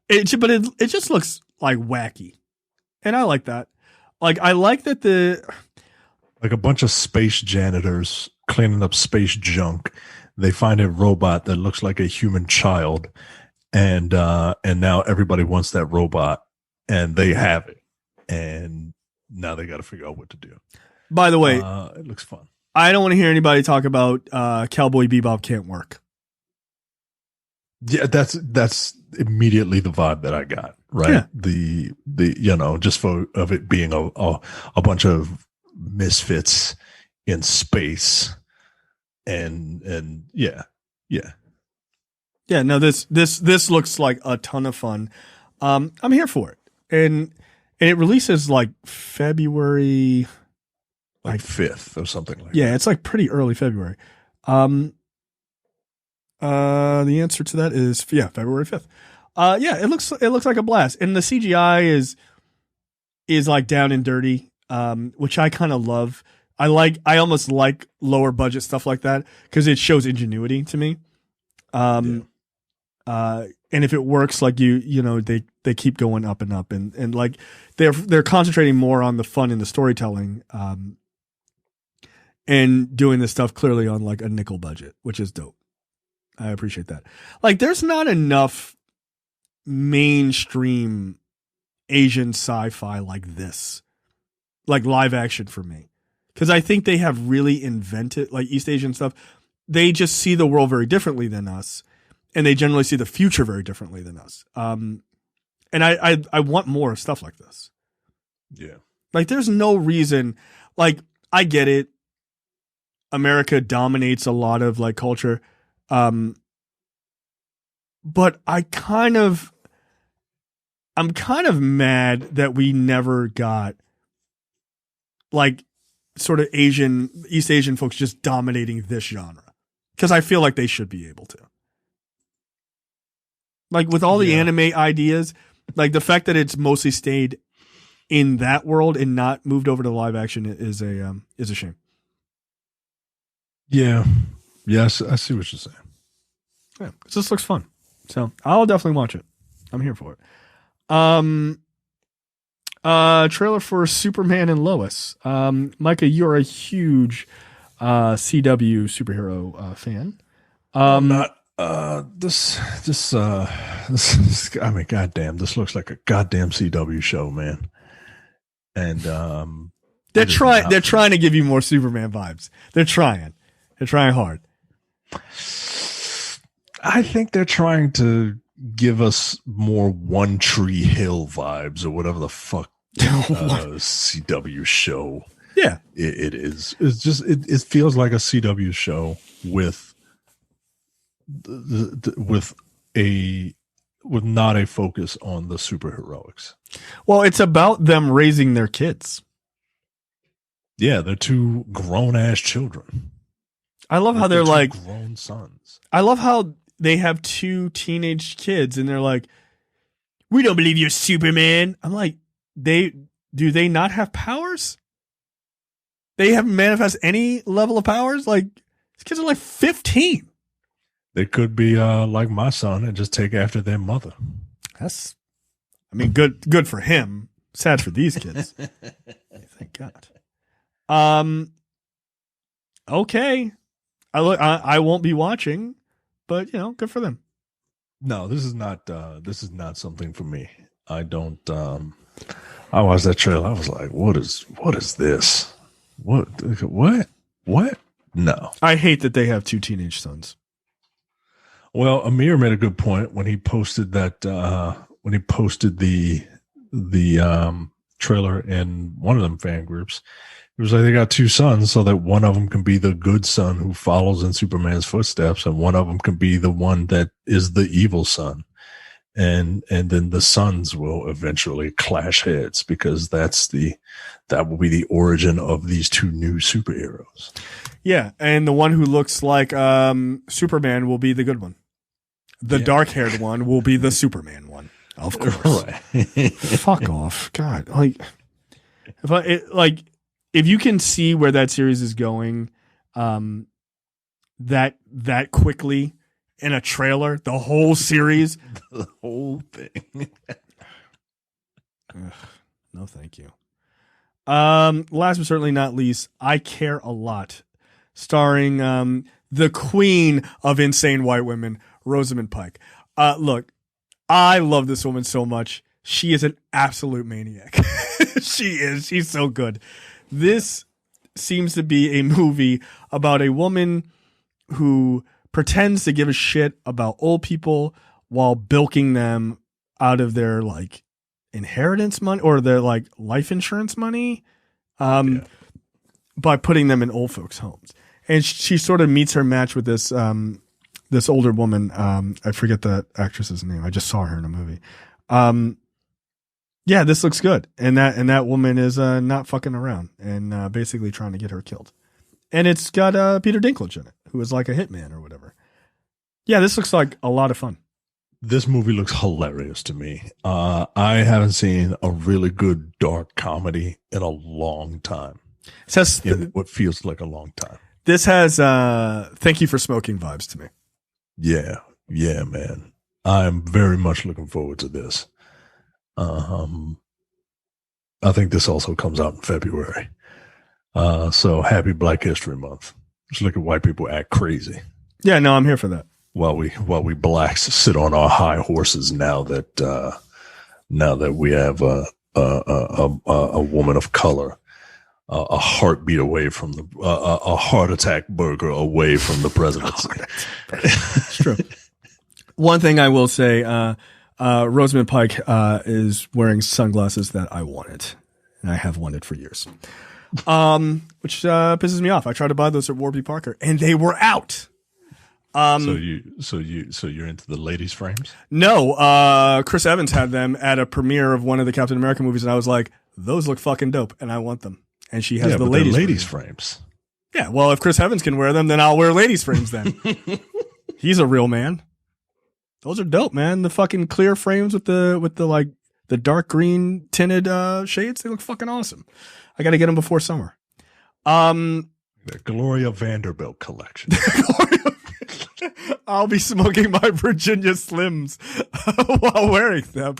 But it just looks like wacky. And I like that. Like, I like that like a bunch of space janitors cleaning up space junk. They find a robot that looks like a human child. And now everybody wants that robot, and they have it. And now they got to figure out what to do. By the way, it looks fun. I don't want to hear anybody talk about Cowboy Bebop can't work. Yeah, that's immediately the vibe that I got. Right, yeah. The just of it being a bunch of misfits in space, and yeah. No, this looks like a ton of fun. I'm here for it, and it releases like February, like 5th or something like that. Yeah, it's like pretty early February. The answer to that is February 5th. Yeah, it looks like a blast, and the CGI is like down and dirty, which I kind of love. I almost like lower budget stuff like that because it shows ingenuity to me. And if it works, like they keep going up and up, and like they're concentrating more on the fun and the storytelling, and doing this stuff clearly on like a nickel budget, which is dope. I appreciate that. Like, there's not enough mainstream Asian sci-fi like this, like live action for me, because I think they have really invented, like East Asian stuff. They just see the world very differently than us. and they generally see the future very differently than us. And I want more stuff like this. Yeah. Like, there's no reason, like, I get it. America dominates a lot of like culture. But I'm kind of mad that we never got like sort of East Asian folks just dominating this genre. Because I feel like they should be able to. Like with all the anime ideas, like the fact that it's mostly stayed in that world and not moved over to live action is a shame. Yeah. Yes, I see what you're saying. Yeah, this looks fun. So I'll definitely watch it. I'm here for it. Trailer for Superman and Lois. Micah, you're a huge CW superhero fan. I'm not. This. I mean, goddamn, this looks like a goddamn CW show, man. And they're trying to give you more Superman vibes. They're trying hard. I think they're trying to give us more One Tree Hill vibes or whatever the fuck CW show. Yeah, it is. It's just it feels like a CW show with not a focus on the superheroics. Well, it's about them raising their kids. Yeah, they're two grown ass children. I love how they're like grown sons. I love how they have two teenage kids and they're like, "We don't believe you're Superman." I'm like, do they not have powers? They haven't manifest any level of powers? Like, these kids are like 15. They could be like my son and just take after their mother. Good for him. Sad for these kids. Thank God. Okay. I won't be watching, but good for them. No, this is not something for me. I don't I watched that trailer. I was like, what is this? What? No. I hate that they have two teenage sons. Well, Amir made a good point when he posted that the trailer in one of them fan groups. It was like they got two sons so that one of them can be the good son who follows in Superman's footsteps, and one of them can be the one that is the evil son. And then the sons will eventually clash heads because that will be the origin of these two new superheroes. Yeah, and the one who looks like Superman will be the good one. The dark-haired one will be the Superman one, of course. Right. Fuck off, God! If you can see where that series is going, that quickly in a trailer, the whole series, the whole thing. No, thank you. Last but certainly not least, I Care a Lot, starring the queen of insane white women, Rosamund Pike. Look, I love this woman so much. She is an absolute maniac. She is. She's so good. This seems to be a movie about a woman who pretends to give a shit about old people while bilking them out of their like inheritance money or their like life insurance money by putting them in old folks' homes. And she sort of meets her match with this this older woman. I forget the actress's name. I just saw her in a movie. Yeah, this looks good. And that woman is not fucking around and basically trying to get her killed. And it's got Peter Dinklage in it, who is like a hitman or whatever. Yeah, this looks like a lot of fun. This movie looks hilarious to me. I haven't seen a really good dark comedy in a long time. It says what feels like a long time. This has Thank You for Smoking vibes to me. Yeah, man. I'm very much looking forward to this. I think this also comes out in February. So happy Black History Month. Just look at white people act crazy. Yeah, no, I'm here for that. While we blacks sit on our high horses now that we have a woman of color, a heartbeat away from a heart attack burger away from the presidency. It's true. One thing I will say, Rosamund Pike is wearing sunglasses that I wanted, and I have wanted for years. Which pisses me off. I tried to buy those at Warby Parker, and they were out. So you're into the ladies' frames? No, Chris Evans had them at a premiere of one of the Captain America movies, and I was like, those look fucking dope, and I want them. And she has the ladies frames. Yeah, well, if Chris Evans can wear them, then I'll wear ladies' frames then. He's a real man. Those are dope, man. The fucking clear frames with the like the dark green tinted shades, they look fucking awesome. I got to get them before summer. The Gloria Vanderbilt collection. I'll be smoking my Virginia Slims while wearing them.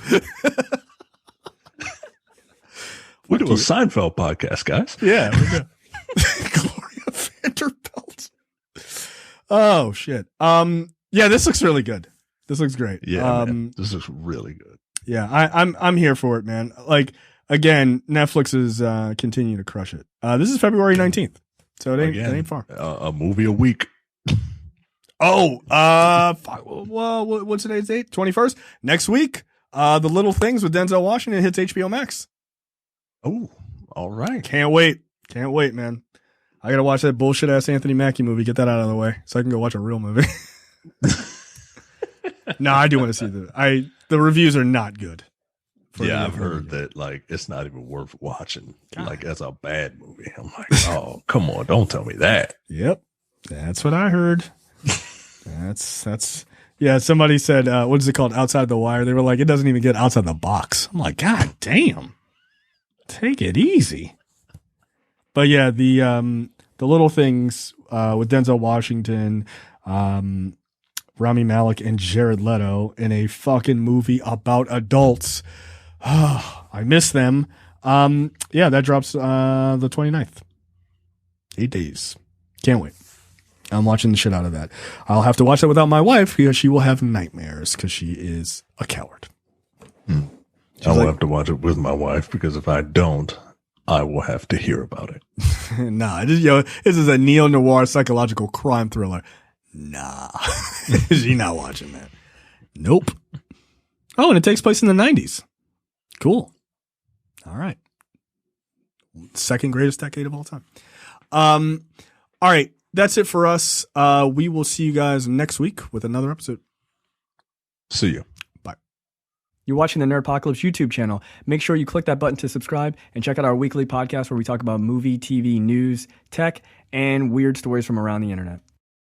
We do a Seinfeld podcast, guys. Yeah, we do. Gloria Vanderbilt. Oh shit. Yeah, this looks really good. This looks great. Yeah, man, this looks really good. Yeah, I'm here for it, man. Like again, Netflix is continuing to crush it. This is February 19th, so it ain't far. A movie a week. Oh, well, what's today's date? 21st. Next week, The Little Things with Denzel Washington hits HBO Max. Oh, all right. Can't wait, man. I gotta watch that bullshit ass Anthony Mackie movie. Get that out of the way, so I can go watch a real movie. No, I do want to see the reviews are not good. Yeah, I've heard that like it's not even worth watching. God. Like that's a bad movie. I'm like, oh, come on, don't tell me that. Yep, that's what I heard. That's yeah. Somebody said, what is it called? Outside the Wire. They were like, it doesn't even get outside the box. I'm like, God damn, take it easy. But yeah, the Little Things with Denzel Washington, Rami Malek, and Jared Leto in a fucking movie about adults. I miss them. Yeah, that drops the 29th. 8 days. Can't wait. I'm watching the shit out of that. I'll have to watch that without my wife because she will have nightmares because she is a coward. I will have to watch it with my wife because if I don't, I will have to hear about it. Nah, this is a neo-noir psychological crime thriller. Nah, she's not watching that. Nope. Oh, and it takes place in the 90s. Cool. All right. Second greatest decade of all time. All right. That's it for us. We will see you guys next week with another episode. See you. Bye. You're watching the Nerdpocalypse YouTube channel. Make sure you click that button to subscribe and check out our weekly podcast where we talk about movie, TV, news, tech, and weird stories from around the internet.